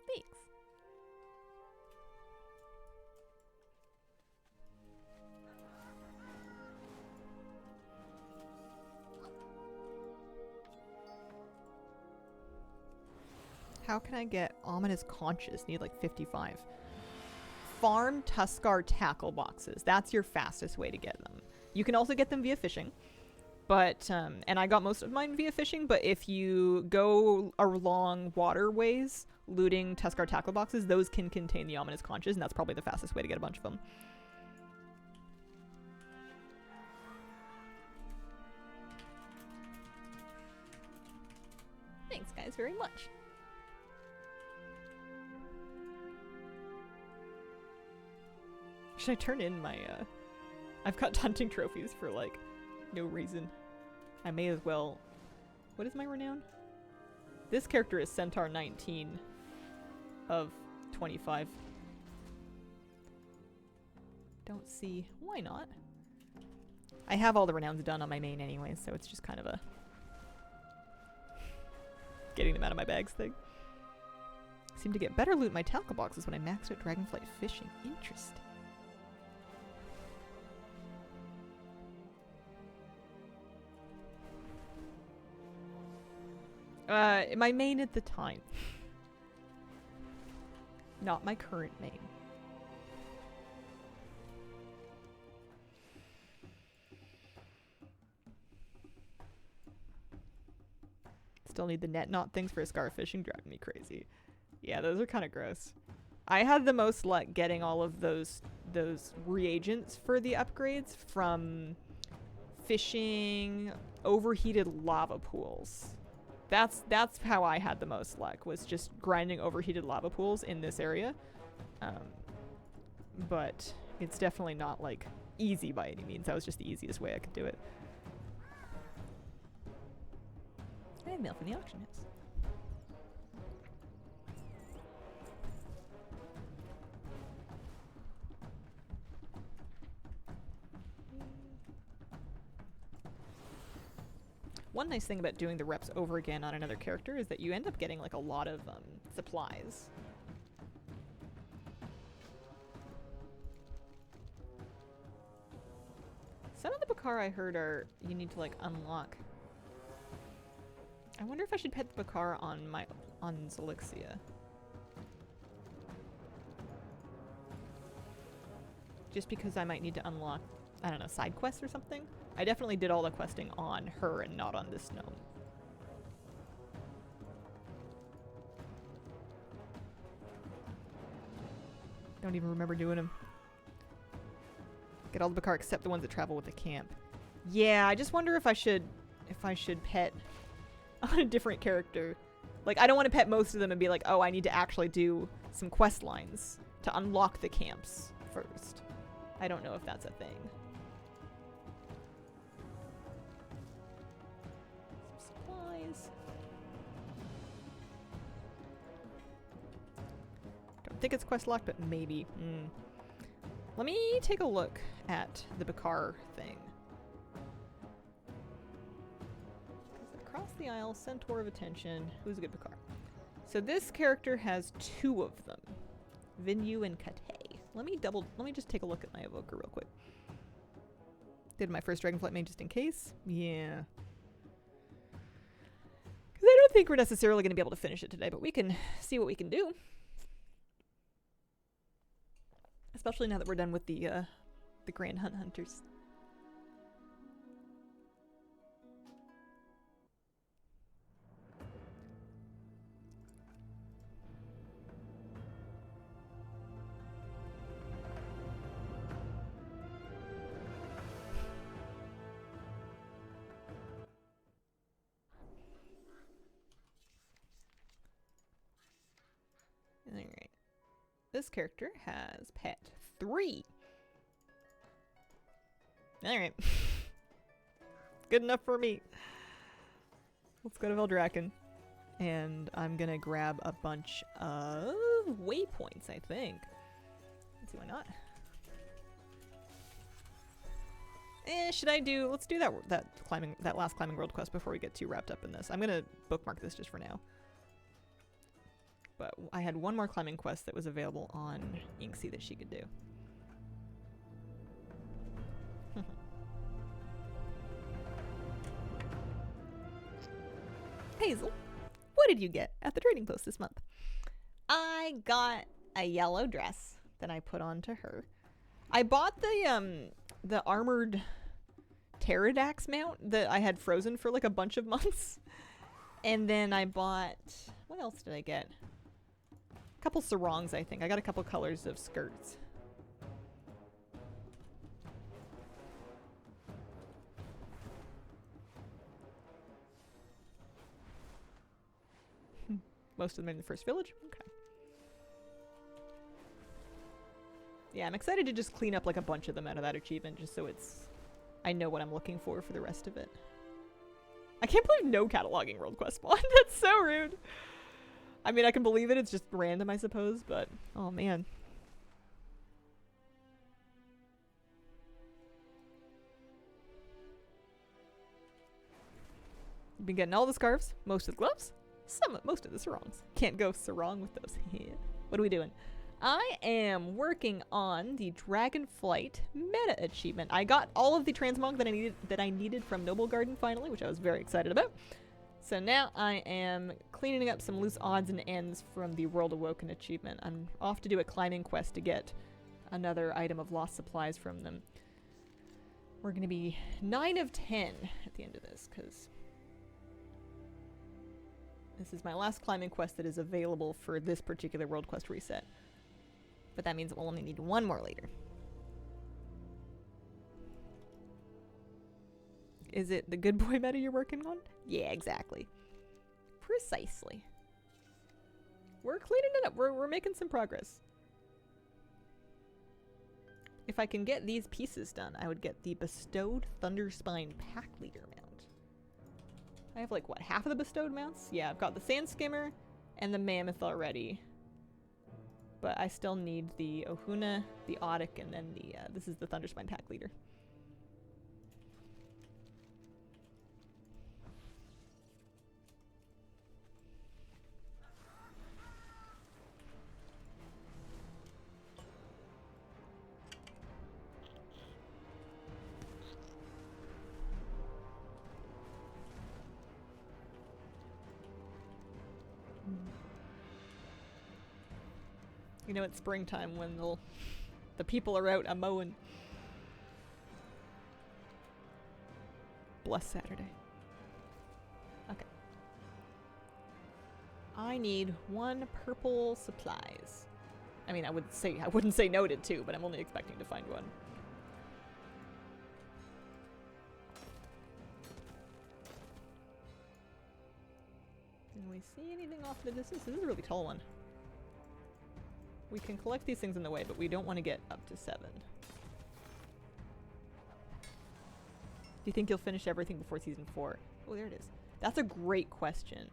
Thanks. How can I get Ominous Conscious? Need like 55. Farm Tuskar tackle boxes. That's your fastest way to get them. You can also get them via fishing. But, and I got most of mine via fishing, but if you go along waterways looting Tuskar tackle boxes, those can contain the Ominous Conches, and that's probably the fastest way to get a bunch of them. Thanks, guys, very much. Should I turn in my, I've got hunting trophies for, like, no reason. I may as well. What is my renown? This character is Centaur 19 of 25. Don't see why not. I have all the renowns done on my main anyway, so it's just kind of a getting them out of my bags thing. Seem to get better loot in my tackle boxes when I maxed out Dragonflight fishing. Interesting. My main at the time. Not my current main. Still need the net knot things for a scar fishing, driving me crazy. Yeah, those are kind of gross. I had the most luck getting all of those reagents for the upgrades from fishing overheated lava pools. That's how I had the most luck, was just grinding overheated lava pools in this area. But it's definitely not like easy by any means. That was just the easiest way I could do it. I have mail from the auction house. One nice thing about doing the reps over again on another character is that you end up getting like a lot of supplies. Some of the Bakar I heard are you need to like unlock I wonder if I should pet the Bakar on Zelixia. Just because I might need to unlock, I don't know, side quests or something. I definitely did all the questing on her and not on this gnome. Don't even remember doing them. Get all the Bakar except the ones that travel with the camp. Yeah, I just wonder if I should pet on a different character. Like, I don't want to pet most of them and be like, oh, I need to actually do some quest lines to unlock the camps first. I don't know if that's a thing. Some supplies. Don't think it's quest locked, but maybe. Let me take a look at the Bakar thing. Across the aisle, Centaur of Attention. Who's a good Bakar? So this character has 2 of them. Vinyu and Kate. Let me just take a look at my evoker real quick. Did my first Dragonflight Mage just in case? Yeah. Because I don't think we're necessarily going to be able to finish it today, but we can see what we can do. Especially now that we're done with the Grand Hunt Hunters. Alright. This character has pet 3. Alright. Good enough for me. Let's go to Veldraken. And I'm gonna grab a bunch of waypoints, I think. Let's see, why not? Should I do... Let's do that last climbing world quest before we get too wrapped up in this. I'm gonna bookmark this just for now. But I had one more climbing quest that was available on Inksy that she could do. Hazel, what did you get at the trading post this month? I got a yellow dress that I put on to her. I bought the armored pterodax mount that I had frozen for like a bunch of months. And then I bought... What else did I get? A couple sarongs, I think. I got a couple colors of skirts. Most of them in the first village? Okay. Yeah, I'm excited to just clean up like a bunch of them out of that achievement just so I know what I'm looking for the rest of it. I can't believe no cataloging world quest spawn. That's so rude. I mean, I can believe it. It's just random, I suppose, but... Oh, man. You've been getting all the scarves, most of the gloves, most of the sarongs. Can't go sarong with those. What are we doing? I am working on the Dragonflight meta achievement. I got all of the transmog that I needed from Noblegarden finally, which I was very excited about. So now I am cleaning up some loose odds and ends from the World Awoken achievement. I'm off to do a climbing quest to get another item of lost supplies from them. We're going to be 9 of 10 at the end of this, because this is my last climbing quest that is available for this particular world quest reset. But that means we'll only need 1 more later. Is it the good boy meta you're working on? Yeah, exactly. Precisely. We're cleaning it up. We're making some progress. If I can get these pieces done, I would get the bestowed Thunderspine pack leader mount. I have like, what, half of the bestowed mounts? Yeah, I've got the Sand Skimmer and the Mammoth already. But I still need the Ohuna, the Audic, and then this is the Thunderspine pack leader. You know, it's springtime when the people are out a mowing. Bless Saturday. Okay. I need 1 purple supplies. I mean, I wouldn't say noted too, but I'm only expecting to find 1. Can we see anything off in the distance? This is a really tall one. We can collect these things in the way, but we don't want to get up to 7. Do you think you'll finish everything before season 4? Oh, there it is. That's a great question.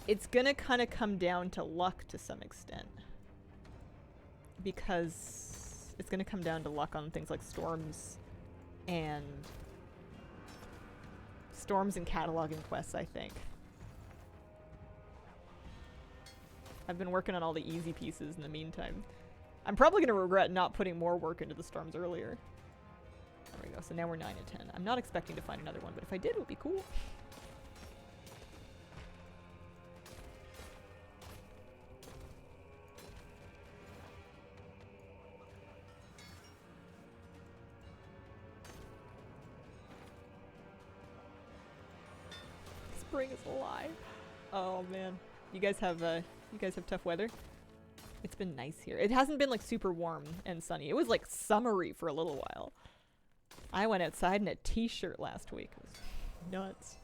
It's gonna kind of come down to luck to some extent. Because it's gonna come down to luck on things like storms and cataloging quests, I think. I've been working on all the easy pieces in the meantime. I'm probably going to regret not putting more work into the storms earlier. There we go. So now we're 9 and 10. I'm not expecting to find another one, but if I did, it would be cool. Spring is alive. Oh man. You guys have tough weather? It's been nice here. It hasn't been like super warm and sunny. It was like summery for a little while. I went outside in a t-shirt last week. It was nuts.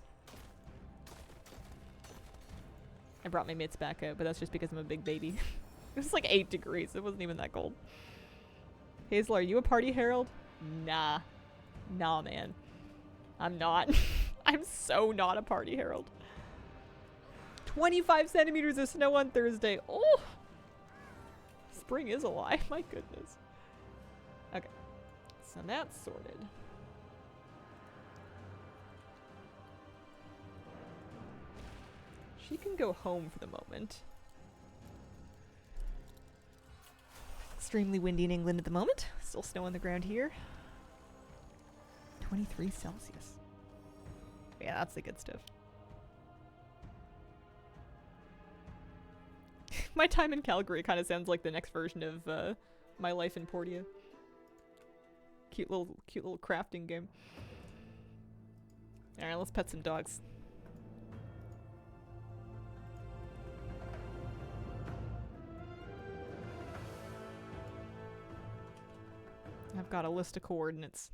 I brought my mitts back out, but that's just because I'm a big baby. It was like 8 degrees. It wasn't even that cold. Hazel, are you a party herald? Nah. Nah, man. I'm not. I'm so not a party herald. 25 centimeters of snow on Thursday. Oh! Spring is alive. My goodness. Okay. So that's sorted. She can go home for the moment. Extremely windy in England at the moment. Still snow on the ground here. 23 Celsius. Yeah, that's the good stuff. My time in Calgary kind of sounds like the next version of my life in Portia. Cute little crafting game. All right, let's pet some dogs. I've got a list of coordinates.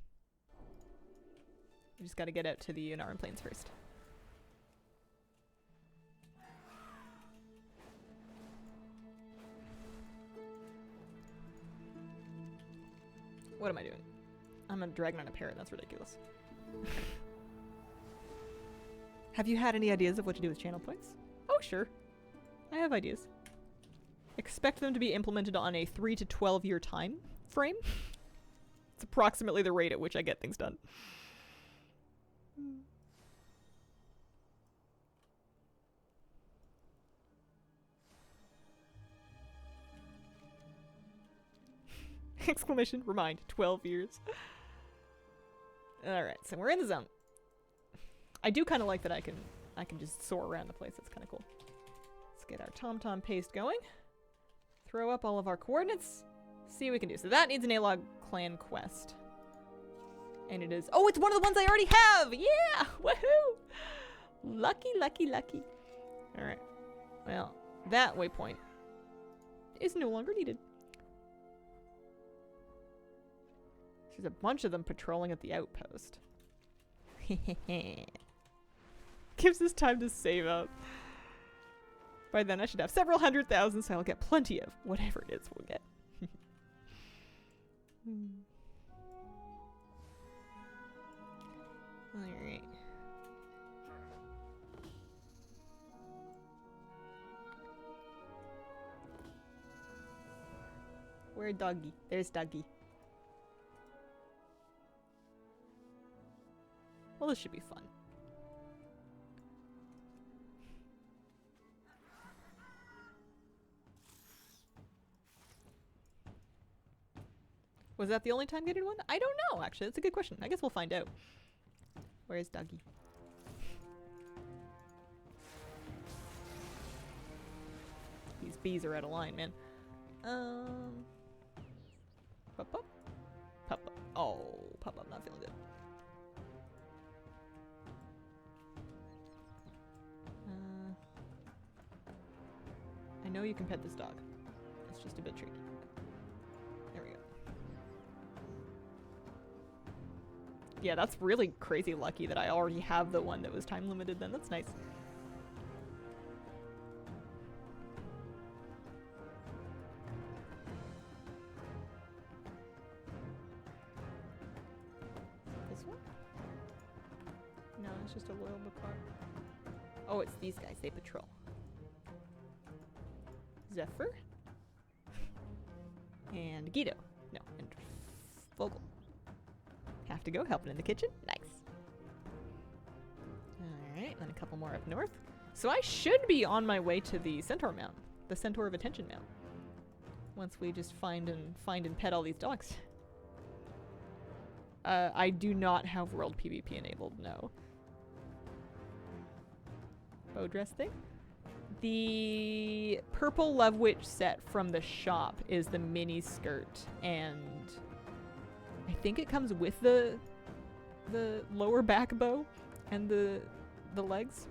We just got to get out to the Unaran Plains first. What am I doing? I'm a dragon on a parrot. That's ridiculous. Have you had any ideas of what to do with channel points? Oh, sure. I have ideas. Expect them to be implemented on a 3 to 12 year time frame. It's approximately the rate at which I get things done. Exclamation, remind, 12 years. Alright, so we're in the zone. I do kind of like that I can just soar around the place. That's kind of cool. Let's get our TomTom paste going. Throw up all of our coordinates. See what we can do. So that needs an A-Log clan quest. And it is... Oh, it's one of the ones I already have! Yeah! Woohoo! Lucky, lucky, lucky. Alright. Well, that waypoint is no longer needed. There's a bunch of them patrolling at the outpost. Gives us time to save up. By then I should have several 100,000, so I'll get plenty of whatever it is we'll get. Alright. Where's Doggy? There's Doggy. Well, this should be fun. Was that the only time getting one? I don't know, actually. That's a good question. I guess we'll find out. Where's Doggy? These bees are out of line, man. Pup pup. Pup pup. Oh, pup pup not feeling good. I know you can pet this dog. It's just a bit tricky. There we go. Yeah, that's really crazy lucky that I already have the one that was time limited then. That's nice. This one? No, it's just a loyal Bakar. Oh, it's these guys. They patrol. Zephyr. And Guido. No, and Vogel. Have to go helping in the kitchen. Nice. Alright, then a couple more up north. So I should be on my way to the Centaur Mount. The Centaur of Attention Mount. Once we just find and pet all these dogs. I do not have world PvP enabled, no. Bow dress thing? The purple Love Witch set from the shop is the mini skirt, and I think it comes with the lower back bow and the legs.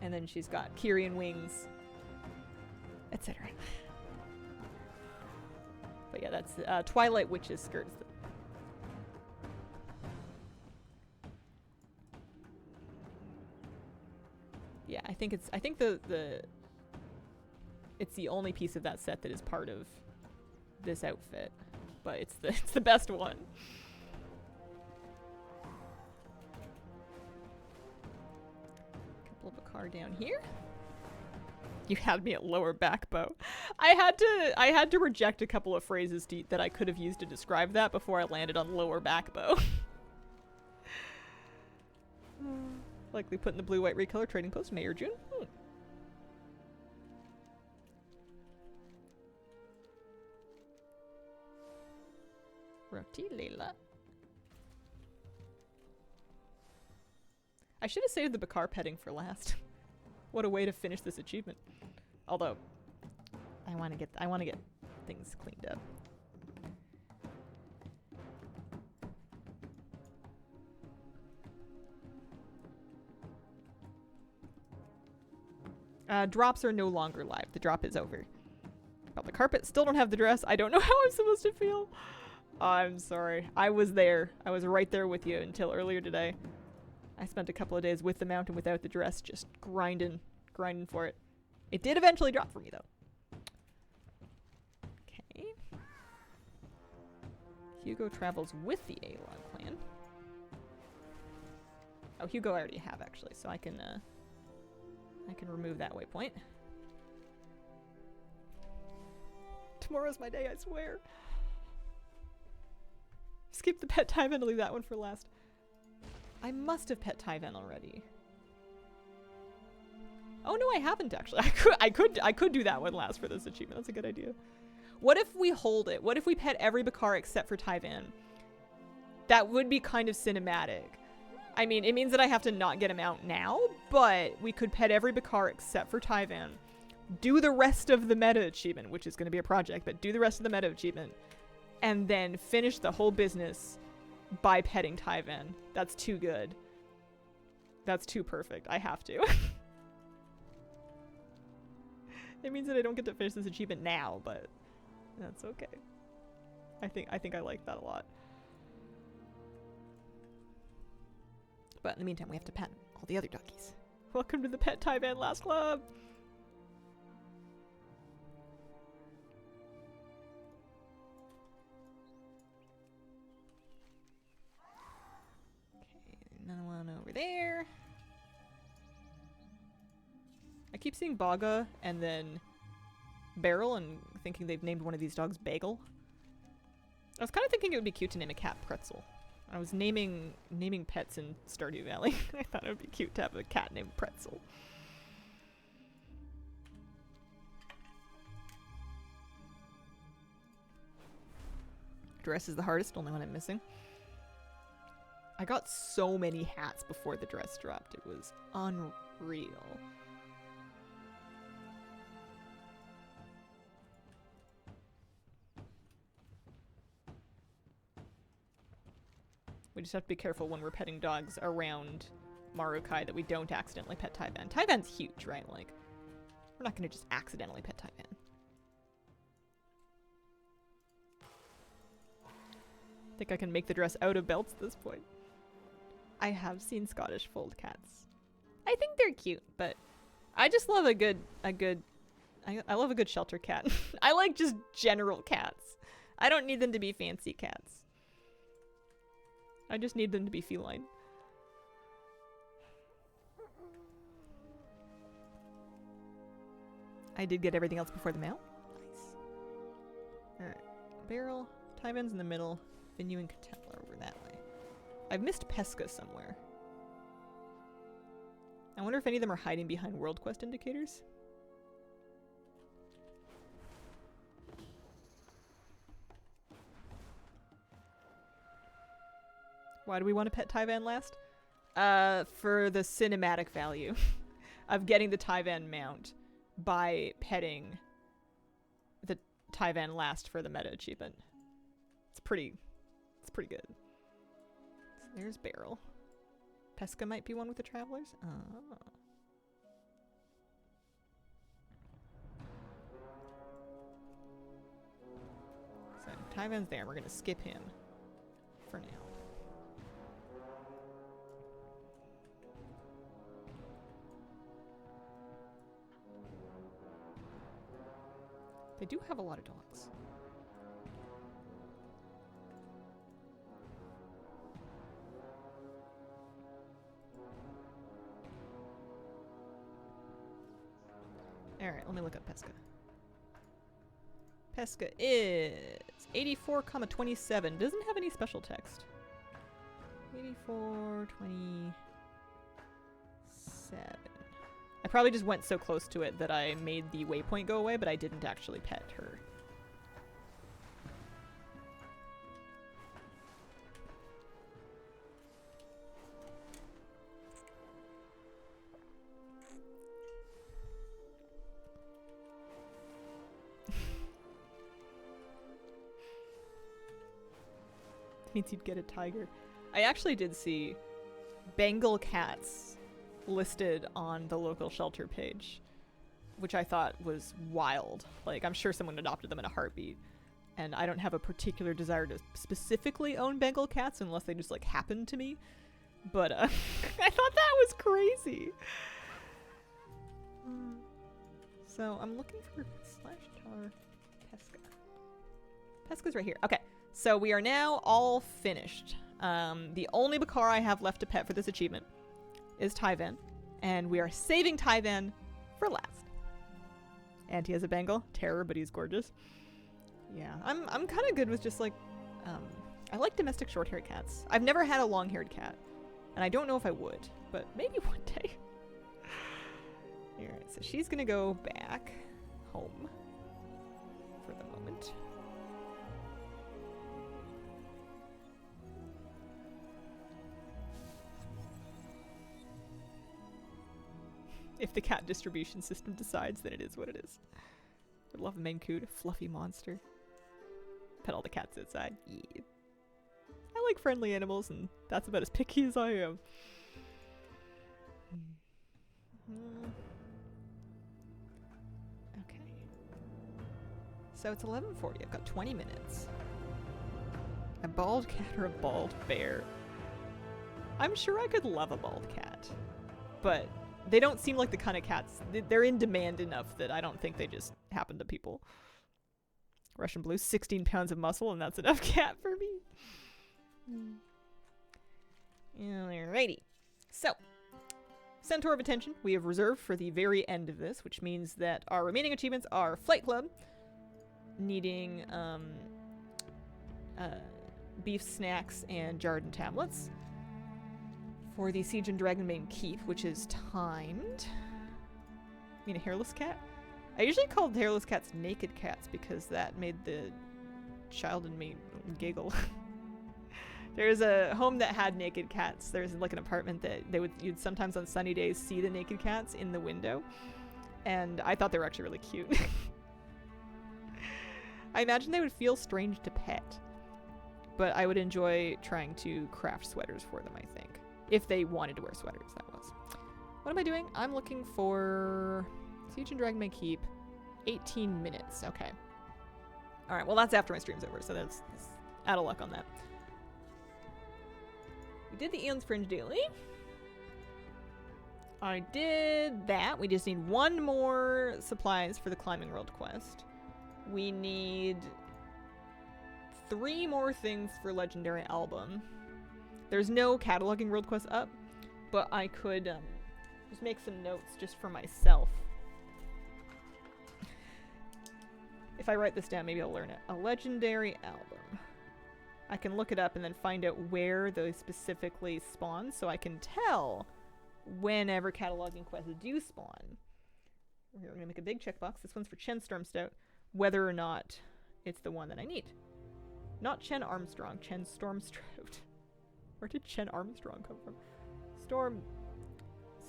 And then she's got Kyrian wings, etc. But yeah, that's Twilight Witch's skirts. Yeah, I think it's the only piece of that set that is part of this outfit, but it's the best one. Couple of Bakar down here. You had me at lower back bow. I had to reject a couple of phrases that I could have used to describe that before I landed on lower back bow. Likely put in the blue-white recolor trading post May or June. Roti Leila. I should have saved the Bakar petting for last. What a way to finish this achievement. Although, I want to get things cleaned up. Drops are no longer live. The drop is over. About the carpet, still don't have the dress. I don't know how I'm supposed to feel. I'm sorry. I was there. I was right there with you until earlier today. I spent a couple of days with the mount and without the dress, just grinding for it. It did eventually drop for me, though. Okay. Hugo travels with the A-Log clan. Oh, Hugo I already have, actually, so I can remove that waypoint. Tomorrow's my day, I swear. Skip the pet Tyven to leave that one for last. I must have pet Tyven already. Oh no, I haven't actually. I could do that one last for this achievement. That's a good idea. What if we hold it? What if we pet every Bakar except for Tyven? That would be kind of cinematic. I mean, it means that I have to not get him out now, but we could pet every Bakar except for Tyvan. Do the rest of the meta achievement, which is going to be a project, but do the rest of the meta achievement. And then finish the whole business by petting Tyvan. That's too good. That's too perfect. I have to. It means that I don't get to finish this achievement now, but that's okay. I think I like that a lot. But in the meantime, we have to pet all the other doggies. Welcome to the Pet Tyvan Last Club! Okay, another one over there. I keep seeing Baga and then Beryl and thinking they've named one of these dogs Bagel. I was kind of thinking it would be cute to name a cat Pretzel. I was naming pets in Stardew Valley. I thought it would be cute to have a cat named Pretzel. Dress is the hardest, only one I'm missing. I got so many hats before the dress dropped. It was unreal. We just have to be careful when we're petting dogs around Marukai that we don't accidentally pet Tyvan. Tyvan's huge, right? Like, we're not going to just accidentally pet Tyvan. I think I can make the dress out of belts at this point. I have seen Scottish fold cats. I think they're cute, but I just love I love a good shelter cat. I like just general cats. I don't need them to be fancy cats. I just need them to be feline. I did get everything else before the mail. Nice. Alright. Barrel. Tyvan's in the middle. Vinu and Catella over that way. I've missed Pesca somewhere. I wonder if any of them are hiding behind World Quest indicators. Why do we want to pet Tyvan last? For the cinematic value of getting the Tyvan mount by petting the Tyvan last for the meta achievement. It's pretty good. So there's Barrel. Pesca might be one with the travelers. Oh. So Tyvan's there. We're gonna skip him for now. They do have a lot of dogs. Alright, let me look up Pesca. Pesca is 84,27. Doesn't have any special text. 84,27. I probably just went so close to it that I made the waypoint go away, but I didn't actually pet her. Means you'd get a tiger. I actually did see Bengal cats listed on the local shelter page, which I thought was wild. Like, I'm sure someone adopted them in a heartbeat. And I don't have a particular desire to specifically own Bengal cats unless they just, like, happen to me. But, I thought that was crazy. So, I'm looking for /tar Pesca. Pesca's right here. Okay. So we are now all finished. The only Bakar I have left to pet for this achievement is Tyvan, and we are saving Tyvan for last. And he has a Bengal terror, but he's gorgeous. Yeah, I'm kind of good with just like, I like domestic short-haired cats. I've never had a long-haired cat, and I don't know if I would, but maybe one day. Alright, so she's gonna go back home for the moment. If the cat distribution system decides that it is what it is. I love a Maine Coon, fluffy monster. Pet all the cats outside. Yeah. I like friendly animals, and that's about as picky as I am. Okay. So it's 11:40. I've got 20 minutes. A bald cat or a bald bear? I'm sure I could love a bald cat, but they don't seem like the kind of cats. They're in demand enough that I don't think they just happen to people. Russian Blue, 16 pounds of muscle, and that's enough cat for me. Alrighty. So, Centaur of Attention we have reserved for the very end of this, which means that our remaining achievements are Flight Club, needing beef snacks and Jarden tablets. For the Siege and Dragonbane Keep, which is timed. I mean, a hairless cat? I usually called hairless cats naked cats because that made the child in me giggle. There's a home that had naked cats. There's like an apartment that you'd sometimes on sunny days see the naked cats in the window. And I thought they were actually really cute. I imagine they would feel strange to pet. but I would enjoy trying to craft sweaters for them, I think. If they wanted to wear sweaters, that was. What am I doing? I'm looking for Siege and Dragon May Keep. 18 minutes. Okay. All right. Well, that's after my stream's over, so that's out of luck on that. We did the Eon's Fringe daily. I did that. We just need one more supplies for the Climbing World quest. We need 3 more things for Legendary Album. There's no cataloging world quest up, but I could just make some notes just for myself. If I write this down, maybe I'll learn it. A Legendary Album. I can look it up and then find out where those specifically spawn, so I can tell whenever cataloging quests do spawn. We're going to make a big checkbox. This one's for Chen Storm Stout, whether or not it's the one that I need. Not Chen Armstrong, Chen Storm Stout. Where did Chen Armstrong come from? Storm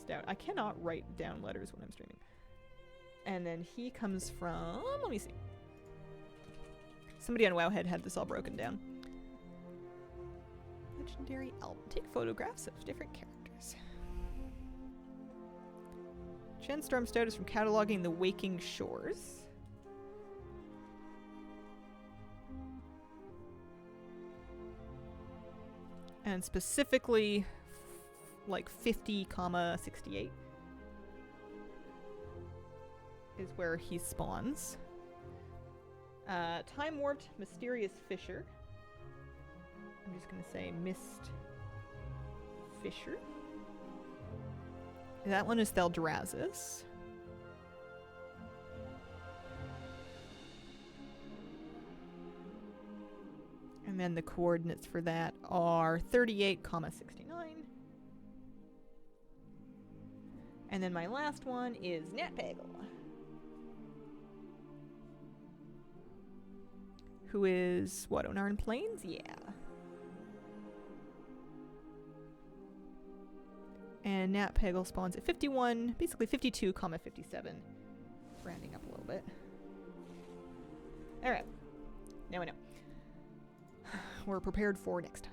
Stout. I cannot write down letters when I'm streaming. And then he comes from... Let me see. Somebody on Wowhead had this all broken down. Legendary Album. Take photographs of different characters. Chen Storm Stout is from cataloging the Waking Shores. And specifically, like 50,68 is where he spawns. Time Warped Mysterious Fisher. I'm just going to say Mist Fisher. That one is Theldrazis. And then the coordinates for that are 38,69. And then my last one is Natpegel, who is, what, Onarn Plains? Yeah. And Natpegel spawns at 51, basically 52,57. Rounding up a little bit. Alright. Now we know. We're prepared for next time.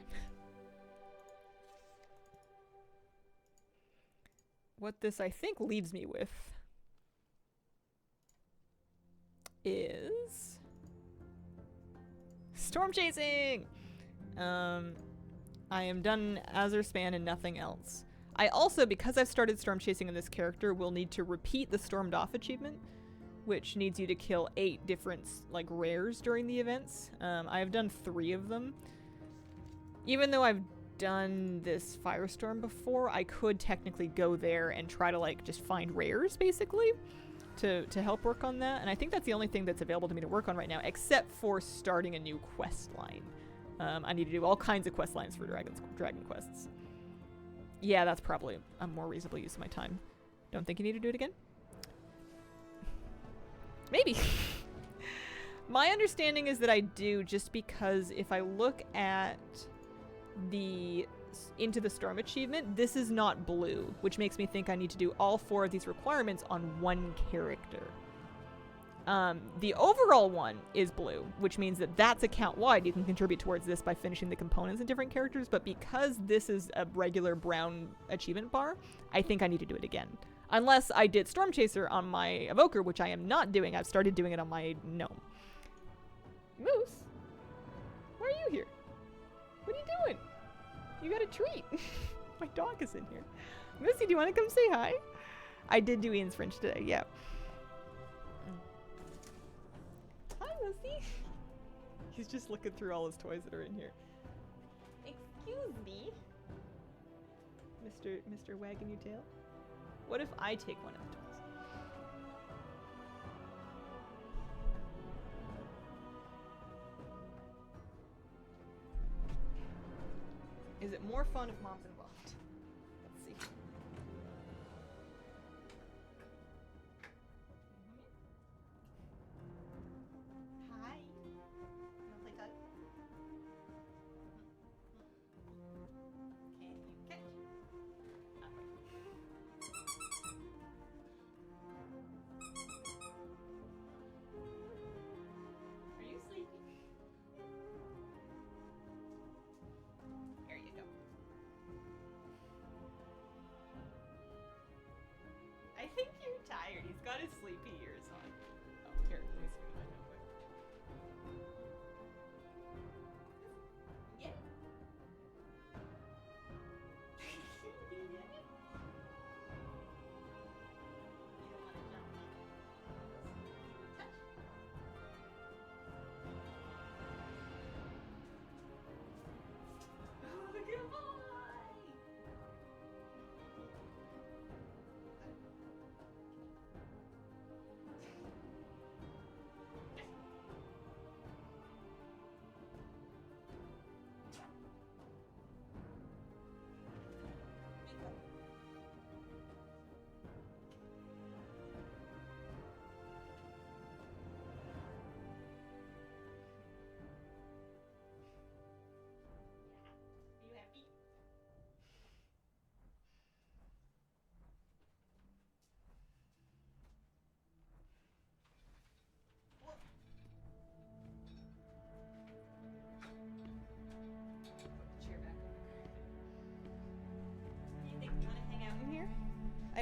What this, I think, leaves me with is storm chasing! I am done Azurspan and nothing else. I also, because I've started storm chasing in this character, will need to repeat the Stormed Off achievement, which needs you to kill 8 different, like, rares during the events. I have done 3 of them. Even though I've done this Firestorm before, I could technically go there and try to, like, just find rares, basically, to help work on that. And I think that's the only thing that's available to me to work on right now, except for starting a new quest line. I need to do all kinds of quest lines for Dragon Quests. Yeah, that's probably a more reasonable use of my time. Don't think you need to do it again? Maybe. My understanding is that I do, just because if I look at the Into the Storm achievement, this is not blue, which makes me think I need to do all 4 of these requirements on one character. The overall one is blue, which means that that's account-wide. You can contribute towards this by finishing the components in different characters, but because this is a regular brown achievement bar, I think I need to do it again. Unless I did Storm Chaser on my Evoker, which I am not doing. I've started doing it on my Gnome. Moose? Why are you here? What are you doing? You got a treat. My dog is in here. Moosey, do you want to come say hi? I did do Ian's Fringe today, yeah. Hi, Moosey. He's just looking through all his toys that are in here. Excuse me. Mr. Wagging Your Tail? What if I take one of the toys? Is it more fun if Mom's involved? Let's see. Hi. You wanna play tug? Can you catch? Are you sleepy?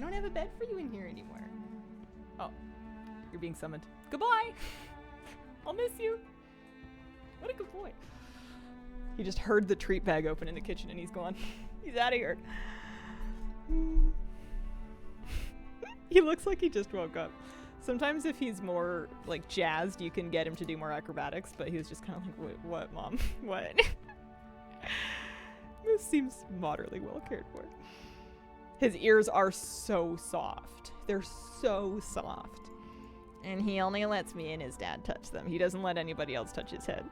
don't have a bed for you in here anymore. Oh, you're being summoned. Goodbye. I'll miss you. What a good boy. He just heard the treat bag open in the kitchen and he's gone. He's out of here. He looks like he just woke up. Sometimes if he's more like jazzed, you can get him to do more acrobatics, but he was just kind of like, wait, what, Mom? What? This seems moderately well cared for. His ears are so soft. They're so soft. And he only lets me and his dad touch them. He doesn't let anybody else touch his head.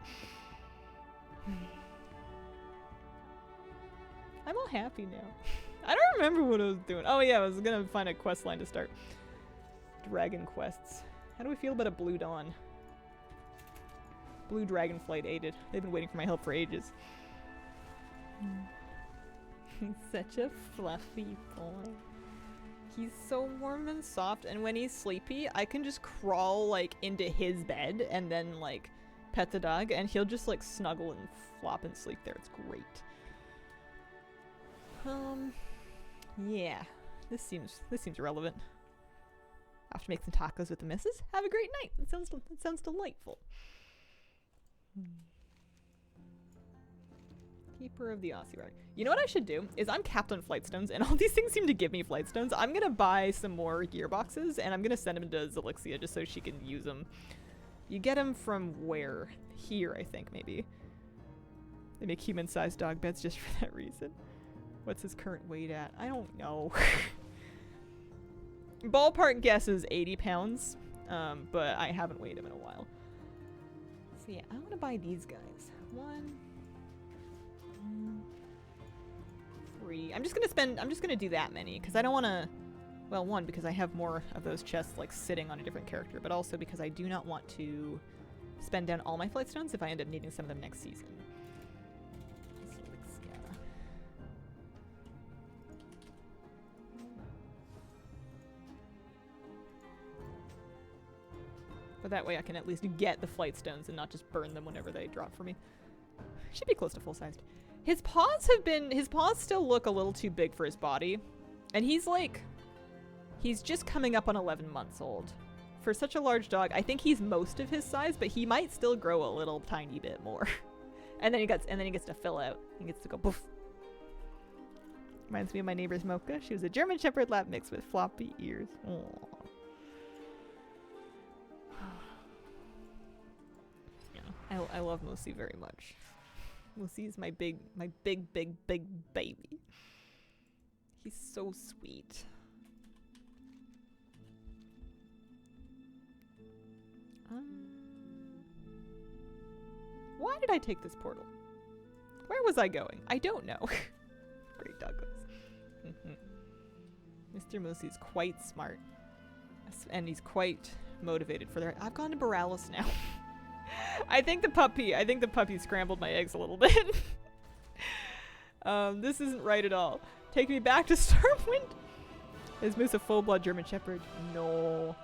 I'm all happy now. I don't remember what I was doing. Oh yeah, I was gonna find a quest line to start. Dragon quests. How do we feel about a Blue Dawn? Blue Dragonflight aided. They've been waiting for my help for ages. He's such a fluffy boy. He's so warm and soft, and when he's sleepy, I can just crawl like into his bed and then like pet the dog, and he'll just like snuggle and flop and sleep there. It's great. Yeah, this seems relevant. I have to make some tacos with the missus. Have a great night. It sounds delightful. Keeper of the Ossiarch. You know what I should do is I'm capped on flightstones, and all these things seem to give me flightstones. I'm gonna buy some more gearboxes, and I'm gonna send them to Zelixia just so she can use them. You get them from where? Here, I think, maybe. They make human-sized dog beds just for that reason. What's his current weight at? I don't know. Ballpark guess is 80 pounds, but I haven't weighed him in a while. So yeah, I want to buy these guys. 1, 3. I'm just gonna do that many because I don't want to. Well, 1 because I have more of those chests like sitting on a different character, but also because I do not want to spend down all my flightstones if I end up needing some of them next season. But that way I can at least get the flightstones and not just burn them whenever they drop for me. Should be close to full-sized. His paws still look a little too big for his body. And he's just coming up on 11 months old. For such a large dog, I think he's most of his size, but he might still grow a little tiny bit more. and then he gets to fill out. He gets to go poof. Reminds me of my neighbor's Mocha. She was a German Shepherd lab mixed with floppy ears. Aww. I love Moosey very much. Moosey is my big baby. He's so sweet. Why did I take this portal? Where was I going? I don't know. Great Douglas. Mr. Moosey's quite smart. And he's quite motivated for their... I've gone to Borealis now. I think the puppy scrambled my eggs a little bit. This isn't right at all. Take me back to Stormwind. Is Moose a full-blood German Shepherd? No.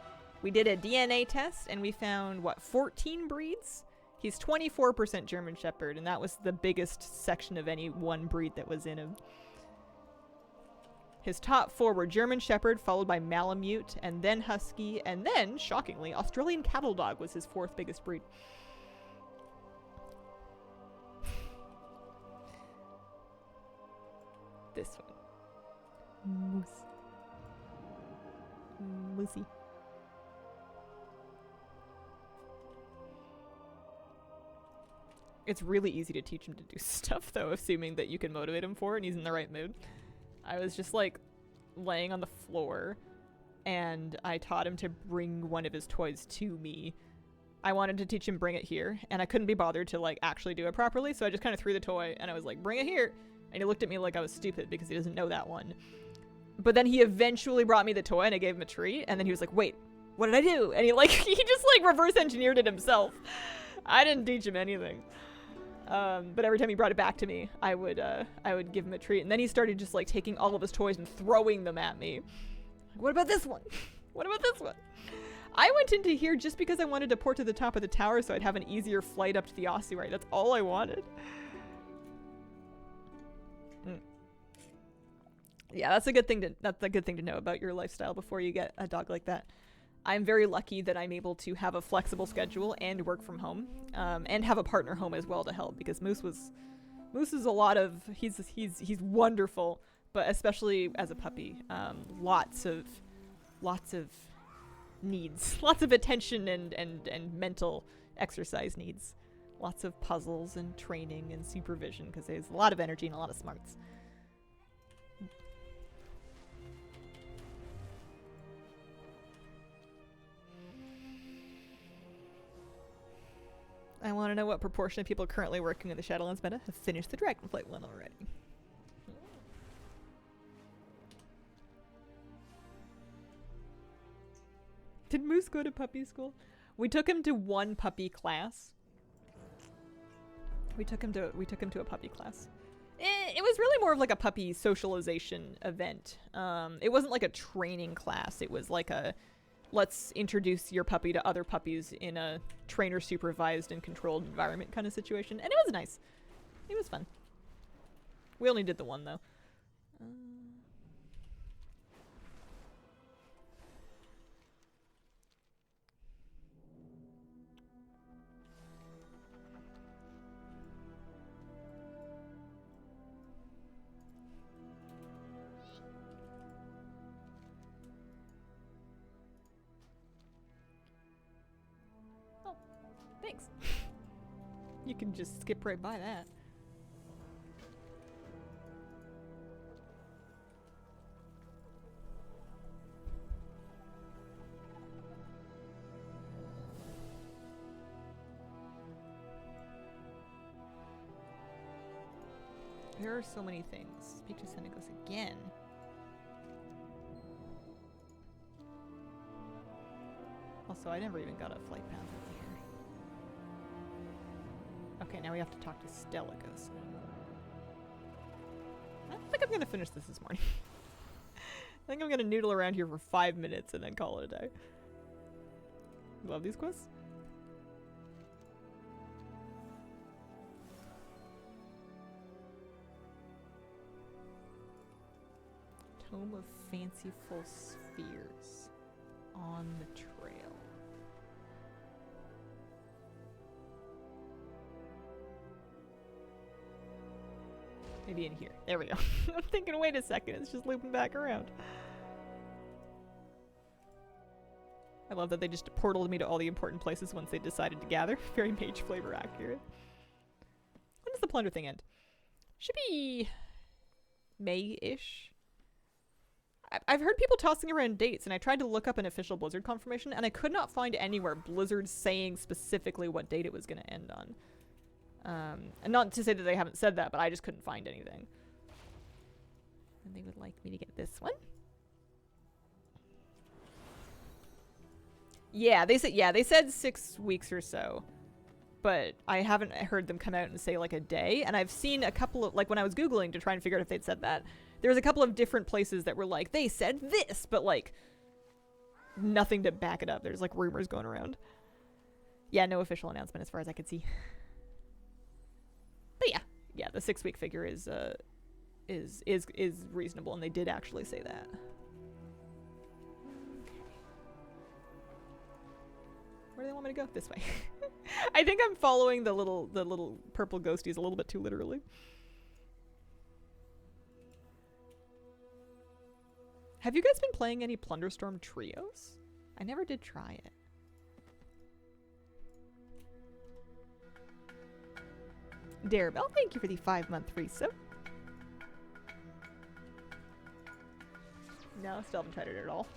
We did a DNA test and we found, what, 14 breeds? He's 24% German Shepherd, and that was the biggest section of any one breed that was in him. His top 4 were German Shepherd, followed by Malamute, and then Husky, and then, shockingly, Australian Cattle Dog was his 4th biggest breed. This one. Moose. Moosey. It's really easy to teach him to do stuff, though, assuming that you can motivate him for it and he's in the right mood. I was just, like, laying on the floor, and I taught him to bring one of his toys to me. I wanted to teach him bring it here, and I couldn't be bothered to, like, actually do it properly, so I just kind of threw the toy, and I was like, bring it here! And he looked at me like I was stupid because he doesn't know that one. But then he eventually brought me the toy, and I gave him a treat, and then he was like, wait, what did I do? And he just, like, reverse engineered it himself. I didn't teach him anything. But every time he brought it back to me, I would give him a treat. And then he started just like taking all of his toys and throwing them at me. What about this one? What about this one? I went into here just because I wanted to port to the top of the tower so I'd have an easier flight up to the ossuary. That's all I wanted. Yeah, that's a good thing to know about your lifestyle before you get a dog like that. I'm very lucky that I'm able to have a flexible schedule and work from home, and have a partner home as well to help, because Moose is a lot of he's wonderful, but especially as a puppy, lots of needs, lots of attention and mental exercise needs, lots of puzzles and training and supervision, because there's a lot of energy and a lot of smarts. I want to know what proportion of people currently working in the Shadowlands meta have finished the Dragonflight one already. Did Moose go to puppy school? We took him to one puppy class. We took him to a puppy class. It was really more of like a puppy socialization event. It wasn't like a training class. It was like a let's introduce your puppy to other puppies in a trainer supervised and controlled environment kind of situation. And it was nice. It was fun. We only did the one though. Thanks. You can just skip right by that. There are so many things. Speak to Senegos again. Also, I never even got a flight path over here. Okay, now we have to talk to Stelegos. I don't think I'm gonna finish this morning. I think I'm gonna noodle around here for 5 minutes and then call it a day. Love these quests. Tome of Fanciful Spheres on the trail. Maybe in here. There we go. I'm thinking, wait a second, it's just looping back around. I love that they just portaled me to all the important places once they decided to gather. Very Mage flavor accurate. When does the plunder thing end? Should be May-ish. I've heard people tossing around dates, and I tried to look up an official Blizzard confirmation, and I could not find anywhere Blizzard saying specifically what date it was going to end on. And not to say that they haven't said that, but I just couldn't find anything. And they would like me to get this one. Yeah, they said 6 weeks or so. But I haven't heard them come out and say like a day. And I've seen a couple of, like when I was Googling to try and figure out if they'd said that, there was a couple of different places that were like, they said this, but like nothing to back it up. There's like rumors going around. Yeah, no official announcement as far as I could see. But yeah, the 6 week figure is reasonable, and they did actually say that. Okay. Where do they want me to go? This way. I think I'm following the little purple ghosties a little bit too literally. Have you guys been playing any Plunderstorm trios? I never did try it. Darabelle, thank you for the 5-month resub. No, still haven't tried it at all.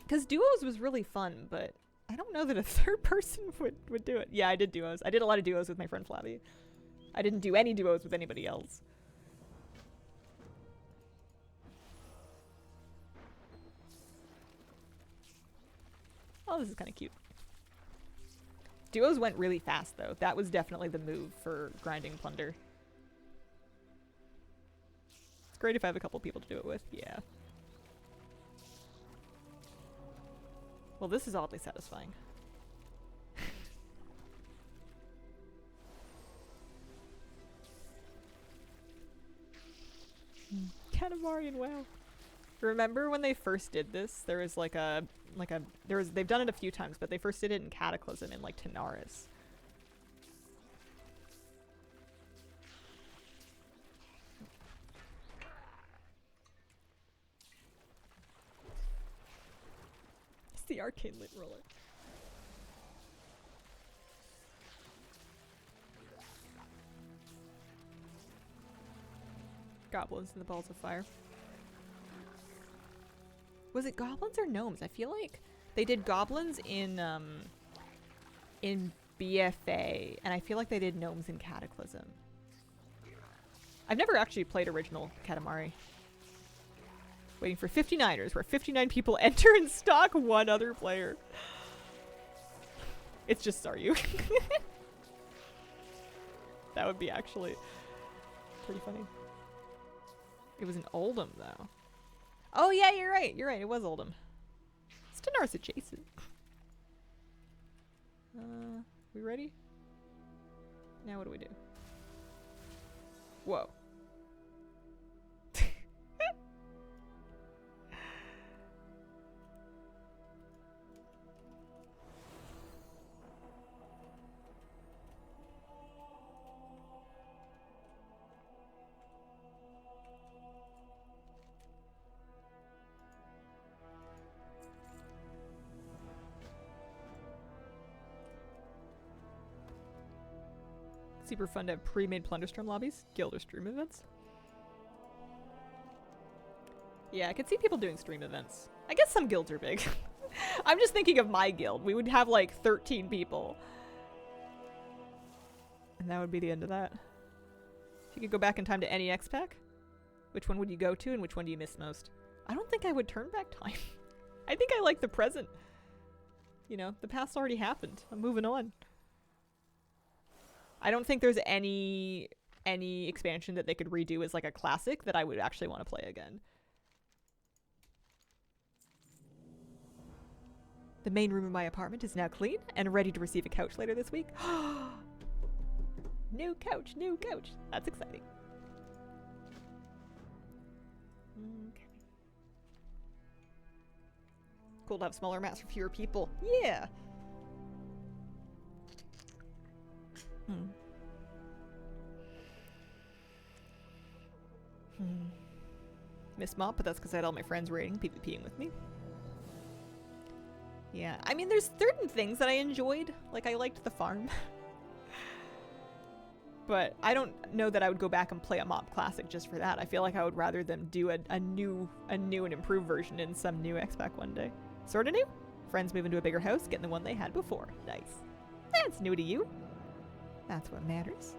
Because duos was really fun, but I don't know that a third person would do it. Yeah, I did duos. I did a lot of duos with my friend Flabby. I didn't do any duos with anybody else. Oh, this is kind of cute. Duos went really fast, though. That was definitely the move for grinding plunder. It's great if I have a couple people to do it with. Yeah. Well, this is oddly satisfying. Katamari and WoW. Remember when they first did this? There was they've done it a few times, but they first did it in Cataclysm in like Tanaris. It's the arcane lit roller. Goblins in the balls of fire. Was it goblins or gnomes? I feel like they did goblins in BFA, and I feel like they did gnomes in Cataclysm. I've never actually played original Katamari. Waiting for 59ers, where 59 people enter and stalk one other player. It's just Staryu. That would be actually pretty funny. It was an Oldham, though. Oh, yeah, you're right. You're right. It was Oldham. It's Tanaris adjacent. We ready? Now what do we do? Whoa. Super fun to have pre-made Plunderstorm lobbies, guild or stream events. Yeah, I could see people doing stream events. I guess some guilds are big. I'm just thinking of my guild. We would have like 13 people. And that would be the end of that. If you could go back in time to any X pack, which one would you go to and which one do you miss most? I don't think I would turn back time. I think I like the present. You know, the past already happened. I'm moving on. I don't think there's any expansion that they could redo as like a classic that I would actually want to play again. The main room of my apartment is now clean and ready to receive a couch later this week. New couch, new couch. That's exciting. Okay. Cool to have smaller mats for fewer people. Yeah. Miss Mop, but that's because I had all my friends raiding, PvPing with me. Yeah, I mean, there's certain things that I enjoyed. Like, I liked the farm. But I don't know that I would go back and play a Mop Classic just for that. I feel like I would rather them do a new and improved version in some new X-Pack one day. Sorta new? Friends move into a bigger house, getting the one they had before. Nice. That's new to you. That's what matters.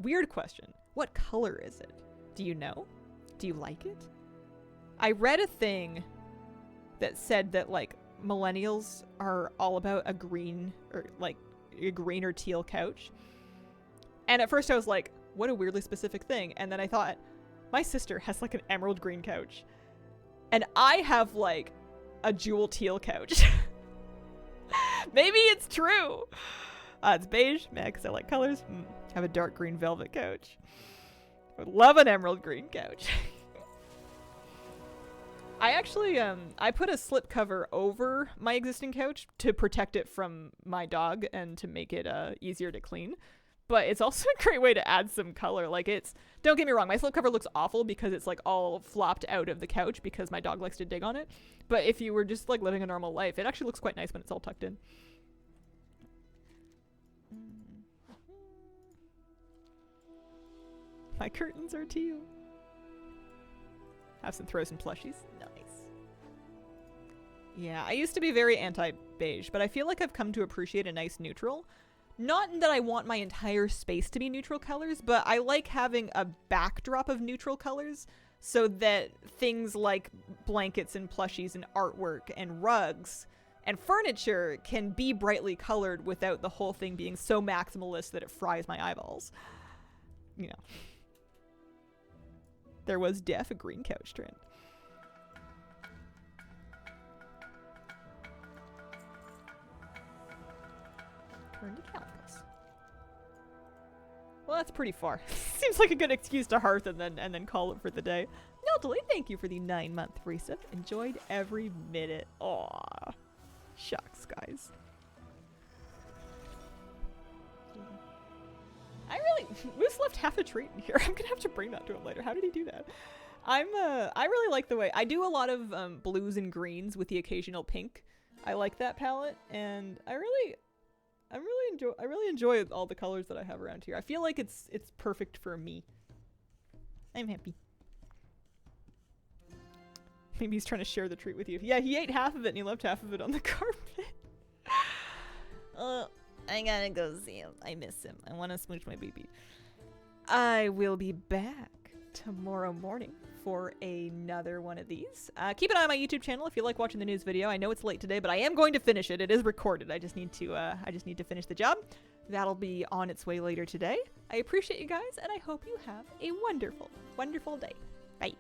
Weird question. What color is it? Do you know? Do you like it? I read a thing that said that, like, millennials are all about a green or teal couch. And at first I was like, what a weirdly specific thing. And then I thought, my sister has like an emerald green couch. And I have like a jewel teal couch. Maybe it's true. It's beige, man, because I like colors. I have a dark green velvet couch. I would love an emerald green couch. I actually, I put a slip cover over my existing couch to protect it from my dog and to make it easier to clean. But it's also a great way to add some color. Like, it's, don't get me wrong, my slip cover looks awful because it's like all flopped out of the couch because my dog likes to dig on it. But if you were just like living a normal life, it actually looks quite nice when it's all tucked in. My curtains are teal. Have some throws and plushies. Nice. Yeah, I used to be very anti-beige, but I feel like I've come to appreciate a nice neutral. Not that I want my entire space to be neutral colors, but I like having a backdrop of neutral colors so that things like blankets and plushies and artwork and rugs and furniture can be brightly colored without the whole thing being so maximalist that it fries my eyeballs. You know. There was a green couch trend. Turn to calculus. Well, that's pretty far. Seems like a good excuse to hearth and then call it for the day. Neltally, thank you for the 9-month resub. Enjoyed every minute. Aw. Shucks, guys. Moose left half a treat in here. I'm gonna have to bring that to him later. How did he do that? I really like the way I do a lot of blues and greens with the occasional pink. I like that palette, and I really enjoy all the colors that I have around here. I feel like it's perfect for me. I'm happy. Maybe he's trying to share the treat with you. Yeah, he ate half of it and he left half of it on the carpet. I gotta go see him. I miss him. I want to smooch my baby. I will be back tomorrow morning for another one of these. Keep an eye on my YouTube channel if you like watching the news video. I know it's late today, but I am going to finish it. It is recorded. I just need to finish the job. That'll be on its way later today. I appreciate you guys, and I hope you have a wonderful, wonderful day. Bye.